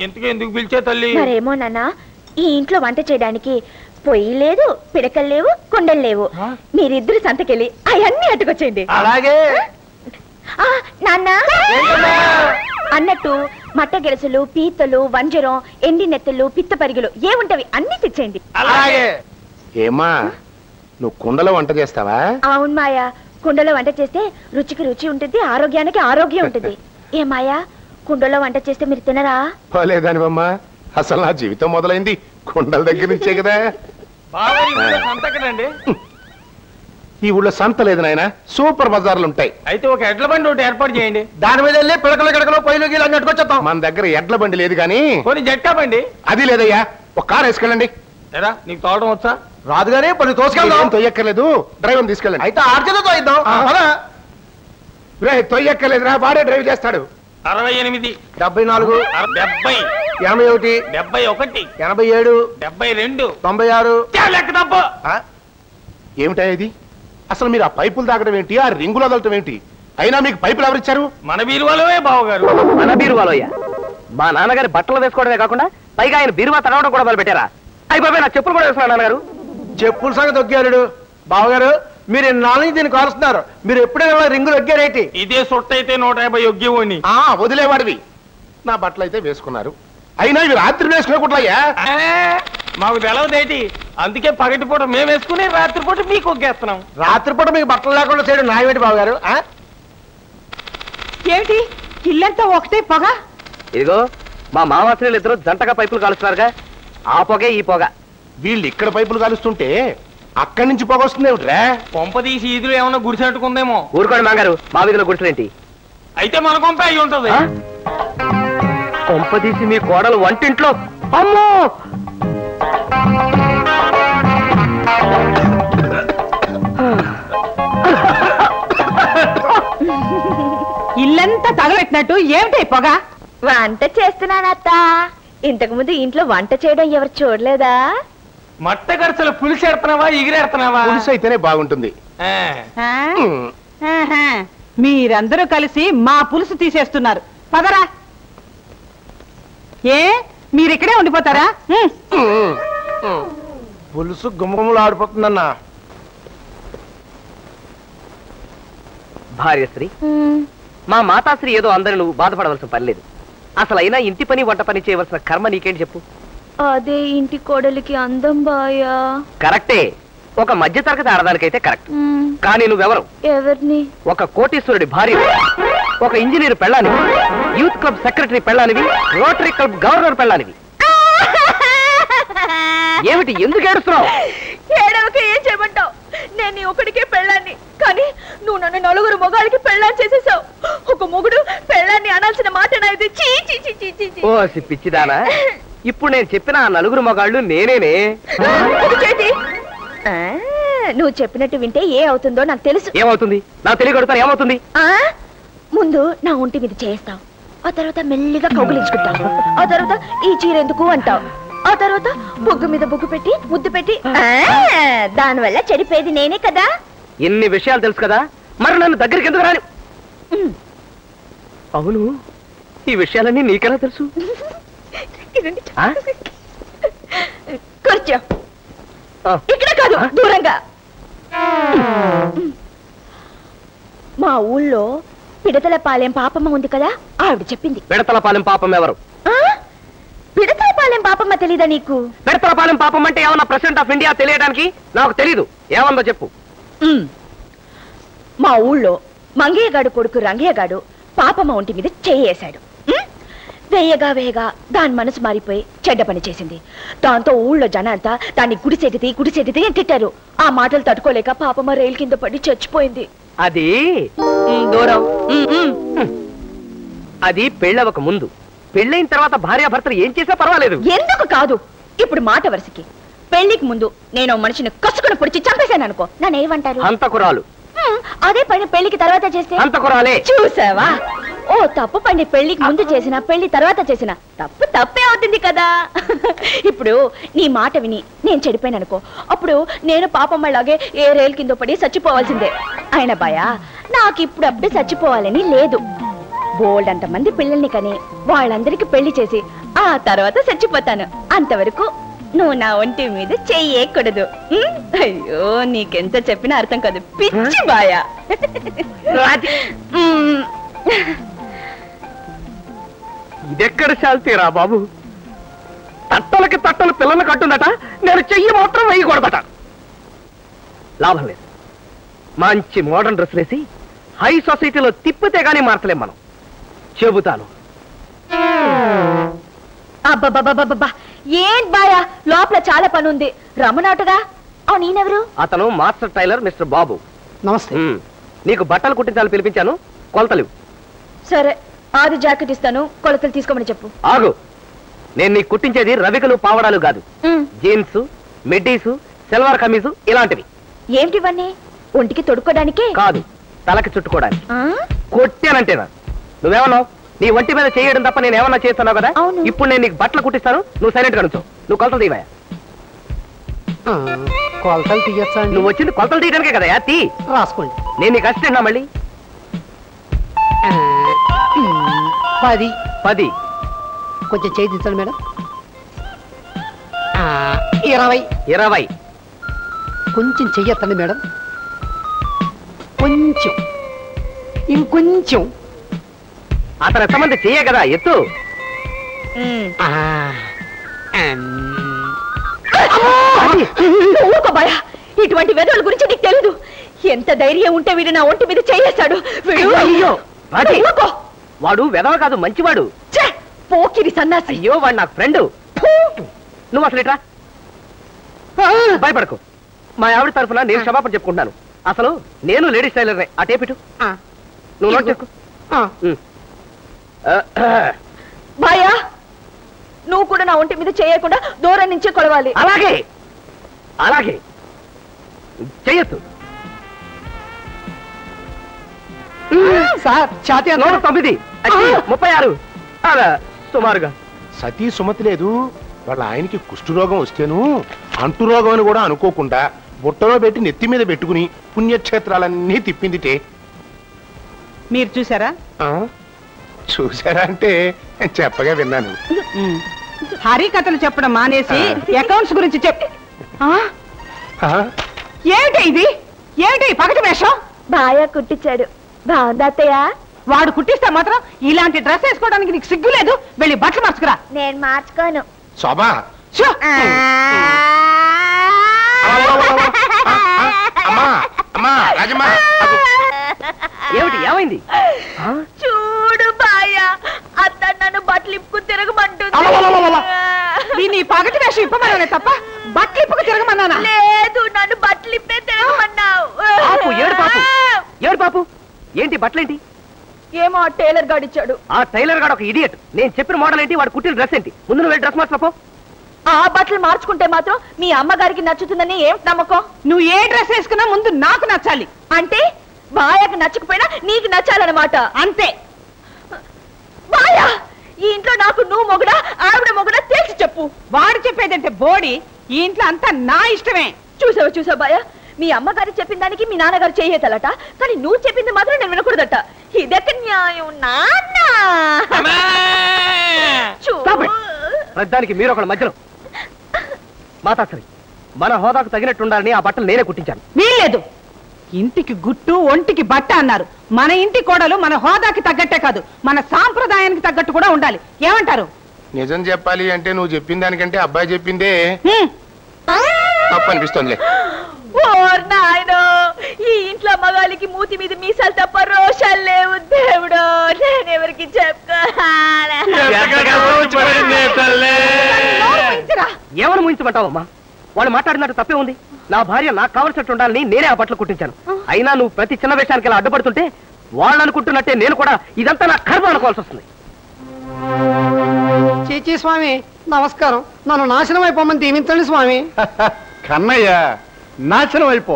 ఎందుకు పిలిచే తల్లి? మరేమో నాన్న, ఈ ఇంట్లో వంట చేయడానికి పొయ్యి లేదు, పిడకలు లేవు, కుండలు లేవు. మీరిద్దరు సంతకెళ్ళి అవన్నీ అట్టుకొచ్చేయండి. అలాగే. నాన్న అన్నట్టు మట్ట గెలుసులు, పీతలు, వంజరం, ఎండి నెత్తలు, పిత్త పరిగెలు ఏముంటవి అన్ని తెచ్చేయండి. అలాగే. ఏమా నువ్వు కుండలో వంట చేస్తావా? అవును మాయా, కుండలో వంట చేస్తే రుచికి రుచి ఉంటుంది, ఆరోగ్యానికి ఆరోగ్యం ఉంటుంది. ఏ మాయా, కుండలో వంట చేస్తే మీరు తినరా? పోలేదానివమ్మా, అసలు నా జీవితం మొదలైంది కుండల దగ్గర నుంచే కదా. ఈ ఊళ్ళో సంత లేదు నాయన, సూపర్ బజార్లు ఉంటాయి. అయితే ఒక ఎడ్ల బండి ఒకటి ఏర్పాటు చేయండి. దాని మీద వెళ్ళి పిడకలు గిడకలు పొయ్యిలు గీలు అన్ని అట్టుకొచ్చేద్దాం. మన దగ్గర ఎడ్ల బండి లేదు కానీ కొన్ని జట్కా బండి అది లేదయ్యా. ఒక కారు వేసుకెళ్ళండి. లేదా నీకు తోవడం వచ్చా? రాదు గానీ పని తోసుకెళ్దాం. తొయ్యక్కర్లేదు, డ్రైవర్ తీసుకెళ్ళండి. అయితే ఆర్చేతో తోయిద్దాం. తొయ్యక్కర్లేదురా, వాడే డ్రైవ్ చేస్తాడు. 68, 74, 70, 81, 71, 87, 72, 96. లెక్క తప్ప. ఏమిటా ఇది? అసలు మీరు ఆ పైపులు తాగడం ఏంటి, ఆ రింగులు వదలటం ఏంటి? అయినా మీకు పైపులు ఎవరిచ్చారు? మన బీరువాలోవే బావగారు. మన బీరువాలోయ్యా? మా నాన్నగారి బట్టలు వేసుకోవడమే కాకుండా పైగా ఆయన బీరువా తడవడం కూడా మొదలు పెట్టారా? అయిపోయి నా చెప్పులు కూడా వేసుకున్నాను నాన్నగారు. చెప్పుల సంగతి దొగ్గారు బావగారు. మీరు నాలుగు దీన్ని కాలుస్తున్నారు. మీరు ఎప్పుడైనా రింగులు ఎగ్గారేటి? ఇదే సొట్టు అయితే 150 యొగ్గేవాడిని. వదిలేవాడివి. నా బట్టలు అయితే వేసుకున్నారు, అయినా ఇవి రాత్రి వేసుకోకూడదయ్యా. మాకు తెలవదేటి, అందుకే పగటిపూట మేము వేసుకుని రాత్రిపూట మీకు ఒగ్గేస్తున్నాం. రాత్రిపూట మీకు బట్టలు లేకుండా చేయడం న్యాయమేంటి బావగారు? ఏమిటి ఇల్లంతా ఒకటే పొగ? ఇదిగో మా మామాశ్రీలు ఇద్దరు జంటగా పైపులు కాలుస్తున్నారుగా, ఆ పొగే ఈ పొగ. వీళ్ళు ఇక్కడ పైపులు కాలుస్తుంటే అక్కడి నుంచి పొగ వస్తుంది ఏమిట్రా? కొంప తీసి ఈదులు ఏమన్నా గుడిసెట్టుకుందేమో. ఊరుకోండి మాంగారు, మా వీధిలో గుడిసెలేంటి? అయితే మన కొంప అయి ఉంటది. కొంప తీసి మీ కోడలు వంటింట్లో. అమ్మో, ఇల్లంతా తగలెట్టినట్టు ఏమిటి పొగ? వంట చేస్తున్నానత్త. ఇంతకు ముందు ఇంట్లో వంట చేయడం ఎవరు చూడలేదా? మట్ట గరసలు పులిసి ఎడుతున్నావా, ఎగిరెడుతున్నావా? పులుసు అయితేనే బాగుంటుంది. మీరందరూ కలిసి మా పులుసు తీసేస్తున్నారు. పదరా. ఏ మీరిక్కడే ఉండిపోతారా? పులుసు గుమ్మగుమ్మలు ఆడిపోతుందన్నా. భార్యశ్రీ, మా మాతాశ్రీ ఏదో అందరూ నువ్వు బాధపడవలసిన పని లేదు. అసలైనా ఇంటి పని వంట పని చేయవలసిన కర్మ నీకేంటి చెప్పు? అదే ఇంటి కోడలికి అందం బాయా. కరెక్టే, ఒక మధ్య తరగతి ఆడదానికైతే కరెక్ట్. కానీ నువ్వెవరు? ఎవరిని? ఒక కోటీశ్వరుడి భార్య, ఒక ఇంజనీర్ పెళ్ళానివి, యూత్ క్లబ్ సెక్రటరీ పెళ్ళానివి, రోటరీ క్లబ్ గవర్నర్ పెళ్ళానివి. ఏమిటి, ఎందుకు ఏడుస్తున్నావు? ఏడవకే, ఏం చేయమంటావు? నేను నీ ఒకడికే పెళ్ళాన్ని, కానీ నువ్వు నన్ను నలుగురు మొగాళ్ళకి పెళ్ళాన్ని చేసేసావు. ఒక మొగుడు పెళ్ళాన్ని అనాల్సిన మాట నాది. చీ చీ చీ చీ చీ చీ. ఓ పిచ్చిదానా, ఇప్పుడు నేను చెప్పిన ఆ నలుగురు మొగాళ్ళు నేనేనే. చేతి నువ్వు చెప్పినట్టు వింటే ఏ అవుతుందో నాకు తెలుసు. ఏమవుతుంది? నాకు తెలియగలుగుతాను. ఏమవుతుంది? ముందు నా ఒంటి మీద చేస్తావు, ఆ తర్వాత మెల్లిగా కౌగులించుకుంటావు, ఆ తర్వాత ఈ చీర ఎందుకు అంటావు, ఆ తర్వాత బొగ్గు మీద బొగ్గు పెట్టి ముద్దు పెట్టి దానివల్ల చెడిపోయేది నేనే కదా. ఎన్ని విషయాలు తెలుసు కదా, మరి నన్ను దగ్గరికి ఎందుకు రాని? అవును, ఈ విషయాలన్నీ నీకెలా తెలుసు? కూర్చో. ఇక్కడ కాదు, దూరంగా. మా ఊళ్ళో పిడతలపాలెం పాపమ్మ ఉంది కదా, ఆవిడ చెప్పింది. పిడతలపాలెం పాపం ఎవరు? పిడతలపాలెం పాపమ్మ తెలీదా నీకు? పిడతలపాలెం పాపం అంటే ఏమన్నా ప్రెసిడెంట్ ఆఫ్ ఇండియా తెలియడానికి? నాకు తెలీదు. ఏమందో చెప్పు. మా ఊళ్ళో మంగయ్యగాడు కొడుకు రంగయ్యగాడు పాపమ్మ ఒంటి మీద చేయేశాడు. వేయగా వేయగా దాని మనసు మారిపోయి చెడ్డ పని చేసింది. దాంతో ఊళ్ళో జనంతా దాన్ని గుడిసెదితి అని తిట్టారు. ఆ మాటలు తట్టుకోలేక పాపమ్మ రైలు కింద పడి చచ్చిపోయింది. అది దూరం. అది పెళ్ళవక ముందు. పెళ్ళైన తర్వాత భార్యాభర్తలు ఏం చేసా పర్వాలేదు. ఎందుకు కాదు? ఇప్పుడు మాట వరుసకి పెళ్లికి ముందు నేను మనిషిని కసుకుని పొడిచి చంపేశాను అనుకో, నన్ను ఏమంటారు? హంతకురాలు. అదే పని పెళ్లికి తర్వాత చేస్తే హంతకురాలే. చూసావా? ఓ తప్పు పని పెళ్లికి ముందు చేసిన పెళ్లి తర్వాత చేసిన తప్పు తప్పే అవుతుంది కదా. ఇప్పుడు నీ మాట విని నేను చెడిపోయాను అనుకో, అప్పుడు నేను పాపమ్మలాగే ఏ రైలు కింద పడి చచ్చిపోవాల్సిందే. ఆయన భయ నాకు ఇప్పుడప్పుడే చచ్చిపోవాలని లేదు. బోల్డ్ అంతమంది పిల్లల్ని కని వాళ్ళందరికీ పెళ్లి చేసి ఆ తర్వాత చచ్చిపోతాను. అంతవరకు నువ్వు నా ఒంటి మీద చెయ్యకూడదు. అయ్యో, నీకెంత చెప్పినా అర్థం కాదు, పిచ్చి బాయా. ఇదెక్కడ శాల్తీరా బాబు? తట్టలకి తట్టలు పిల్లలు కట్టుందట, నేను చెయ్యి మాత్రం వేయకూడదట. లాభం లేదు. మంచి మోడర్న్ డ్రెస్ వేసి హై సొసైటీలో తిప్పితే గానీ మార్చలేం మనం. చెబుతాను. అబ్బబ్బబ్బబ్బబ్బా, ఏం బాయా, లోపల చాలా పని ఉంది. రమణాటగా. అవును, నేనెవరు? అతను మాస్టర్ టైలర్ మిస్టర్ బాబు. నమస్తే. నీకు బట్టలు కుట్టించాలని పిలిపించాను, కొలతలు. సరే, ఆది జాకెట్ ఇస్తాను, కొలతలు తీసుకోమని చెప్పు. ఆగు, నేను నీకు కుట్టించేది రవికలు పావడాలు కాదు. జీన్స్, మిడ్డీసు, సెల్వార్ కమీజు ఇలాంటివి. ఏమిటివన్నీ? ఒంటికి తొడుక్కోడానికి కాదు, తలకి చుట్టుకోవడానికి. కొట్టానంటేనా? నువ్వేమన్నావు? నీ ఒంటి మీద చేయడం తప్ప నేను ఏమన్నా చేస్తున్నావు కదా. ఇప్పుడు నేను నీకు బట్టలు కుట్టిస్తాను, నువ్వు సైలెంట్ గా నుంచో. నువ్వు కొలతలు తీవా. కొలతలు తీయచ్చా? నువ్వు వచ్చింది కొలతలు తీయడానికే కదా. తీ, రాసుకోండి. నేను నీకు అసిస్టెంట్ మళ్ళీ 10 10. కొంచెం చేయించండి మేడం. 20 20. కొంచెం చెయ్యొద్దండి మేడం, కొంచెం, ఇంకొంచెం. అతను ఎంతమంది చెయ్యే కదా, ఎత్తు. ఇటువంటి వెదవుల గురించి నీకు తెలీదు. ఎంత ధైర్యం ఉంటే వీడు నా ఒంటి మీద చేయేశాడు. అయ్యో, వాడు వెదవ కాదు, మంచివాడు. పోకిరి సన్నాసి. అయ్యో, వాడు నాకు ఫ్రెండ్. నువ్వు అసలు ఇట్రా. భయపడకు, మా ఆవిడ తరఫున నేను క్షమాపణ చెప్పుకుంటున్నాను. అసలు నేను లేడీస్ టైలర్. ఆ టేపిటు నువ్వు నోట్ చేసుకో. బాయా, నువ్వు కూడా నా ఒంటి మీద చేయకుండా దూరం నుంచే కొలవాలి. అలాగే అలాగే చెయ్యొద్దు. సార్, ఛాతీ 109, 36 అలా సుమారుగా. సతీ సుమతి లేదు, వాళ్ళ ఆయనకి కుష్ఠరోగం వస్తేను అంటురోగం అని కూడా అనుకోకుండా బుట్టలో పెట్టి నెత్తి మీద పెట్టుకుని పుణ్యక్షేత్రాలన్నీ తిప్పిందిటే. మీరు చూసారా? చూసారా అంటే చెప్పగా విన్నాను. హరికథలు చెప్పడం మానేసి అకౌంట్స్ గురించి చెప్పు. ఏమిటి ఇది? ఏమిటి పగటి వేషం? బాయా కుట్టించాడు. బాగుందా అత్తయ్య? వాడు కుట్టిస్తే మాత్రం ఇలాంటి డ్రెస్ వేసుకోవడానికి నీకు సిగ్గు లేదు. వెళ్ళి బట్టలు మార్చుకురా. నేను మార్చుకోను. శోభా అమ్మా అమ్మా రాజమ్మా ఏమిటి ఏమైంది? చూడు బాయ, అత్త నన్ను బట్టలు ఇప్పుకు తిరగమంటుంది. దీన్ని పగటి వేషం ఇప్పమన్నానే తప్ప బట్టలు ఇప్పుకు తిరగమన్నానా? లేదు, నన్ను బట్టలు ఇప్పే తిరగమన్నావు. ఏడు పాపు, ఏంటి బట్టలేంటి? ఏమో ఆ టైలర్ గాడు ఇచ్చాడు. ఆ టైలర్ గాడు ఒక ఇడియట్. నేను చెప్పిన మోడల్ ఏంటి, వాడు కుట్టిన డ్రెస్ ఏంటి? ముందు నువ్వు డ్రెస్ మార్చుకో. ఆ బట్టలు మార్చుకుంటే మాత్రం మీ అమ్మగారికి నచ్చుతుందని ఏం నమ్మకం? నువ్వు ఏ డ్రెస్ వేసుకున్నా ముందు నాకు నచ్చాలి. అంటే బాయకు నచ్చకపోయినా నీకు నచ్చాలన్నమాట. అంతే. బాయా, ఈ ఇంట్లో నాకు నువ్వు మొగుడా ఆవిడ మొగుడా తెలిసి చెప్పు. వాడు చెప్పేదంటే బోడి, ఈ ఇంట్లో అంతా నా ఇష్టమే. చూసావా బాయా, మీ అమ్మగారు చెప్పిన దానికి మీ నాన్నగారు చేయతలట, కానీ నువ్వు చెప్పింది మాత్రం నేను వినకూడదట. ఇదెక్క న్యాయం నాన్న? దానికి మీరు ఒకళ్ళ మధ్యలో మాతాశ్రీ, మన హోదాకు తగినట్టుండాలని ఆ బట్టలు నేనే కుట్టించాను. వీల్లేదు. ఇంటికి గుట్టు ఒంటికి బట్ట అన్నారు. మన ఇంటి కోడలు మన హోదాకి తగ్గట్టే కాదు, మన సాంప్రదాయానికి తగ్గట్టు కూడా ఉండాలి. ఏమంటారు? నిజం చెప్పాలి అంటే నువ్వు చెప్పిన దానికంటే అబ్బాయి చెప్పిందే తప్పు అనిపిస్తుంది. ఓర్ నాయనో, ఈ ఇంట్లో మగాళ్ళకి మూతి మీద మీసాలు తప్ప రోషాలు లేవు. దేవుడు, నేనెవరికి ఎవరు ముయించమంటావమ్మా? వాళ్ళు మాట్లాడినట్టు తప్పే ఉంది. నా భార్య నాకు కావలసినట్టు ఉండాలని నేనే ఆ బట్టలు కుట్టించాను. అయినా నువ్వు ప్రతి చిన్న విషయానికి ఇలా అడ్డుపడుతుంటే వాళ్ళు అనుకుంటున్నట్టే నేను కూడా ఇదంతా నా కర్మ అనుకోవాల్సి వస్తుంది. చీచీ స్వామి, నమస్కారం. నన్ను నాశనం అయిపోమని దీవించండి స్వామి. కన్నయ్య, నాశనం అయిపో,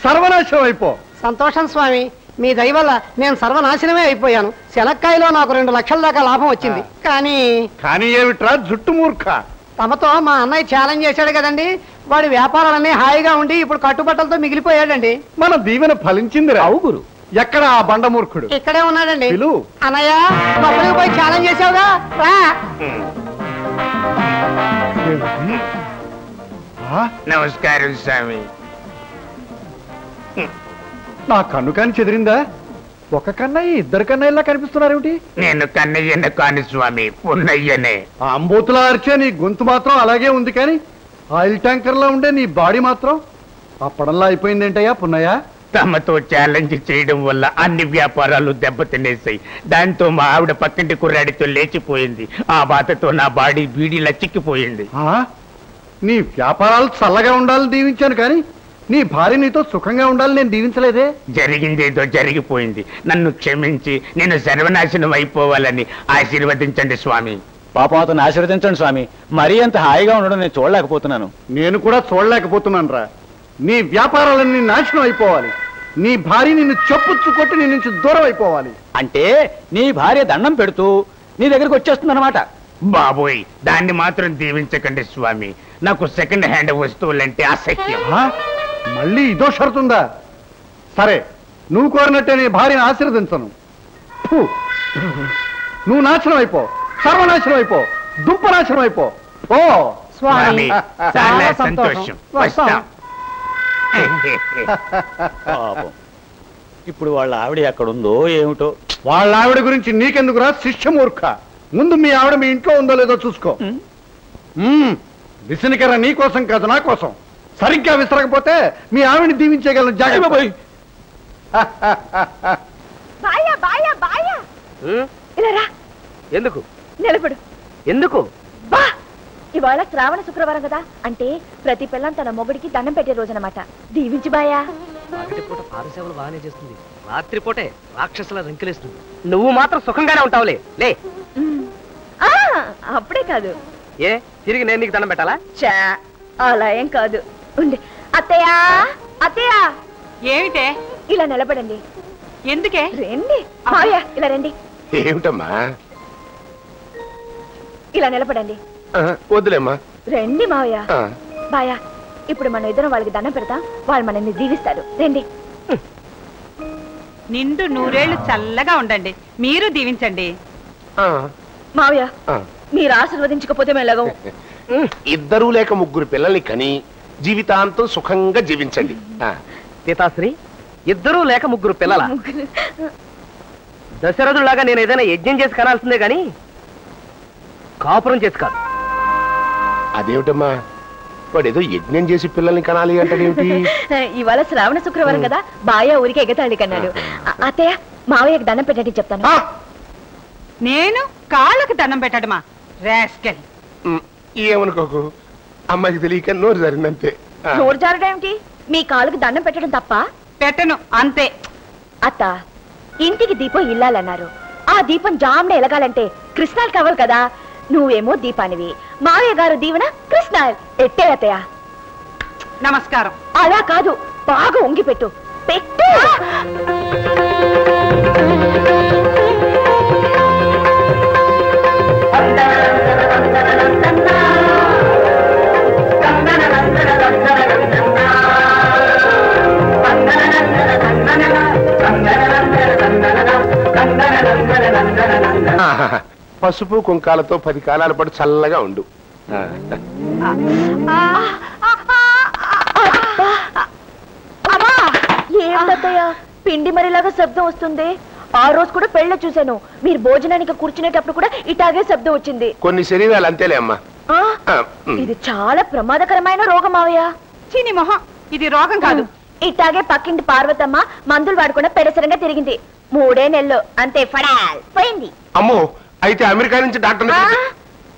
సర్వనాశనం అయిపో. సంతోషం స్వామి, మీ దయ వల్ల నేను సర్వనాశనమే అయిపోయాను. శనక్కాయలో నాకు 2 లక్షల దాకా లాభం వచ్చింది. కానీ ఏమిట్రా జుట్టు మూర్ఖ, తమతో మా అన్నయ్య ఛాలెంజ్ చేశాడు కదండి, వాడి వ్యాపారాలన్నీ హాయిగా ఉండి ఇప్పుడు కట్టుబట్టలతో మిగిలిపోయాడండి. మన దీవెన ఫలించింది రావు గురు. ఎక్కడ ఆ బండమూర్ఖుడు? ఇక్కడే ఉన్నాడండి. అన్నయ్య, లోపలికి పోయి ఛాలెంజ్ చేసావుగా, రా. నమస్కారం స్వామి. నా కన్ను కాని చెదిరిందా? ఒక కన్నయ్య 2 కన్నయ్యలా కనిపిస్తున్నారేమిటి? నేను కన్నయ్యనే కాని స్వామి, పున్నయ్యనే. అంబోతులా అరిచే నీ గొంతు మాత్రం అలాగే ఉంది, కానీ ఆయిల్ ట్యాంకర్ లో ఉండే నీ బాడీ మాత్రం అప్పడంలా అయిపోయిందేంటయ్యా పున్నయ్య? తమతో ఛాలెంజ్ చేయడం వల్ల అన్ని వ్యాపారాలు దెబ్బతినేసాయి. దాంతో మా ఆవిడ పక్కింటి కుర్రాడితో లేచిపోయింది. ఆ బాధతో నా బాడీ బీడీలా చిక్కిపోయింది. నీ వ్యాపారాలు చల్లగా ఉండాలని దీవించాను, కానీ నీ భార్య నీతో సుఖంగా ఉండాలని నేను దీవించలేదే. జరిగిందేదో జరిగిపోయింది. నన్ను క్షమించి నేను సర్వనాశనం అయిపోవాలని ఆశీర్వదించండి స్వామి. పాపం అతను ఆశీర్వదించండి స్వామి. మరీ అంత హాయిగా ఉండడం నేను చూడలేకపోతున్నాను. నేను కూడా చూడలేకపోతున్నాను రా. నీ వ్యాపారాలన్నీ నాశనం అయిపోవాలి. నీ భార్య నిన్ను చెప్పుచ్చు కొట్టి నీ నుంచి దూరం అయిపోవాలి. అంటే నీ భార్య దండం పెడుతూ నీ దగ్గరికి వచ్చేస్తుంది అనమాట. బాబోయ్, దాన్ని మాత్రం దీవించకండి స్వామి. నాకు సెకండ్ హ్యాండ్ వస్తువులంటే అసహ్యం. మళ్ళీ ఇదో షరతుందా? సరే, నువ్వు కోరినట్టే నీ భార్యను ఆశీర్వదించను. నువ్వు నాశనం అయిపో, సర్వనాశనం అయిపో, దుంపనాశనం అయిపో. ఓ స్వామి, చాలా సంతోషం. ఇప్పుడు వాళ్ళ ఆవిడ ఎక్కడుందో ఏమిటో. వాళ్ళ ఆవిడ గురించి నీకెందుకురా శిష్యమూర్ఖ? ముందు మీ ఆవిడ మీ ఇంట్లో ఉందో లేదో చూసుకో. విసనికర నీ కోసం కాదు, నా కోసం. సరిగ్గా విసరకపోతే మీ ఆవిడని దీవించగలను. జాగ్రత్త. ఎందుకు నిలబడు. ఎందుకు? ఇవాళ శ్రావణ శుక్రవారం కదా, అంటే ప్రతి పిల్లం తన మొగుడికి దండం పెట్టే రోజు అనమాట. దీవించి బాయా. పగటిపూట పాదసేవలు బాగానే చేస్తుంది, రాత్రిపూటే రాక్షసుల రంకెలేస్తుంది. నువ్వు మాత్రం సుఖంగానే ఉంటావులే. లే. అప్పుడే కాదు. ఏ తిరిగి నేను నీకు దండం పెట్టాలా? చా, అలా ఏం కాదు. ఉండి. అత్తయ్యా, అత్తయ్యా. ఏమిటే? ఇలా నిలబడండి. ఎందుకే? రండి మావయ్య, ఇలా రండి. ఏమిటమ్మా? ఇలా నిలబడండి. వద్దులేమ్మా. రండి మావయ్య. బాయా, ఇప్పుడు మనం ఇద్దరం వాళ్ళకి దండం పెడతాం, వాళ్ళు మనల్ని దీవిస్తారు. రండి. నిండు 100 ఏళ్ళు చల్లగా ఉండండి. మీరు దీవించండి. మావయ్య, మీరు ఆశీర్వదించకపోతే మెల్లగం. 2 లేక 3 పిల్లల్ని కని జీవితాంతం సుఖంగా జీవించండి. పితాశ్రీ, 2 లేక 3 పిల్లల? దశరథులాగా నేను ఏదైనా యజ్ఞం చేసి కనాల్సిందే గాని కాపురం చేసి కాదు. అదేమిటమ్మా వాడు ఏదో యజ్ఞం చేసి పిల్లల్ని కనాలి అంటాడేమిటి? ఇవాళ శ్రావణ శుక్రవారం కదా, బాయ ఊరికి ఎగతాళి కన్నాడు. అత్తయ్య మావయ్యకి దండం పెట్టండి చెప్తాను. నేను కాళ్ళకి దండం పెట్టడమా? రాస్కెల్. ఏమనుకోకు, అమ్మాయికి తెలియక నోరు జారిందంతే. నోరు జారడం ఏమిటి? మీ కాళ్ళకి దండం పెట్టడం తప్ప? పెట్టను అంతే. అత్త, ఇంటికి దీపం ఇల్లాలన్నారు. ఆ దీపం జామ్న ఎలగాలంటే కృష్ణాలు కావాలి కదా. నువ్వేమో దీపానివి, మావయ్య గారు దీవెన కృష్ణాల్. ఎట్టే అత్తయ్య. నమస్కారం. అలా కాదు, బాగా ఉంగి పెట్టు. పెట్టు. పసుపు కుంకాలతో 10 కాలాల పాటు చల్లగా ఉండు. ఏంటత్తయ్య పిండి మరిలాగా శబ్దం వస్తుంది? ఆ రోజు కూడా పెళ్ళ చూశాను, మీరు భోజనానికి కూర్చునేటప్పుడు కూడా ఇటాగే శబ్దం వచ్చింది. కొన్ని శరీరాలు అంతేలే అమ్మా. ఇది చాలా ప్రమాదకరమైన రోగం మావయ్య. చీని మొహం, ఇది రోగం కాదు. ఇట్టాగే పక్కింటి పార్వతమ్మ మందులు వాడకుండా పెడసరంగా తిరిగింది. 3 నెలలు అంతే ఫడాల్ పోయింది. అమ్మో, అయితే అమెరికా నుంచి డాక్టర్.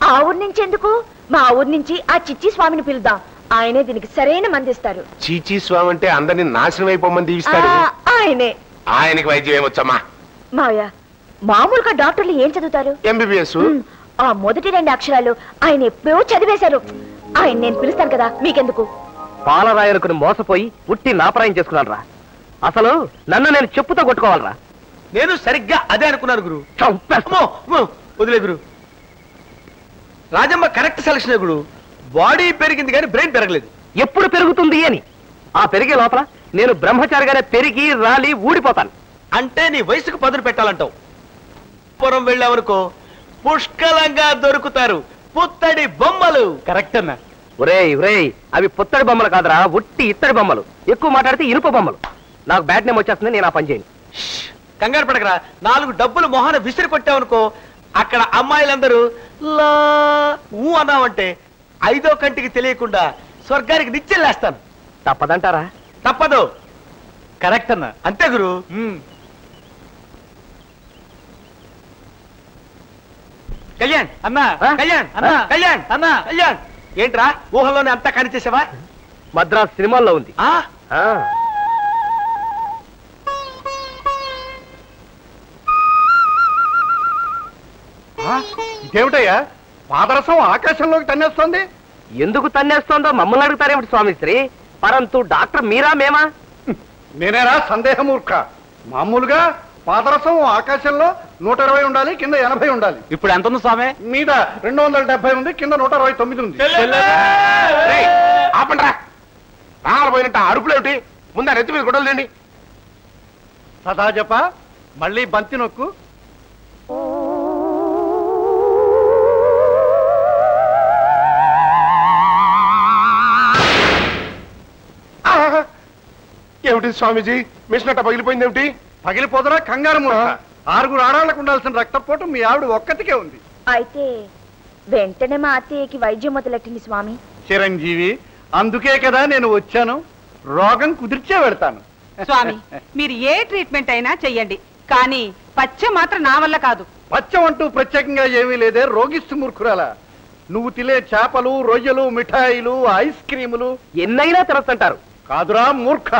ఆ ఊరి నుంచి ఎందుకు, మా ఊరి నుంచి ఆ చిచ్చి స్వామిని పిలుద్దాం. ఆయనే దీనికి సరైన మందిస్తారు. చీచీ స్వామి అంటే అందరినీ నాశనం అయిపోమని దీవిస్తాడు. ఆయనే. ఆయనకి వైద్యం ఏమొచ్చమ్మా? మావయ్య, మామూలుగా డాక్టర్లు ఏం చదువుతారు? ఎంబీబీఎస్. ఆ మొదటి 2 అక్షరాలు ఆయన ఎప్పుడో చదివేశారు. ఆయన నేను పిలుస్తాను కదా, మీకెందుకు? పాలరాయనుకుని మోసపోయి ఉట్టి నాపరాయం చేసుకున్నాను రా. అసలు నన్ను నేను చెప్పుతో కొట్టుకోవాలరా. నేను సరిగ్గా అదే అనుకున్నాను గురు. వదిలే గురు. రాజమ్మ కరెక్ట్ సెలక్షన్ గురు. బాడీ పెరిగింది కానీ బ్రెయిన్ పెరగలేదు. ఎప్పుడు పెరుగుతుంది అని ఆ పెరిగే లోపల నేను బ్రహ్మచారిగానే పెరిగి రాలి ఊడిపోతాను. అంటే నీ వయసుకు పదును పెట్టాలంటావు. పురం వెళ్ళావనుకో పుష్కలంగా దొరుకుతారు పుత్తడి బొమ్మలు. కరెక్ట్ అన్నా. ఒరేయ్ ఒరేయ్, అవి పుత్తడి బొమ్మలు కాదురా, ఉట్టి ఇత్తడి బొమ్మలు. ఎక్కువ మాట్లాడితే ఇనుప బొమ్మలు. నాకు బ్యాడ్ నేమ్ వచ్చేస్తుంది, నేను ఆ పని చేయను. కంగారు పడకరా. 4 డబ్బులు మొహాన విసిరి కొట్టావనుకో అక్కడ అమ్మాయిలందరూ లా ఊ అన్నావంటే 5వ కంటికి తెలియకుండా స్వర్గానికి నిచ్చెల్లేస్తాను. తప్పదంటారా? తప్పదు. కరెక్ట్ అన్న. అంతే గురు. కళ్యాణ్ అన్నా, కళ్యాణ్ అన్నా, కళ్యాణ్ అన్నా, కళ్యాణ్. ఏంట్రా ఊహల్లోనే అంతా కనిచేసావా? మద్రాస్ సినిమాల్లో ఉంది. ఇదేమిటయ్యా, పాదరసం ఆకాశంలోకి తన్నేస్తోంది? ఎందుకు తన్నేస్తోందో మమ్మల్ని అడుగుతారేమిటి స్వామిశ్రీ? పరంతు డాక్టర్ మీరా మేమా? నేనేరా సందేహమూర్ఖ. మామూలుగా పాదరసం ఆకాశంలో 120 ఉండాలి, కింద 80 ఉండాలి. ఇప్పుడు ఎంత ఉంది స్వామి? మీద 270 ఉంది, కింద 129 ఉంది. ఆపండ్రా, రావాలి పోయినట్టు అరుపులేమిటి? ముందు నెత్తి మీద గుడ్డలు. సదా జప, మళ్ళీ బంతి నొక్కు. ఏమిటి స్వామీజీ, మిషన్ అట్ట పగిలిపోయింది ఏమిటి? పగిలిపోదరా కంగారు మూర్ఖ. 6 ఆడాళ్లకు ఉండాల్సిన రక్తపోటు మీ ఆవిడ ఒక్కటికే ఉంది. అయితే వెంటనే మా అత్తయ్యకి వైద్యం మొదలెట్టింది స్వామి. చిరంజీవి, అందుకే కదా నేను వచ్చాను. రోగం కుదిర్చే వెళ్తాను. స్వామి, మీరు ఏ ట్రీట్మెంట్ అయినా చెయ్యండి, కానీ పచ్చ మాత్రం నా వల్ల కాదు. పచ్చం అంటూ ప్రత్యేకంగా ఏమీ లేదే రోగిస్తు మూర్ఖురాలా. నువ్వు తినే చేపలు, రొయ్యలు, మిఠాయిలు, ఐస్ క్రీములు ఎన్నైనా తినొస్తుంటారు. కాదురా మూర్ఖ,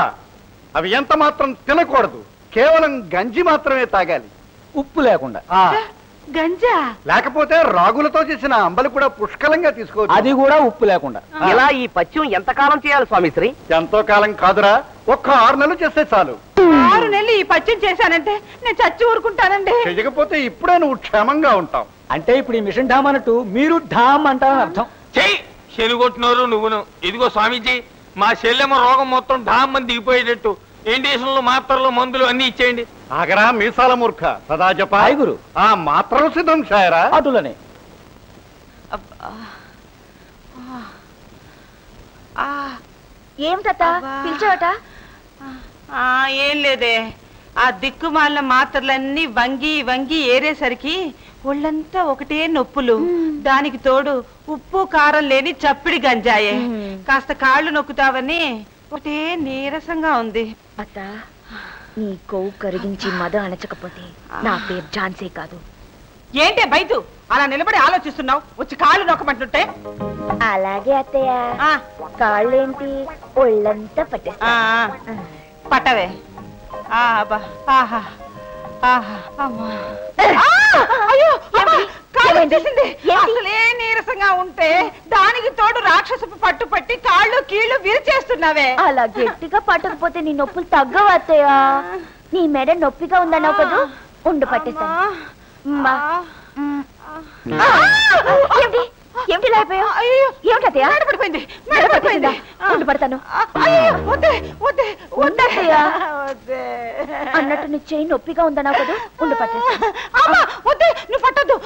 అవి ఎంత మాత్రం తినకూడదు. కేవలం గంజి మాత్రమే తాగాలి, ఉప్పు లేకుండా. గంజా లేకపోతే రాగులతో చేసిన అంబలి కూడా పుష్కలంగా తీసుకోవచ్చు, అది కూడా ఉప్పు లేకుండా. ఇలా ఈ పత్యం ఎంతకాలం చేయాలి స్వామిశ్రీ? ఎంతో కాలం కాదురా, ఒక్క 6 నెలలు చేస్తే చాలు. 6 నెలలు ఈ పచ్చం చేశానంటే నేను చచ్చి ఊరుకుంటానండి. చేయకపోతే ఇప్పుడే నువ్వు క్షేమంగా ఉంటావు. అంటే ఇప్పుడు ఈ మిషన్ ఢామ్ అన్నట్టు మీరు ఢామ్ అంటారని అర్థం. చెయ్యి చెనుగొట్టినోరు నువ్వును. ఇదిగో స్వామీజీ, మా చెల్లెమ్మ రోగం మొత్తం ఢామ్ అని దిగిపోయేటట్టు ఇండియేషన్లు, మాత్రలు, మందులు అన్ని ఇచ్చేయండి. ఆగరా మీసాల మూర్ఖ. సదా జప గురు. ఆ మాత్రలు సిద్ధం సాయరా. అటులనే. ఏమిటత్త పిలిచావట? ఏం లేదే, ఆ దిక్కుమాలిన మాత్రలన్నీ వంగి వంగి ఏరేసరికి ఒళ్ళంతా ఒకటే నొప్పులు. దానికి తోడు ఉప్పు కారం లేని చప్పిడి గంజాయే. కాస్త కాళ్ళు నొక్కుతావని ఒకటే నీరసంగా ఉంది. అత్త, నీ కొవ్వు కరిగించి మద అణచకపోతే నా పేరు ఝాన్సీ కాదు. ఏంటే బయట అలా నిలబడి ఆలోచిస్తున్నావు? వచ్చి కాళ్ళు నొక్కమంటుంటే. అలాగే అత్తయ్య. కాళ్ళేంటి ఒళ్ళంతా పట్టేస్తా. పట్టవే. అసలే నీరసంగా ఉంటే దానికి తోడు రాక్షసపు పట్టు పట్టి కాళ్ళు కీళ్ళు విరిచేస్తున్నావే. అలా గట్టిగా పట్టకపోతే నీ నొప్పులు తగ్గవు అత్తయ్య. నీ మెడ నొప్పిగా ఉందన్నావు కదా, ఉండు పట్టేస్తాను. ఏమిటి లేకపోయావు? ఏమిటి అత్తయ్య? పడిపోయింది. ఉండు పడతాను. అన్నట్టు నీ చెయ్యి నొప్పిగా ఉందన్నావు కదా, ఉండు పట్టేస్తాను. నువ్వు పట్టద్దు.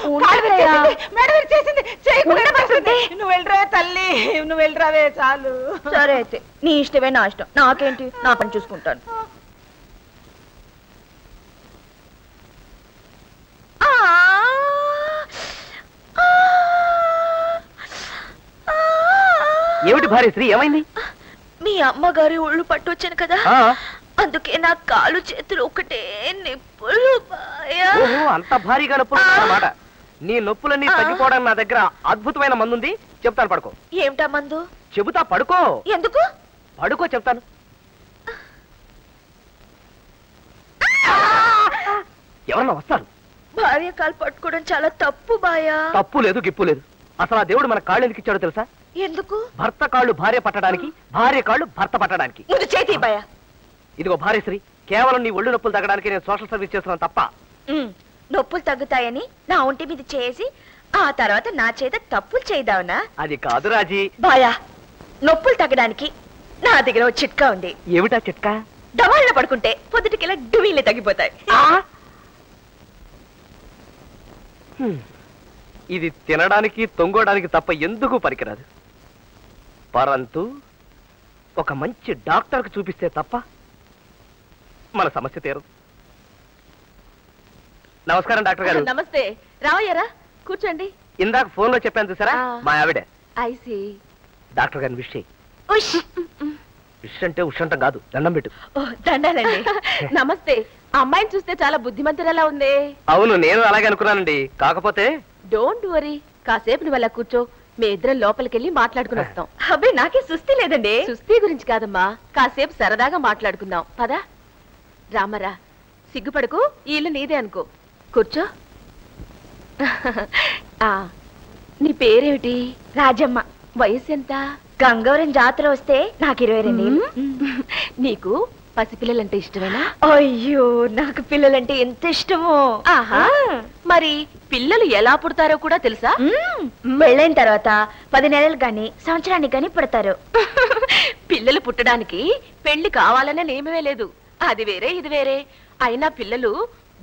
నువ్వు వెళ్ళరా తల్లి, నువ్వు వెళ్ళరావే చాలు. సరే అయితే నీ ఇష్టమే, నా ఇష్టం. నాకేంటి, నా పని చూసుకుంటాను. ఏమిటి భార్యశ్రీ, ఏమైంది? మీ అమ్మగారి ఒళ్ళు పట్టు వచ్చాను కదా, అందుకే నా కాలు చేతులు ఒకటే నొప్పులు. అంత భారీగా నొప్పులు అన్నమాట. నీ నొప్పులన్నీ తగ్గిపోవడానికి నా దగ్గర అద్భుతమైన మందుంది, చెప్తాను పడుకో. ఏమిటా మందు? చెబుతా పడుకో. ఎందుకు? పడుకో చెప్తాను. ఎవరన్నా వస్తారు. భార్య కాలు పట్టుకోవడం చాలా తప్పు బాయా. తప్పు లేదు, గిప్పు లేదు. అసలు ఆ దేవుడు మన కాళ్ళు ఎందుకు ఇచ్చాడో తెలుసా? ఎందుకు? భర్త కాళ్ళు భార్య పట్టడానికి, భార్య కాళ్ళు భర్త పట్టడానికి. ముందు చేతి బాయా. ఇదిగో భార్యశ్రీ, కేవలం నీ ఒళ్ళు నొప్పులు తగ్గడానికి నేను సోషల్ సర్వీస్ చేస్తున్నాను తప్ప. నొప్పులు తగ్గుతాయని నా ఒంటి మీద చేసి ఆ తర్వాత నా చేత తప్పులు చేయదావునా? అది కాదు రాజీ. బాయా, నొప్పులు తగ్గడానికి నా దగ్గర ఒక చిట్కా ఉంది. ఏమిటా చిట్కా? డవాళ్ళ పడుకుంటే పొద్దుటికెలా డువీలే తగ్గిపోతాయి. ఇది తినడానికి తొంగోడానికి తప్ప ఎందుకు పనికిరాదు. పరంతు ఒక మంచి డాక్టర్కు చూపిస్తే తప్ప మన సమస్య తీరదు. నమస్కారం డాక్టర్ గారు. నమస్తే. రావయ్యారా, కూర్చోండి. ఇందాక ఫోన్ లో చెప్పాను చూసారా, మా ఆవిడ. ఐసి. డాక్టర్ గారిని విష్ అంటే ఉషంటం కాదు, దండం పెట్టు. దండాలండి. నమస్తే. అమ్మాయిని చూస్తే చాలా బుద్ధిమంతురాలా ఉంది. అవును, నేను అలాగే అనుకున్నానండి. కాకపోతే డోంట్ వరీ, కాసేపు నువ్వు అలా కూర్చో. మీ ఇద్దరం లోపలికెళ్ళి మాట్లాడుకుని వస్తాం. అబ్బాయి, నాకే సుస్థి లేదండి. సుస్థి గురించి కాదమ్మా, కాసేపు సరదాగా మాట్లాడుకుందాం. పదా రామరా, సిగ్గుపడకు, ఈ ఇల్లు నీదే అనుకో. కూర్చో. నీ పేరేమిటి? రాజమ్మ. వయసు ఎంత? గంగవరం జాతర వస్తే నాకు 22. నీకు పసిపిల్లలంటే ఇష్టమేనా? అయ్యో, నాకు పిల్లలంటే ఎంత ఇష్టమో. ఆహా, మరి పిల్లలు ఎలా పుడతారో కూడా తెలుసా? పెళ్ళైన తర్వాత 10 నెలలు గాని సంవత్సరానికి గాని పుడతారు. పిల్లలు పుట్టడానికి పెళ్లి కావాలనే నియమమే లేదు. అది వేరే ఇది వేరే. అయినా పిల్లలు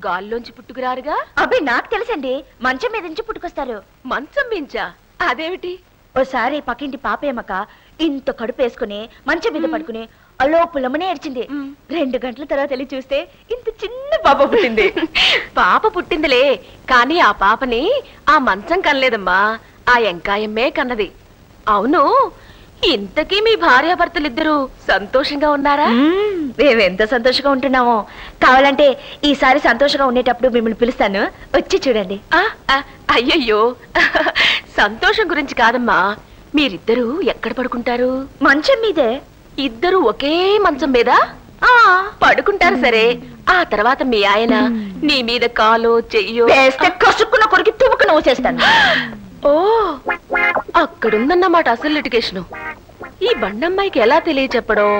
గాల్లోంచి పుట్టుకురారుగా. అబ్బాయి, నాకు తెలుసండి. మంచం మీద నుంచి పుట్టుకొస్తారు. మంచం మించా? అదేమిటి? ఓసారి పక్కింటి పాపేమక ఇంత కడుపు వేసుకుని మంచం మీద పడుకుని అలో పుల్లమనే ఏడ్చింది. 2 గంటల తర్వాత వెళ్ళి చూస్తే ఇంత చిన్న పాప పుట్టింది. పాప పుట్టిందిలే, కానీ ఆ పాపని ఆ మంచం కనలేదమ్మా, ఆ ఎంకాయమ్మే కన్నది. అవును, ఇంతకీ మీ భార్యాభర్తలిద్దరూ సంతోషంగా ఉన్నారా? మేమెంత సంతోషంగా ఉంటున్నామో. కావాలంటే ఈసారి సంతోషంగా ఉండేటప్పుడు మిమ్మల్ని పిలుస్తాను, వచ్చి చూడండి. అయ్యయ్యో, సంతోషం గురించి కాదమ్మా. మీరిద్దరూ ఎక్కడ పడుకుంటారు? మంచం మీదే. ఇద్దరు ఒకే మంచం మీద పడుకుంటారు. సరే, ఆ తర్వాత మీ ఆయన నీ మీద కాలో చెయ్యో వేస్తే కసుక్కున కొరికి తుమ్ముకు నువ్వు చేస్తాను. ఓ, అక్కడుందన్నమాట అసలు లిటికేషను. ఈ బండమ్మాయికి ఎలా తెలియచెప్పడం?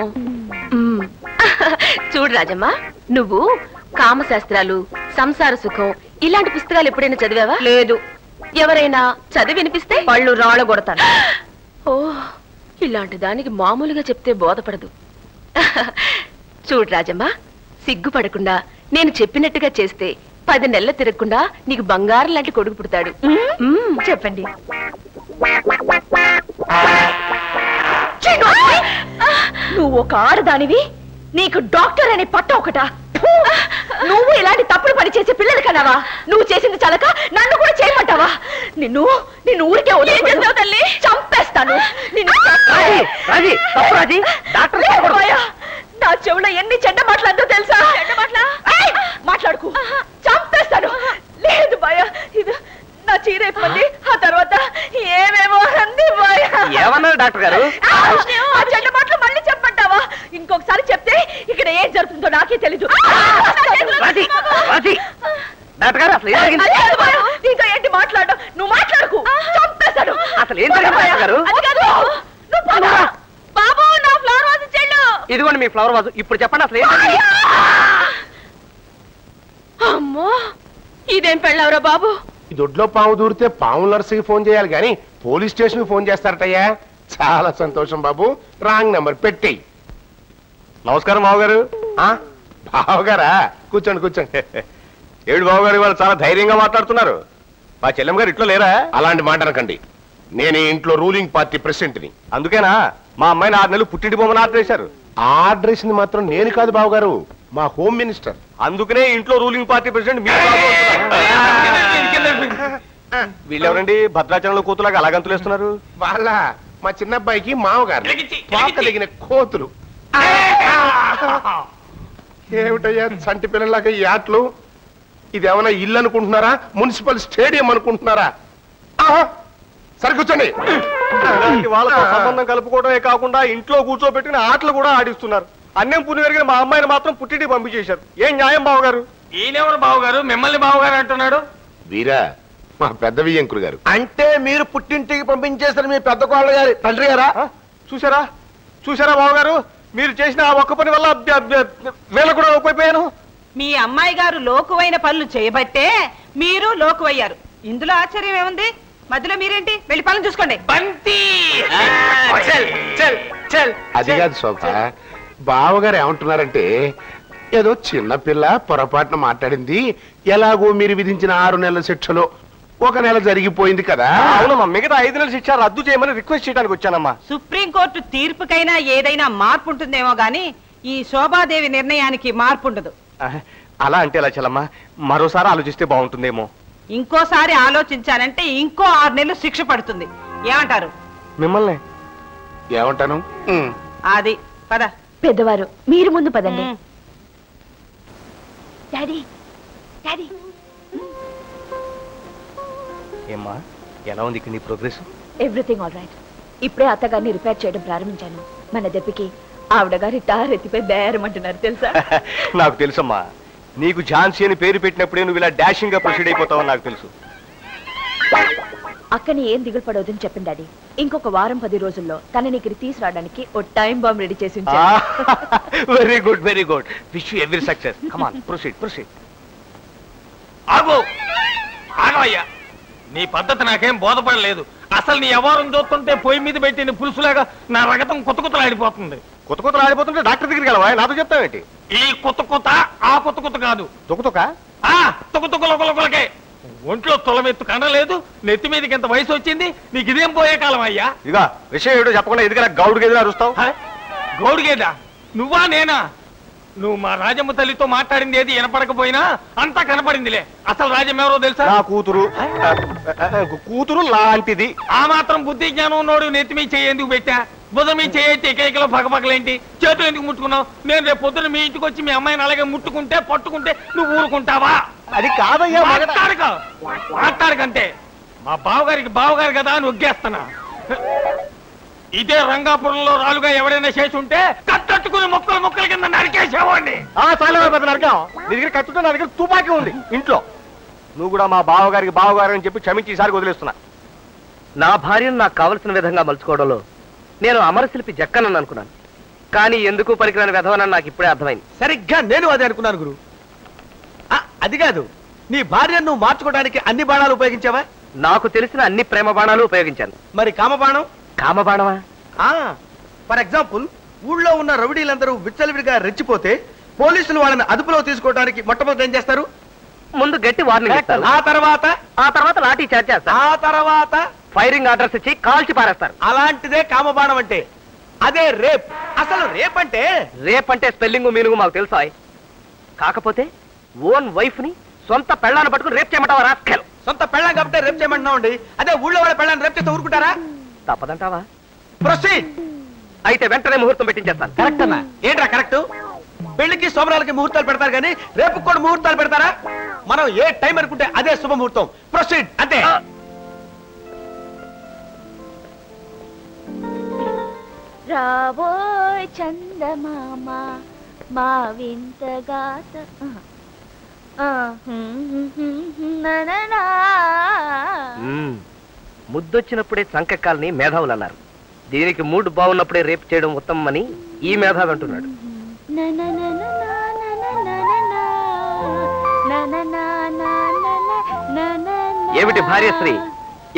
చూడు రాజమ్మ, నువ్వు కామశాస్త్రాలు, సంసార సుఖం ఇలాంటి పుస్తకాలు ఎప్పుడైనా చదివావా? లేదు. ఎవరైనా చదివి వినిపిస్తే పళ్ళు రాళ్ళగొడతాను. ఓ, ఇలాంటి దానికి మామూలుగా చెప్తే బోధపడదు. చూడు రాజమ్మ, సిగ్గుపడకుండా నేను చెప్పినట్టుగా చేస్తే 10 నెలలు తిరగకుండా నీకు బంగారం లాంటి కొడుకు పుడతాడు. చెప్పండి. నువ్వు ఒక ఆడదానివి, నీకు డాక్టర్ అనే పట్ట ఒకట. నువ్వు ఇలాంటి తప్పుడు పని చేసే పిల్లలు కన్నావా? నువ్వు చేసింది చాలక నన్ను కూడా చేయమంటావా? నిన్ను ఊరికే వదిలేస్తావు తల్లి, చంపేస్తాను నిన్ను. నా చెవులో ఎన్ని చెడ్డ మాట్లాడుతో తెలుసా? మాట్లాడుకు, చంపేస్తాను. లేదు బాయ, ఇది నా చీర అయిపోయింది. ఆ తర్వాత ఏమేమో అంది బాయ. ఏమన్నారు డాక్టర్ గారు? ఆ చెడ్డ మాటలు మళ్ళీ చెప్పంటావా? ఇంకొకసారి చెప్తే ఇక్కడ ఏం జరుగుతుందో నాకే తెలీదు. డాక్టర్ గారు అసలు నీతో ఏంటి మాట్లాడడం? నువ్వు మాట్లాడుకు, చంపేస్తాను. అసలు ఏం జరిగింది గారు? బాబు, నా ఫ్లవర్ వాజ్ చెల్లు. ఇదిగోండి మీ ఫ్లవర్ వాజ్. ఇప్పుడు చెప్పండి అసలు ఏం జరిగింది? అమ్మో, ఇదేం పెళ్ళవరా బాబు? ఈ దొడ్లో పాము దూరితే పాము నర్సుకి ఫోన్ చేయాలి కానీ పోలీస్ స్టేషన్ కి ఫోన్ చేస్తారటయ్యా. చాలా సంతోషం బాబు. Wrong number పెట్టేయి. నమస్కారం బావగారు. బావగారా? కూర్చోండి కూర్చోండి. ఏడు బావగారు వాళ్ళు చాలా ధైర్యంగా మాట్లాడుతున్నారు. మా చెల్లెమ్మ గారు ఇంట్లో లేరా? అలాంటి మాట అనకండి. నేను ఇంట్లో రూలింగ్ పార్టీ ప్రెసిడెంట్ ని. అందుకేనా మా అమ్మాయిని 6 నెలలు పుట్టింటి బొమ్మను ఆర్డర్ చేశారు? ఆర్డర్ వేసింది మాత్రం నేను కాదు బావగారు, మా హోమ్ మినిస్టర్. అందుకనే ఇంట్లో రూలింగ్ పార్టీ ప్రెసిడెంట్ మీరు. వీళ్ళెవరండి భద్రాచలంలో కూతులాగా అలాగంతులేస్తున్నారు? వాళ్ళ మా చిన్నబ్బాయికి మామగారు తగిన కోతులు. ఏమిటయ్యా చంటి పిల్లలాగా ఈ ఆటలు? ఇది ఏమైనా ఇల్లు అనుకుంటున్నారా, మున్సిపల్ స్టేడియం అనుకుంటున్నారా? సరే కూర్చోండి. వాళ్ళతో సంబంధం కలుపుకోవడమే కాకుండా ఇంట్లో కూర్చోబెట్టిన ఆటలు కూడా ఆడిస్తున్నారు. అన్నం పుణ్యం పెరిగిన మా అమ్మాయిని మాత్రం పుట్టింటికి పంపించేశారు. ఏం న్యాయం బావగారు? ఈయనెవరు బావగారు? మిమ్మల్ని బావగారు అంటున్నాడు. వీరా మా పెద్ద వియ్యంకులు గారు. అంటే మీరు పుట్టింటికి పంపించేస్తారు మీ పెద్ద కోళ్ళ గారి తండ్రి గారా? చూసారా చూసారా బావగారు, మీరు చేసిన ఆ ఒక్క పని వల్ల వేళ కూడా లోకైపోయాను. మీ అమ్మాయి గారు లోకువైన పనులు చేయబట్టే మీరు లోకువయ్యారు. ఇందులో ఆశ్చర్యం ఏముంది? మధ్యలో మీరేంటి? వెళ్ళి పనులు చూసుకోండి. బంతి అది కాదు శోభ, బావగారు ఏమంటున్నారంటే ఏదో చిన్నపిల్ల పొరపాటున మాట్లాడింది, ఎలాగో మీరు విధించిన 6 నెలల శిక్షలో 1 నెల జరిగిపోయింది కదా. అవునమ్మా, మిగతా 5 నెలల శిక్ష రద్దు చేయమని రిక్వెస్ట్ చేయడానికి వచ్చానమ్మా. సుప్రీంకోర్టు తీర్పుకైనా ఏదైనా మార్పు ఉంటుందేమో గాని ఈ శోభాదేవి నిర్ణయానికి మార్పు ఉండదు. అలా అంటే ఎలా చెల్లమ్మా? మరోసారి ఆలోచిస్తే బాగుంటుందేమో. ఇంకోసారి ఆలోచించానంటే ఇంకో 6 నెలలు శిక్ష పడుతుంది. ఏమంటారు? మిమ్మల్ని ఏమంటాను? అది పద. పెద్దవారు మీరు ముందు పదండి. Daddy daddy. ఏమ్మా, ఎలా ఉంది ఇక్కడ నీ ప్రోగ్రెస్? Everything all right. ఇప్పుడే అత్తగారిని రిపేర్ చేయడం ప్రారంభించాను. మన దెబ్బకి ఆవిడ గారి టార్ ఎత్తిపై బేరమంటున్నారు తెలుసా? నాకు తెలుసమ్మా, నీకు ఝాన్సీ అని పేరు పెట్టినప్పుడే నువ్వు ఇలా డాషింగ్ గా ప్రొసీడ్ అయిపోతావని నాకు తెలుసు. అక్కని ఏం దిగులు పడవద్దని చెప్పండి డాడీ. ఇంకొక వారం 10 రోజుల్లో తనని ఇక్కడ తీసుకురావడానికి ఓ టైం బాంబ్ రెడీ చేసి ఉంచాను. Very good very good. Wish you every success. Come on, proceed proceed. ఆగో ఆగవయ్యా, నీ పద్ధతి నాకేం బోధపడలేదు. అసలు నీ వ్యవహారం చూస్తుంటే పొయ్యి మీద పెట్టిన పులుసులాగా నా రగతం కొత్త కొత్తలు ఆడిపోతుంది. కొత్త కొత్తలు ఆడిపోతుంటే డాక్టర్ దగ్గరికి వెళ్ళవా? నాతో చెప్తావేంటి? ఈ కొత్త కొత్త ఆ కొత్త కొత్త కాదు, తుకుతుక తుకుతుకులకే. ఒంట్లో తొలమెత్తు కండలేదు, నెత్తి మీదకి ఎంత వయసు వచ్చింది, నీకు ఇదేం పోయే కాలం అయ్యా? ఇదిగా విషయం ఏమిటో చెప్పకుండా ఎదుగురా గౌడు గేదెలా అరుస్తావు? గౌడు గేదా? నువ్వా నేనా? నువ్వు మా రాజమ్మ తల్లితో మాట్లాడింది ఏది వినపడకపోయినా అంతా కనపడిందిలే. అసలు రాజమ్మ ఎవరో తెలుసా? నా కూతురు. కూతురు లాంటిది. ఆ మాత్రం బుద్ధి జ్ఞానం ఉన్నోడు నెత్తి మీద చేయి ఎందుకు పెట్టా? బుధం మీద చేయైతే ఏకైకలో పగపగలేంటి? చేతులు ఎందుకు ముట్టుకున్నావు? నేను రేపు పొద్దున మీ ఇంటికి వచ్చి మీ అమ్మాయిని అలాగే ముట్టుకుంటే పట్టుకుంటే నువ్వు ఊరుకుంటావా? అది కాదయ్యా. మాట్లాడకంటే మా బావగారు కదా అని ఒగ్గేస్తున్నా. ఇదే రంగాపురంలో రాలుగా ఎవరైనా చేసి ఉంటే కట్టట్టుకుని మొక్కల కింద నరికేసేవాడిని. నరకం నీ దగ్గర కట్టుతో నా దగ్గర తుపాకీ ఉంది ఇంట్లో. నువ్వు కూడా మా బావగారు అని చెప్పి క్షమించి ఈసారి వదిలేస్తున్నా. నా భార్యను నాకు కావలసిన విధంగా మలుచుకోవడంలో నేను అమరశిల్పి జక్కనని అనుకున్నాను. కానీ ఎందుకు పనికిరాని విధవనని నాకు ఇప్పుడే అర్థమైంది. సరిగ్గా నేను అదే అనుకున్నాను గురు. అది కాదు, నీ భార్యను నువ్వు మార్చుకోవడానికి అన్ని బాణాలు ఉపయోగించావా? నాకు తెలిసిన అన్ని ప్రేమ బాణాలు ఉపయోగించాను. మరి కామబాణం? కామబాణమా? ఫర్ ఎగ్జాంపుల్, ఊళ్ళో ఉన్న రౌడీలందరూ విచ్చలవిడిగా రెచ్చిపోతే పోలీసులు వాళ్ళని అదుపులో తీసుకోవడానికి మొట్టమొదటి ఏం చేస్తారు? ముందు గట్టి వార్నింగ్ ఇస్తారు. ఆ తర్వాత లాఠీ చార్జ్ చేస్తారు. ఆ తర్వాత ఫైరింగ్ ఆర్డర్స్ ఇచ్చి కాల్చి పారేస్తారు. అలాంటిదే కామబాణం అంటే. అదే రేప్. అసలు రేప్ అంటే స్పెల్లింగ్ మీనింగ్ మాకు తెలుసా? కాకపోతే ఓన్ వైఫ్ ని సొంత పెళ్ళాన్ని పట్టుకుని రేప్ చేయమంటావా రాస్కెల్? సొంత పెళ్ళాం కాబట్టి రేప్ చేయమంటున్నావు అండి. అదే ఊళ్ళో వాళ్ళ పెళ్ళాన్ని రేప్ చేస్తే ఊరుకుంటారా? తప్పదంటావా? ప్రొసీడ్. అయితే వెంటనే ముహూర్తం పెట్టించేస్తాను. కరెక్ట్ అన్నా. ఏంట్రా కరెక్ట్? పెళ్లికి శోభనాలకి ముహూర్తాలు పెడతారు కానీ రేపు కూడా ముహూర్తాలు పెడతారా? మనం ఏ టైం అనుకుంటే అదే శుభముహూర్తం. ప్రొసీడ్. అంతే. రావోయ్ చందమామ మా వింతగాత ముద్దొచ్చినప్పుడే సంకెక్కాలని మేధావులు అన్నారు. దీనికి మూడ్ బాగున్నప్పుడే రేపు చేయడం ఉత్తమం అని ఈ మేధావి అంటున్నాడు. ఏమిటి భార్యశ్రీ,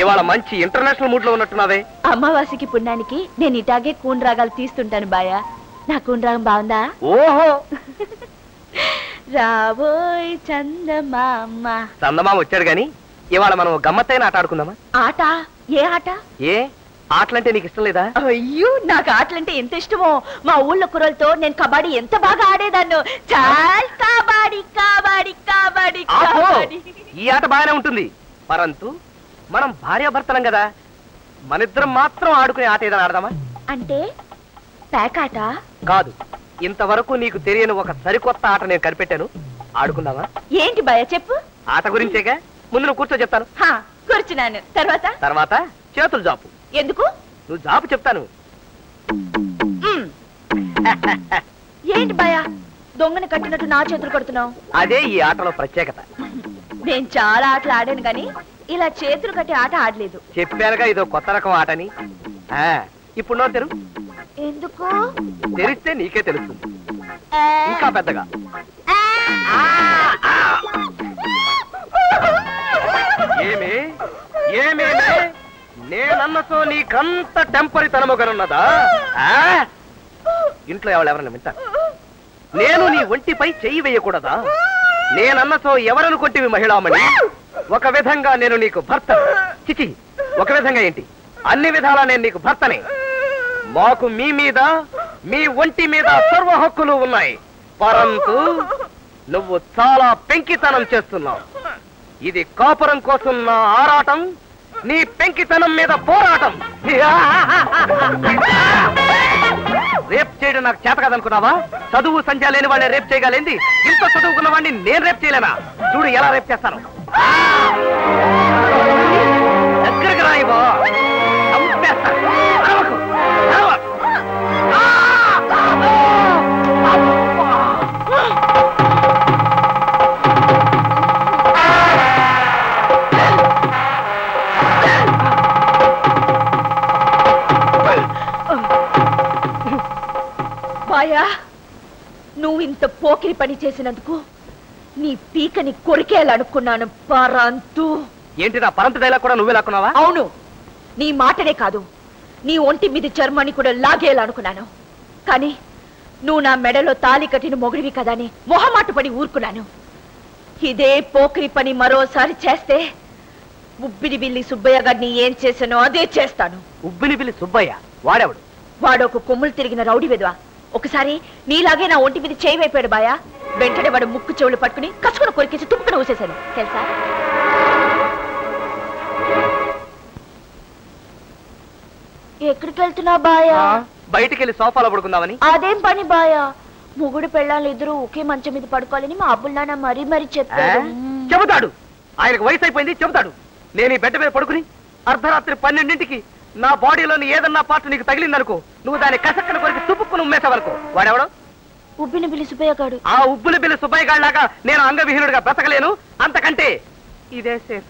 ఇవాళ మంచి ఇంటర్నేషనల్ మూడ్ లో ఉన్నట్టున్నావే? అమావాస్యకి పుణ్యానికి నేను ఇటాగే కూన్ రాగాలు తీస్తుంటాను బాయా. నా కూన్ రాగం బాగుందా? ఓహో. రావోయ్ చందమామ. చందమామ వచ్చాడు గాని ఇవాళ మనం గమ్మత్తైన ఆట ఆడుకుందామా? ఆట? ఏ ఆట? ఏ ఆటలంటే నీకు ఇష్టం లేదా? అయ్యో, నాకు ఆటలంటే ఎంత ఇష్టమో. మా ఊళ్ళో కుర్రలతో నేను కబడ్డీ ఎంత బాగా ఆడేదాన్ని. చాల్ కబడ్డీ కబడ్డీ కబడ్డీ కబడ్డీ. ఈ ఆట బాగానే ఉంటుంది, పరంతు మనం భార్యాభర్తలం కదా, మనిద్దరం మాత్రం ఆడుకునే ఆట ఏదైనా ఆడదామా? అంటే పేకాట కాదు, ఇంతవరకు నీకు తెలియని ఒక సరికొత్త ఆట నేను కనిపెట్టాను. ఆడుకుందామా? ఏంటి భయ చెప్పు. ఆట గురించేగా, ముందు నువ్వు కూర్చో చెప్తాను. కూర్చున్నాను. తర్వాత చేతులు జాపు. ఎందుకు? నువ్వు జాపు చెప్తాను. ఏంటి భయ దొంగని కట్టినట్టు నా చేతులు కొడుతున్నావు? అదే ఈ ఆటలో ప్రత్యేకత. నేను చాలా ఆటలు ఆడాను కానీ ఇలా చేతులు కట్టి ఆట ఆడలేదు. చెప్పానుగా ఇదో కొత్త రకం ఆటని. ఇప్పుడు నోరు తెరు. ఎందుకు? తెరిస్తే నీకే తెలుస్తుంది, ఇంకా పెద్దగా. ఏమే ఏమేమే నేనన్నతో నీకంత టెంపరితనము కనున్నదా? ఇంట్లో ఎవరెవరన్నా వింటారు. నేను నీ ఒంటిపై చెయ్యి వేయకూడదా? నేనన్నతో ఎవరను కొట్టివి మహిళామణి? ఒక విధంగా నేను నీకు భర్త. చిచి, ఒక విధంగా ఏంటి, అన్ని విధాలా నేను నీకు భర్తనే. మాకు మీ మీద, మీ ఒంటి మీద సర్వ హక్కులు ఉన్నాయి. పరంతు నువ్వు చాలా పెంకితనం చేస్తున్నావు. ఇది కాపురం కోసం నా ఆరాటం, నీ పెంకితనం మీద పోరాటం. రేప్ చేయడం నాకు చేత కదనుకున్నావా? చదువు సంధ్య లేని వాడిని రేప్ చేయగలేంది, ఇంత చదువుకున్న వాడిని నేను రేప్ చేయలేనా? చూడు ఎలా రేప్ చేస్తాను. దగ్గరికి రాయివా, చంపేస్తాను. బాయా, నువ్వు ఇంత పోకిరి పని చేసినందుకు నీ పీకని కొరికేయాలనుకున్నాను. పరంతు. ఏంటి నా పరంతు డైలాగ్ కూడా నువ్వే లాక్కున్నావా? అవును, నీ మాటనే కాదు, నీ ఒంటి మీద చర్మాన్ని కూడా లాగేయాలనుకున్నాను. కానీ నువ్వు నా మెడలో తాళి కట్టిన మొగుడివి కదా అని మొహమాట పడి ఊరుకున్నాను. ఇదే పోకిరి పని మరోసారి చేస్తే ఉబ్బిని బిల్లి సుబ్బయ్య గారిని ఏం చేశానో అదే చేస్తాను. ఉబ్బిని బిల్లి సుబ్బయ్య వాడెవడు? వాడొక కొమ్ములు తిరిగిన రౌడీ వెధవ. ఒకసారి నీలాగే నా ఒంటి మీద చేయి వైపాడు బాయా. వెంటనే వాడు ముక్కు చెవులు పట్టుకుని కసుకుని కొరికేసి తుప్పుకుని ఊసేశాను తెలుసా? ఎక్కడికి వెళ్తున్నావు బాయా? బయటికి వెళ్ళి సోఫాలో పడుకుందామని. అదేం పని బాయా, మొగుడు పెళ్ళాలు ఇద్దరు ఒకే మంచం మీద పడుకోవాలని మా అబ్బుల్ నాన్న మరీ మరీ చెప్పాడు. చెబుతాడు, ఆయనకు వయసు అయిపోయింది, చెబుతాడు. నేను ఈ బెడ్ మీద పడుకుని అర్ధరాత్రి 12ంటికి నా బాడీలోని ఏదన్నా పార్ట్ నీకు తగిలిందనుకో, నువ్వు దాన్ని కసక్కన కొరికి తుప్పుకుని ఉమ్మేసావనుకో. వాడెవడో? ఉబ్బిన బిల్లి సుబ్బయ్య గాడు. ఆ ఉబ్బుల బిల్లి సుబ్బయ్య గాడిలాగా నేను అంగవిహీనుడిగా బ్రతకలేను. అంతకంటే ఇదే సేఫ్.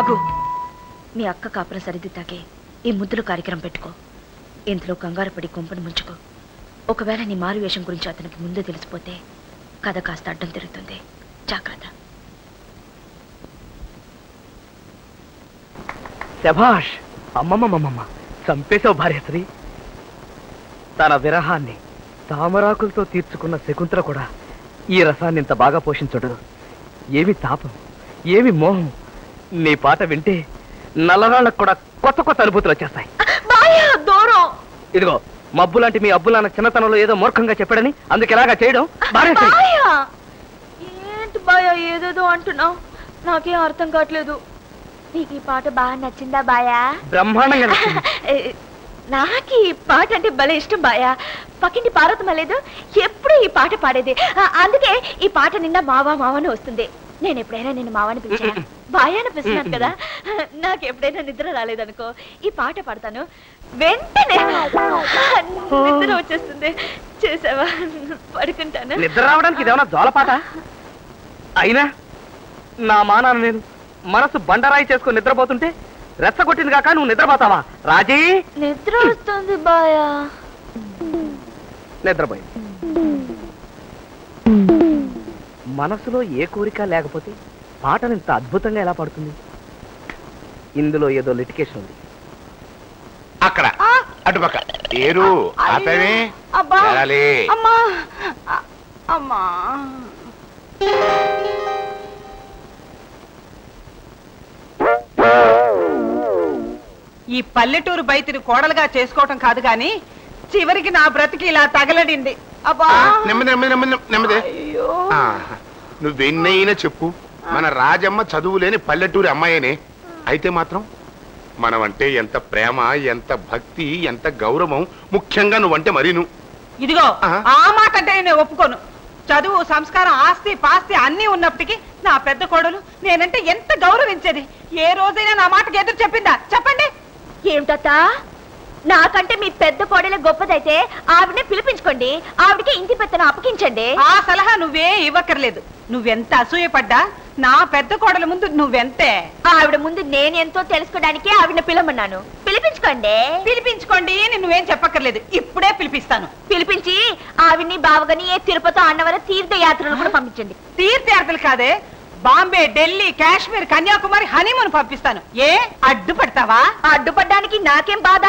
ఆగు. మీ అక్క కాపురం సరిదిద్దాకే ఈ ముద్దులు కార్యక్రమం పెట్టుకో. ఇందులో కంగారు పడి కొంపను ముంచుకో. ఒకవేళ నీ మారు వేషం గురించి అతనికి ముందే తెలిసిపోతే కథ కాస్త అడ్డం తిరుగుతుంది. జాగ్రత్త. శభాష్. అమ్మమ్మమ్మమ్మ, చంపేశావు భార్యశ్రీ. తన విరహాన్ని తామరాకులతో తీర్చుకున్న శకుంతల కూడా ఈ రసాన్ని ఇంత బాగా పోషించడు. ఏమి తాపం, ఏమి మోహం. నీ పాట వింటే నల్లరాళ్ళకు కూడా కొత్త కొత్త అనుభూతులు వచ్చేస్తాయి. ఇదిగో మబ్బు లాంటి మీ అబ్బు నాన్న చిన్నతనంలో ఏదో మూర్ఖంగా చెప్పాడని అందుకు ఎలాగా చేయడం భార్యశ్రీ. ఏంటి బాయా ఏదేదో అంటున్నావు? నాకేం అర్థం కావట్లేదు. నీకు ఈ పాట బాగా నచ్చిందా బాయా? బ్రహ్మాండంగా నాకు ఈ పాట అంటే భలే ఇష్టం బాయా. పక్కింటి పార్వతమ్మ లేదు, ఎప్పుడు ఈ పాట పాడేది. అందుకే ఈ పాట నిండా మావా మావని వస్తుంది. నేను ఎప్పుడైనా నిన్ను మావాని పిలిచాను, బాయాని పిలుస్తున్నాను కదా. నాకు ఎప్పుడైనా నిద్ర రాలేదనుకో ఈ పాట పాడతాను, వెంటనే నిద్ర వచ్చేస్తుంది. చూసావా, పడుకుంటాను. నిద్ర రావడానికి ఇదేమన్నా జోలపాట? అయినా నా మానాన్ని నేను మనసు బండరాయి చేసుకుని నిద్రపోతుంటే రెచ్చగొట్టింది కాక నువ్వు నిద్రపోతావా రాజీ? నిద్ర వస్తుంది బాయా. నిద్రపోయి మనసులో ఏ కోరిక లేకపోతే పాటను ఇంత అద్భుతంగా ఎలా పడుతుంది? ఇందులో ఏదో లిటికేషన్ ఉంది. అక్కడ అటుపక్క ఏరు ఆపేమే. అమ్మా అమ్మా ఈ పల్లెటూరు బయటిని కోడలుగా చేసుకోవటం కాదు గాని చివరికి నా బ్రతికి ఇలా తగలడింది. అబ్బా నెమ్మది నెమ్మది నెమ్మది నెమ్మది. నువ్వెన్నైనా చెప్పు, మన రాజమ్మ చదువులేని పల్లెటూరి అమ్మాయినే అయితే మాత్రం మనమంటే ఎంత ప్రేమ, ఎంత భక్తి, ఎంత గౌరవం, ముఖ్యంగా నువ్వంటే మరి నువ్వు. ఇదిగో ఆ మాట అంటే నేను ఒప్పుకోను. చదువు, సంస్కారం, ఆస్తి పాస్తి అన్నీ ఉన్నప్పటికీ నా పెద్ద కోడలు నేనంటే ఎంత గౌరవించేది. ఏ రోజైనా నా మాటకి ఎదురు చెప్పిందా? చెప్పండి. ఏమిటా, నాకంటే మీ పెద్ద కోడలే గొప్పదైతే ఆవిడనే పిలిపించుకోండి, ఆవిడకి ఇంటి పెత్తను అప్పగించండి. ఆ సలహా నువ్వే ఇవ్వక్కర్లేదు. నువ్వెంత అసూయపడ్డా నా పెద్ద కోడల ముందు నువ్వెంతే. ఆవిడ ముందు నేనెంతో తెలుసుకోవడానికి ఆవిడని పిలవమన్నాను. పిలిపించుకోండి. పిలిపించుకోండి అని నువ్వేం చెప్పక్కర్లేదు, ఇప్పుడే పిలిపిస్తాను. పిలిపించి ఆవిడ్ని బావగాని ఏ తిరుపతి అన్నవరం తీర్థయాత్రలు కూడా పంపించండి. తీర్థయాత్రలు కాదే, బాంబే, ఢిల్లీ, కాశ్మీర్, కన్యాకుమారి హనీమూన్ పంపిస్తాను. ఏ అడ్డుపడతావా? అడ్డుపడ్డానికి నాకేం బాధ.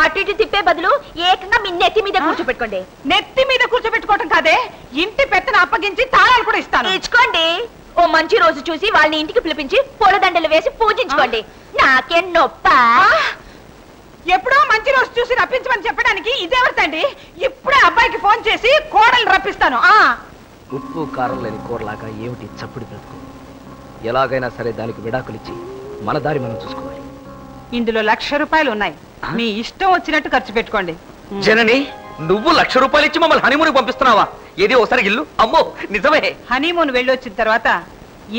అటు ఇటు తిప్పే బదులు ఏకంగా మీ నెత్తి మీద కూర్చోపెట్టుకోండి. నెత్తి మీద కూర్చోబెట్టుకోవటం కాదే, ఇంటి పెత్తను అప్పగించి తాళాలు కూడా ఇస్తాను. ఇచ్చుకోండి. ఓ మంచి రోజు చూసి వాళ్ళని ఇంటికి పిలిపించి పూలదండలు వేసి పూజించుకోండి. నాకేం నొప్ప. ఎప్పుడో మంచి రోజు చూసి రప్పించమని చెప్పడానికి ఇదేవతండి. ఇప్పుడే అబ్బాయికి ఫోన్ చేసి కోడలు రప్పిస్తాను. ఉప్పు కారం లేని కూరలాగా ఏమిటి చప్పుడు బ్రతుకు? ఎలాగైనా సరే దానికి విడాకులిచ్చి మన దారి మనం చూసుకోవాలి. ఇందులో 1,00,000 రూపాయలు ఉన్నాయి. మీ ఇష్టం వచ్చినట్టు ఖర్చు పెట్టుకోండి. జనని, నువ్వు 1,00,000 రూపాయలు ఇచ్చి మమ్మల్ని హనీమూన్ పంపిస్తున్నావా? ఏది ఒకసారి ఇల్లు? అమ్మో నిజమే. హనీమూన్ వెళ్ళొచ్చిన తర్వాత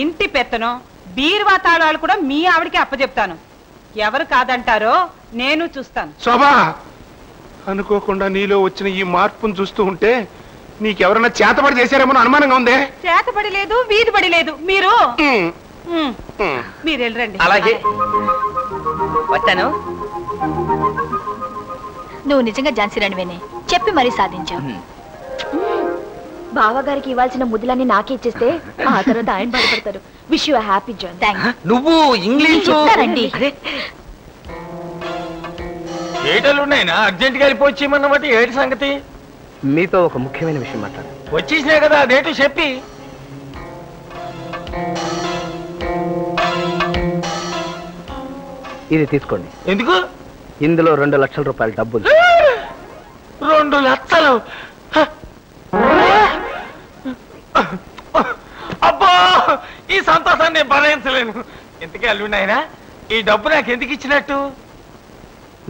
ఇంటి పెత్తనం, బీరువా తాళాలు కూడా మీ ఆవిడికి అప్పచెప్తాను. ఎవరు కాదంటారో నేను చూస్తాను. శోభా, అనుకోకుండా నీలో వచ్చిన ఈ మార్పును చూస్తూ ఉంటే నీకెవరన్నా చేతబడి చేశారేమో అనుమానంగా ఉందే. చేతబడి లేదు, వీధిబడి లేదు. మీరు వెళ్ళండి. అలాగే వచ్చాను. నువ్వు నిజంగా ఝాన్సీ రాణివేనే చెప్పి మరీ సాధించావు. బావగారికి ఇవ్వాల్సిన ముద్దులన్నీ నాకే ఇచ్చేస్తే ఆ తర్వాత ఆయన బాధపడతారు. Wish you happy journey. నువ్వు ఇంగ్లీషు రండి. ఏటలున్నాయినా అర్జెంట్ గా రిపోర్ట్ చేయమన్నమాట. ఏటి సంగతి? మీతో ఒక ముఖ్యమైన విషయం మాట్లాడాలి. వచ్చేసినా కదా, అదేంటో చెప్పి. ఇది తీసుకోండి. ఎందుకు? ఇందులో 2,00,000 రూపాయల డబ్బులు. 2 లక్షలు? అబ్బా, ఈ సంతోషాన్ని నేను భరించలేను. ఇంతకీ అల్లున్నాయినా ఈ డబ్బు నాకు ఎందుకు ఇచ్చినట్టు?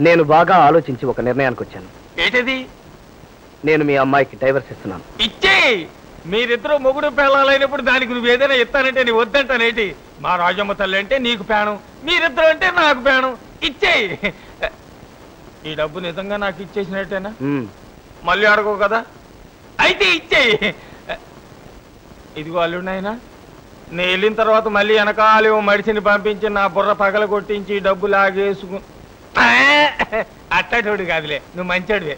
నేను బాగా ఆలోచించి ఒక నిర్ణయానికి వచ్చాను. ఏంటది? నేను మీ అమ్మాయికి డైవర్స్ ఇస్తున్నాను. ఇచ్చే. మీరిద్దరూ మొగుడు పేళాలైనప్పుడు దానికి నువ్వు ఏదైనా ఇస్తానంటే నీ వద్దంటానేటి? మా రాజమ్మ తల్లి అంటే నీకు పేణం, మీరిద్దరు అంటే నాకు పేణం. ఇచ్చేయి. ఈ డబ్బు నిజంగా నాకు ఇచ్చేసినట్టేనా? మళ్ళీ అడగవు కదా? అయితే ఇచ్చేయి. ఇదిగో అల్లున్నాయినా, నేను వెళ్ళిన తర్వాత మళ్ళీ వెనకాలే మడిసిని పంపించి నా బుర్ర పగల కొట్టించి డబ్బు లాగేసుకు అట్టటోడు కాదులే, నువ్వు మంచాడివే.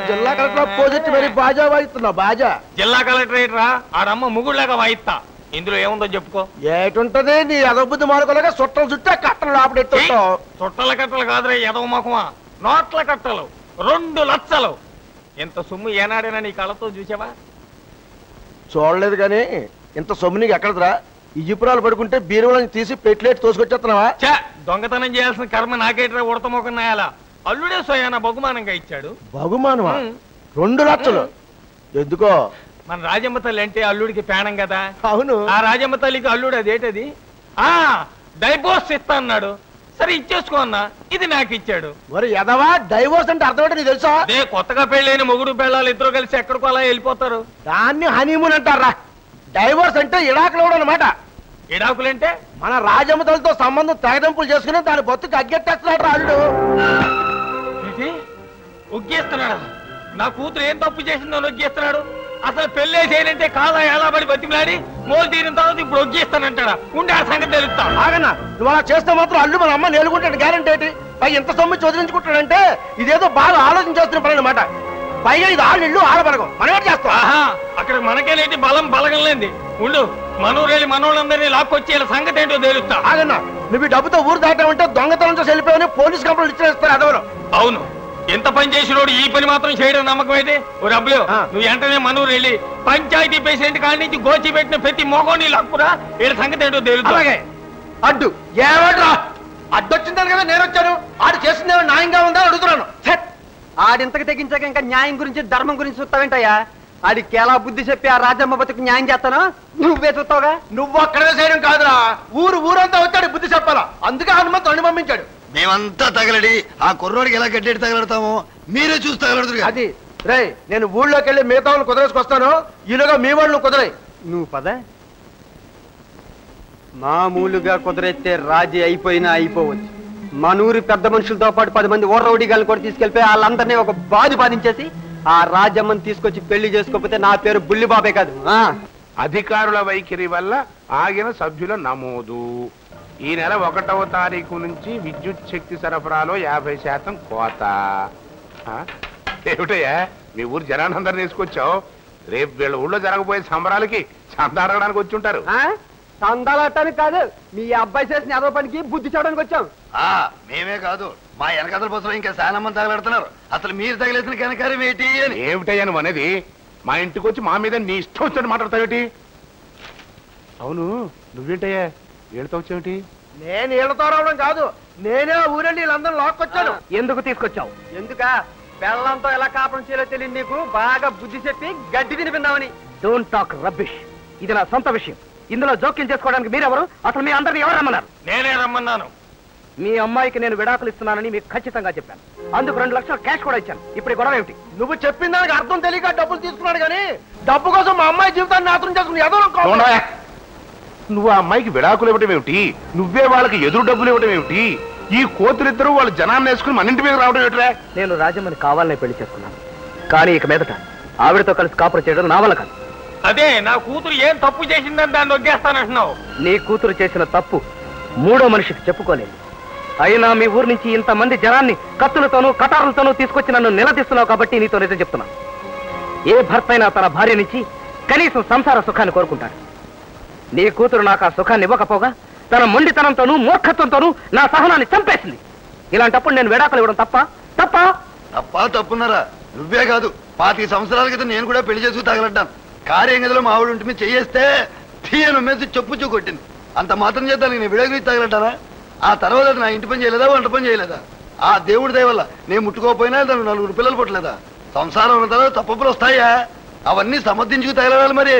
జిల్లా కలెక్టర్ అపోజిట్ మరి బాజా వాయిస్తున్నావు. బాజా జిల్లా కలెక్టరేట్ రా, ఆడమ్మ ముగుళ్ళగా వాయిస్తా. ఇందులో ఏముందో చెప్పుకో. ఏటుంటది నీ అదబుద్ధి మార్గలేక చుట్టలు చుట్టే కట్టలు లోపడెత్తుంటావు. చుట్టల కట్టలు కాదురా ఎదవ మొఖమా, నోట్ల కట్టలు 2 లక్షలు. ఇంత సొమ్ము ఏనాడైనా నీ కళ్ళతో చూసావా? చూడలేదు కానీ ఇంత సొమ్ము నీకు ఎక్కడరా? ఇజిపురాలు పడుకుంటే బీరువాళ్ళని తీసి పెట్లేట్ తోసుకొచ్చేస్తున్నావా? దొంగతనం చేయాల్సిన కర్మ నాకేట్రా ఉడత మొఖం నాయాలా. అల్లుడే సోయానా బహుమానంగా ఇచ్చాడు. బహుమానమా? 2 లక్షలు ఎందుకో? మన రాజమ్మ తల్లి అంటే అల్లుడికి పేణం కదా. అవును. ఆ రాజమ్మ తల్లికి అల్లుడు అదేటది డైవోర్స్ ఇస్తా అన్నాడు. సరే ఇచ్చేసుకో అన్నా, ఇది నాకు ఇచ్చాడు. మరి ఎదవా డైవోర్స్ అంటే అర్థం ఏంటో నీకు తెలుసా? అదే కొత్తగా పెళ్ళైన మొగుడు పెళ్ళాలు ఇద్దరు కలిసి ఎక్కడికో అలా వెళ్ళిపోతారు. దాన్ని హనీమూన్ అంటారా? డైవోర్స్ అంటే ఇడాకులు అనమాట. ఇడాకులంటే మన రాజమ్మ తల్లితో సంబంధం తెగదెంపులు చేసుకుని దాని బొత్తుకు అగ్గెట్టేస్తున్నాడు అల్లుడు. ఒగ్గేస్తున్నాడా? నా కూతురు ఏం తప్పు చేసిందో ఒగ్గేస్తున్నాడు. అసలు పెళ్ళే చేయనంటే కాదా ఎలా పడి బతిమలాడి మోలు తీరిన తర్వాత ఇప్పుడు ఒగ్గేస్తానంటాడా? ఉండే ఆ సంగతి తెలుస్తా. ఆగన్నా, నువ్వు అలా చేస్తే మాత్రం అల్లు మన అమ్మ నేలుకుంటాడు. గ్యారంటీ ఏంటి? పైగా ఇంత సొమ్ము చదివించుకుంటాడంటే ఇదేదో బాగా ఆలోచన చేస్తున్న పని అనమాట. పైగా ఇది ఆళ్ళు ఆడబలగం మనం ఏం చేస్తాం? అక్కడ మనకేలేంటి బలం బలగం లేంది. ఉండు, మనూరేళ్ళి మనోళ్ళందరినీ లాక్కొచ్చి ఇలా సంగతి ఏంటో తెలుస్తా. ఆగన్నా, నువ్వు ఈ డబ్బుతో ఊరు దాటామంటే దొంగతనం చేసి వెళ్ళిపోయావని పోలీస్ కంప్లైంట్ ఇచ్చేస్తారు అదవరు. అవును, ఎంత పని చేసినోడు ఈ పని మాత్రం చేయడం నమ్మకం అయితే? ఓ డబ్బులు నువ్వు వెంటనే మనూరు వెళ్ళి పంచాయతీ ప్రెసిడెంట్ కాడి నుంచి గోచి పెట్టిన ప్రతి మోగోని లాక్కురా. వీళ్ళ సంగతి ఏంటో తెలుసు. అడ్డు ఏమంటరా? అడ్డొచ్చిందని కదా నేను వచ్చాను. ఆడు చేసింది న్యాయంగా ఉందా అడుగుతున్నాను. ఆడింతకు తెగించాక ఇంకా న్యాయం గురించి ధర్మం గురించి చూస్తావేంటయ్యా? ఆడికి ఎలా బుద్ధి చెప్పి ఆ రాజమ్మ బతుకు న్యాయం చేస్తాను నువ్వే చూస్తావుగా. నువ్వు అక్కడే చేయడం కాదురా, ఊరంతా వచ్చాడు బుద్ధి చెప్పాలా. అందుకే హనుమంతుడు పంపించాడు. మేమంతా తగలడి ఆ కుర్రోడికి ఎలా గడ్డెట్టి తగలడతామో మీరే చూసి తగలడుతురు. అది రే, నేను ఊళ్ళోకి వెళ్ళి మిగతా వాళ్ళని కుదరేసుకొస్తాను. ఈలోగా మీ వాళ్ళు కుదరై. నువ్వు పద. మామూలుగా కుదరైతే రాజీ అయిపోయినా అయిపోవచ్చు. మనూరి పెద్ద మనుషులతో పాటు 10 మంది ఓర్రౌడిగాలను కూడా తీసుకెళ్ళిపోయి వాళ్ళందరినీ ఒక బాధించేసి ఆ రాజమ్మని తీసుకొచ్చి పెళ్లి చేసుకోకపోతే నా పేరు బుల్లిబాబే కాదు. అధికారుల వైఖరి వల్ల ఆగిన సభ్యుల నమోదు. ఈ నెల 1వ తారీఖు నుంచి విద్యుత్ శక్తి సరఫరాలో 50% కోత. ఏమిటయ్యా మీ ఊరు జనానందరిని తీసుకొచ్చావు? రేపు వీళ్ళ ఊళ్ళో జరగబోయే సంబరాలకి చందా అడగడానికి వచ్చి ఉంటారు. చందాలట్టానికి కాదు, మీ అబ్బాయి చేసిన అదో పనికి బుద్ధి చేయడానికి వచ్చాం. మేమే కాదు, మా వెనకదల కోసం ఇంకా చాలా మంది తగలడుతున్నారు. అసలు మీరు తగిలేసిన కనకారం ఏంటి అని. ఏమిటయ్యా నువ్వు అనేది? మా ఇంటికి వచ్చి మా మీద నీ ఇష్టం వచ్చినట్టు మాట్లాడతావేటి? అవును, నువ్వేంటయ్యా వీళ్ళతో వచ్చావేటి? నేను వీళ్ళతో రావడం కాదు, నేనే ఊరెళ్ళి వీళ్ళందరూ లాక్కొచ్చాను. ఎందుకు తీసుకొచ్చావు? ఎందుకా? బెల్లంతో ఎలా కాపురం చేయాలో తెలియదు నీకు. బాగా బుద్ధి చెప్పి గడ్డి తినిపిందామని. Don't talk rubbish. ఇది నా సొంత విషయం. ఇందులో జోక్యం చేసుకోవడానికి మీరెవరు? అసలు మీ అందరినీ ఎవరు రమ్మన్నారు? నేనే రమ్మన్నాను. మీ అమ్మాయికి నేను విడాకులు ఇస్తున్నానని మీకు ఖచ్చితంగా చెప్పాను. అందుకు 2 లక్షలు క్యాష్ కూడా ఇచ్చాను. ఇప్పుడు గొడవ ఏమిటి? నువ్వు చెప్పిన దానికి అర్థం తెలియక డబ్బులు తీసుకున్నాడు కానీ డబ్బు కోసం మా అమ్మాయి జీవితాన్ని నాశనం చేసుకుని ఏదో నువ్వు ఆ అమ్మాయికి విడాకులు ఇవ్వటం ఏమిటి? నువ్వే వాళ్ళకి ఎదురు డబ్బులు ఇవ్వటం ఏమిటి? ఈ కోతులిద్దరూ వాళ్ళ జనాన్ని వేసుకుని మన ఇంటి మీద రావడం ఏమిట్రా? నేను రాజమ్మని కావాలనే పెళ్లి చేసుకున్నాను, కానీ ఇక మీదట ఆవిడతో కలిసి కాపురం చేయడం నా వల్ల కాదు. అదే నా కూతురు ఏం తప్పు చేసిందని దాన్ని నొగ్గేస్తానంటున్నావు. నీ కూతురు చేసిన తప్పు 3వ మనిషికి చెప్పుకోలేదు. అయినా మీ ఊరు నుంచి ఇంతమంది జనాన్ని కత్తులతోనూ కటారులతోనూ తీసుకొచ్చి నన్ను నిలదీస్తున్నావు కాబట్టి నీతో నిజం చెప్తున్నాను. ఏ భర్త అయినా తన భార్య నుంచి కనీసం సంసార సుఖాన్ని కోరుకుంటాడు. నీ కూతురు నాకు ఆ సుఖాన్ని ఇవ్వకపోగా తన మొండితనంతోనూ మూర్ఖత్వంతోనూ నా సహనాన్ని చంపేసింది. ఇలాంటప్పుడు నేను విడాకులు ఇవ్వడం తప్ప? తప్పున్నారా? నువ్వే కాదు, 25 సంవత్సరాల క్రితం నేను కూడా పెళ్లి చేసుకు తగలడ్డాను. కార్యంగదిలో మా ఆవిడ ఉంటే చేస్తే తీయను మెచ్చి చెప్పు కొట్టింది. అంత మాత్రం చేద్దానికి నేను విడాకులు తగలడ్డానా? ఆ తర్వాత నా ఇంటి పని చేయలేదా, వంట పని చేయలేదా? ఆ దేవుడి దయ వల్ల నేను ముట్టుకోకపోయినా దానికి 4 పిల్లలు పుట్టలేదా? సంసారం ఉన్న తర్వాత తప్పులు వస్తాయా? అవన్నీ సమర్థించుకు తగలడాలి. మరి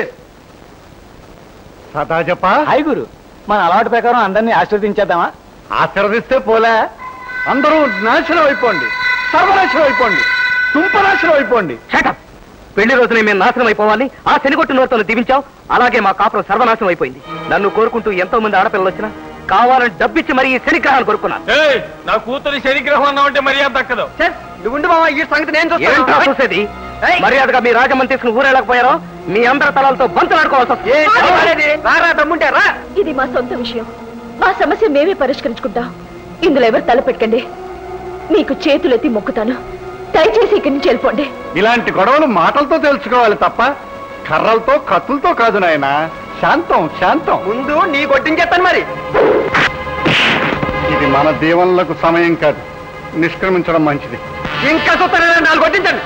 సదా చెప్ప గురు, మన అలవాటు ప్రకారం అందరినీ ఆశీర్వదించేద్దామా? ఆశీర్వదిస్తే పోలే, అందరూ నాశనం అయిపోండి, సర్వనాశనం అయిపోండి, తుంపనాశనం అయిపోండి. పెళ్లి రోజునే మేము నాశనం అయిపోవాలి ఆ శనిగొట్టు నోరుతో దీవించావు. అలాగే మా కాపురం సర్వనాశనం అయిపోయింది. నన్ను కోరుకుంటూ ఎంతో మంది ఆడపిల్లలు వచ్చినా కావాలని డబ్బిచ్చి మరి ఈ శనిగ్రహాన్ని కొనుక్కున్నాను. నా కూతురి శనిగ్రహం అన్నావంటే మర్యాద దక్కదు. నువ్వు బావా, ఈ సంగతి నేను చూసేది. మర్యాదగా మీ రాజమ్మని తీసుకుని ఊరేళ్ళకపోయారో మీ అందరి తలాలతో బంతులాడుకోవాల్సి వస్తుంది. ఇది మా సొంత విషయం. మా సమస్య మేమే పరిష్కరించుకుంటాం. ఇందులో ఎవరు తల పెట్టకండి. మీకు చేతులెత్తి మొక్కుతాను. దయచేసి ఇక్కడి నుంచి వెళ్ళిపోండి. ఇలాంటి గొడవలు మాటలతో తెలుసుకోవాలి తప్ప కర్రలతో కత్తులతో కాదు నాయన. శాంతం శాంతం. ముందు నీ కొట్టించేస్తాను మరి. ఇది మన దీవెనలకు సమయం కాదు. నిష్క్రమించడం మంచిది. ఇంకా చూస్తానే 4 కొట్టించండి.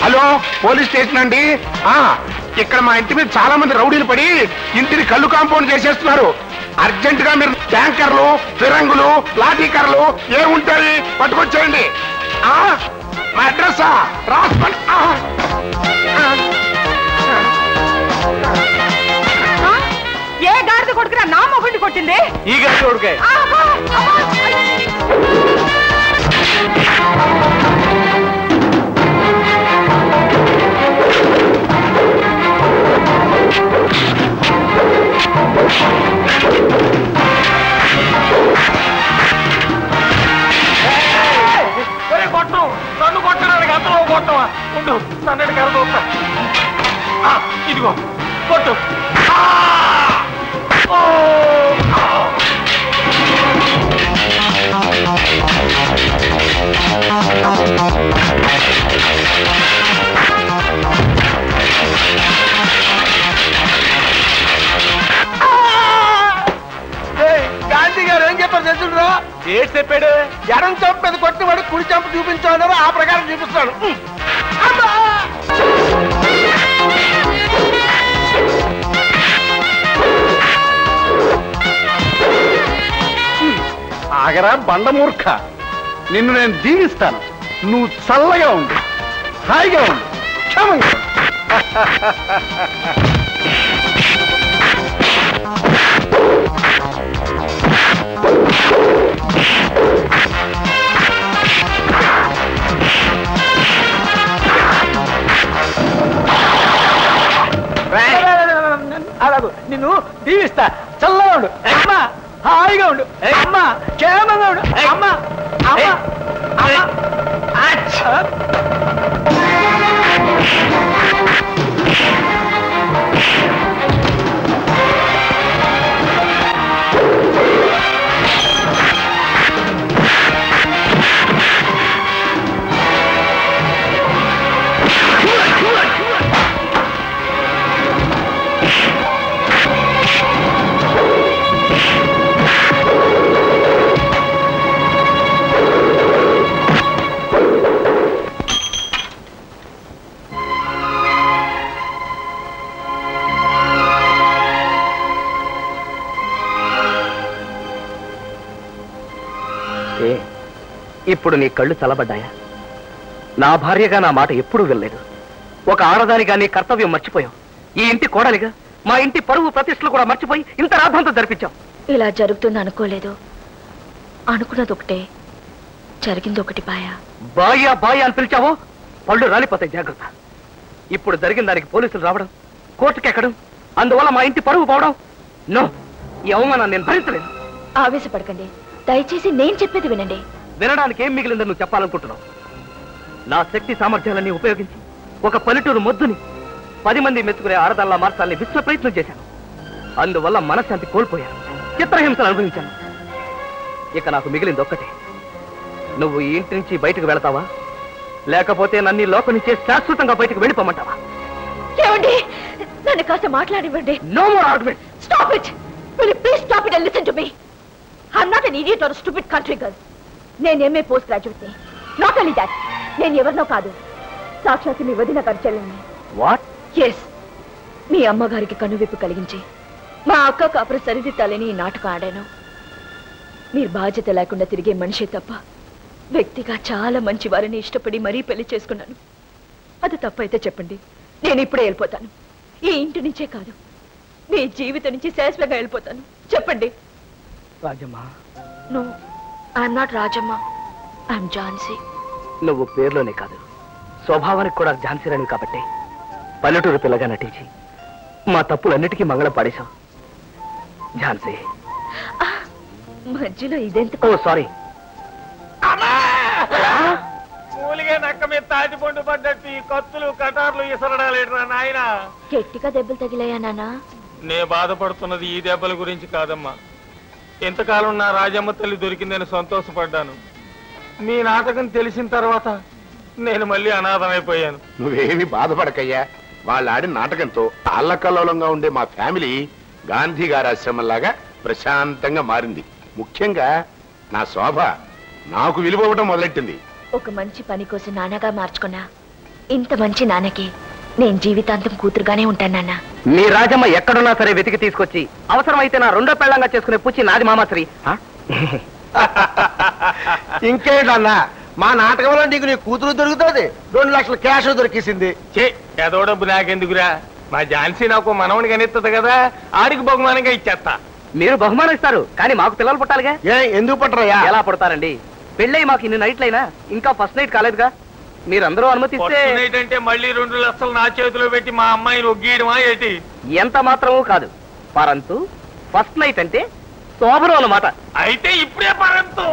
హలో, పోలీస్ స్టేషన్ అండి. ఇక్కడ మా ఇంటి మీద చాలా మంది రౌడీలు పడి ఇంటిని కళ్ళు కాంపౌండ్ చేసేస్తున్నారు. అర్జెంట్ గా మీరు ట్యాంకర్లు, ఫిరంగులు, లాఠీకర్లు ఏముంటాయి పట్టుకొచ్చేయండి. మా అడ్రస్ రాసుకోండి. ఏ గాడిద కొడుకురా నా మొగుడిని కొట్టింది? ఈ గాడిద కొడుకే. నన్ను కొట్టడానికి అంతలో కొట్టవా? ఉండు, నన్ను కలదు. ఇదిగో కొట్టు. గాంధీ గారు ఏం చెప్పారు తెలుసురా? ఏడు చెప్పాడు. ఎడం చంపు మీద కొట్టినవాడు కుడి చంపు చూపించాడు. ఆ ప్రకారం చూపిస్తాడు. ఆగరా బండమూర్ఖ, నిన్ను నేను దీవిస్తాను. నువ్వు చల్లగా ఉండు, హాయిగా ఉండు, క్షమంగా అలాగూ నిన్ను దీవిస్తా. చల్లగా ఉండు అమ్మా, హాయిగా ఉండు అమ్మా, క్షేమంగా ఉండు అమ్మా. ఇప్పుడు నీ కళ్ళు చల్లబడ్డాయా? నా భార్యగా నా మాట ఎప్పుడూ వినలేదు. ఒక ఆడదానిగా నీ కర్తవ్యం మర్చిపోయావు. ఈ ఇంటి కోడలిగా మా ఇంటి పరువు ప్రతిష్టలు కూడా మర్చిపోయి ఇంత రాద్ధాంతం జరిపించావు. ఇలా జరుగుతుంది అనుకోలేదు. అనుకున్నది ఒకటే, జరిగింది ఒకటి. బాయా బాయా అని పిలిచావో పళ్ళు రాలిపోతాయి, జాగ్రత్త. ఇప్పుడు జరిగిన దానికి పోలీసులు రావడం, కోర్టుకెక్కడం, అందువల్ల మా ఇంటి పరువు పోవడం, నో, ఈ అవమానాన్ని నేను భరించలేను. ఆవేశపడకండి, దయచేసి నేను చెప్పేది వినండి. వినడానికి ఏం మిగిలిందని నువ్వు చెప్పాలనుకుంటున్నావు? నా శక్తి సామర్థ్యాలన్నీ ఉపయోగించి ఒక పల్లెటూరు మొద్దుని 10 మంది మెచ్చుకునే ఆడదాల్లా మార్చాలని విశ్వ ప్రయత్నం చేశాను. అందువల్ల మనశ్శాంతి కోల్పోయాను, చిత్రహింసలు అనుభవించాను. ఇక నాకు మిగిలింది ఒక్కటే, నువ్వు ఈ ఇంటి నుంచి బయటకు వెళతావా, లేకపోతే నన్ను ఈ లోకం నుంచే శాశ్వతంగా బయటకు వెళ్ళిపోమంటావా? ఏమండి, నన్ను కాస్త మాట్లాడివ్వండి. No more argument. Stop it! Will you please stop it and listen to me? I'm not an idiot or a stupid country girl. నేను ఎంఏ పోస్ట్ గ్రాడ్యుయేట్ ని. నాట్ ఓన్లీ దాట్, నేను ఎవరినో కాదు, సాక్షాత్ మీ వదిన పరిచయాన్ని. వాట్? ఎస్, మీ అమ్మగారికి కనువిప్పు కలిగించి మా అక్క కాపురం సరిదిద్దాలని ఈ నాటకం ఆడాను. మీరు బాధ్యత లేకుండా తిరిగే మనిషి తప్ప వ్యక్తిగా చాలా మంచి వారిని ఇష్టపడి మరీ పెళ్లి చేసుకున్నాను. అది తప్పైతే చెప్పండి, నేను ఇప్పుడే వెళ్ళిపోతాను. ఈ ఇంటి నుంచే కాదు, మీ జీవితం నుంచి శాశ్వతంగా వెళ్ళిపోతాను. చెప్పండి. Rajamma, no, I'm not Rajamma, I'm Jhansi. నువ్వు పేర్లోనే కాదు, స్వభావానికి కూడా ఝాన్సీ రాణి కాబట్టి పల్లెటూరు పిల్లగా నటించి మా తప్పులన్నిటికీ మంగళం పాడేశావు. ఝాన్సీ, మధ్యలో ఇదెంత? ఓ సారీ. మూలిగే నక్క మీద తాటిపండు పడ్డట్టు ఈ కత్తులు కటార్లు ఇసరడాలేట్రా నాయన. గట్టిగా దెబ్బలు తగిలాయా నాన్న? నే బాధపడుతున్నది ఈ దెబ్బల గురించి కాదమ్మా. ఎంతకాలం నా రాజమ్మ తల్లి దొరికిందని సంతోషపడ్డాను. మీ నాటకం తెలిసిన తర్వాత నేను మళ్ళీ అనాథమైపోయాను. నువ్వేమి బాధపడకయ్యా. వాళ్ళు ఆడిన నాటకంతో అల్లకల్లోలంగా ఉండే మా ఫ్యామిలీ గాంధీ గారి ఆశ్రమంలాగా ప్రశాంతంగా మారింది. ముఖ్యంగా నా శోభ నాకు విలువవటం మొదలెట్టింది. ఒక మంచి పని కోసం నాన్నగా మార్చుకున్నా ఇంత మంచి నాన్నకి నేను జీవితాంతం కూతురుగానే ఉంటాను నాన్న. మీ రాజమ్మ ఎక్కడున్నా సరే వెతికి తీసుకొచ్చి అవసరమైతే నా రెండో పెళ్ళంగా చేసుకునే పుచ్చి నాది మామాశ్రీ. ఇంకేంటన్నా, మా నాటకంలో నీకు నీ కూతురు దొరుకుతుంది, 2 లక్షల క్యాష్ దొరికేసింది. ఏదో డబ్బు నాకెందుకురా, మా ఝాన్సీ నాకు మనవని కనిస్తుంది కదా, ఆడికి బహుమానంగా ఇచ్చేస్తా. మీరు బహుమానం ఇస్తారు, కానీ మాకు పిల్లలు పుట్టాలిగా. ఎందుకు పుట్టరయ్యా? ఎలా పుడతారండి? పెళ్ళై మాకు ఇన్ని నైట్లైనా ఇంకా ఫస్ట్ నైట్ కాలేదుగా. మీరందరూ అనుమతిస్తే అంటే మళ్ళీ 2 లక్షలు నా చేతిలో పెట్టి మా అమ్మాయిని ఒగ్గీయడమా ఏంటి? ఎంత మాత్రమూ కాదు, పరంతు ఫస్ట్ నైట్ అంటే శోభనం అన్నమాట. అయితే ఇప్పుడే పరంతు.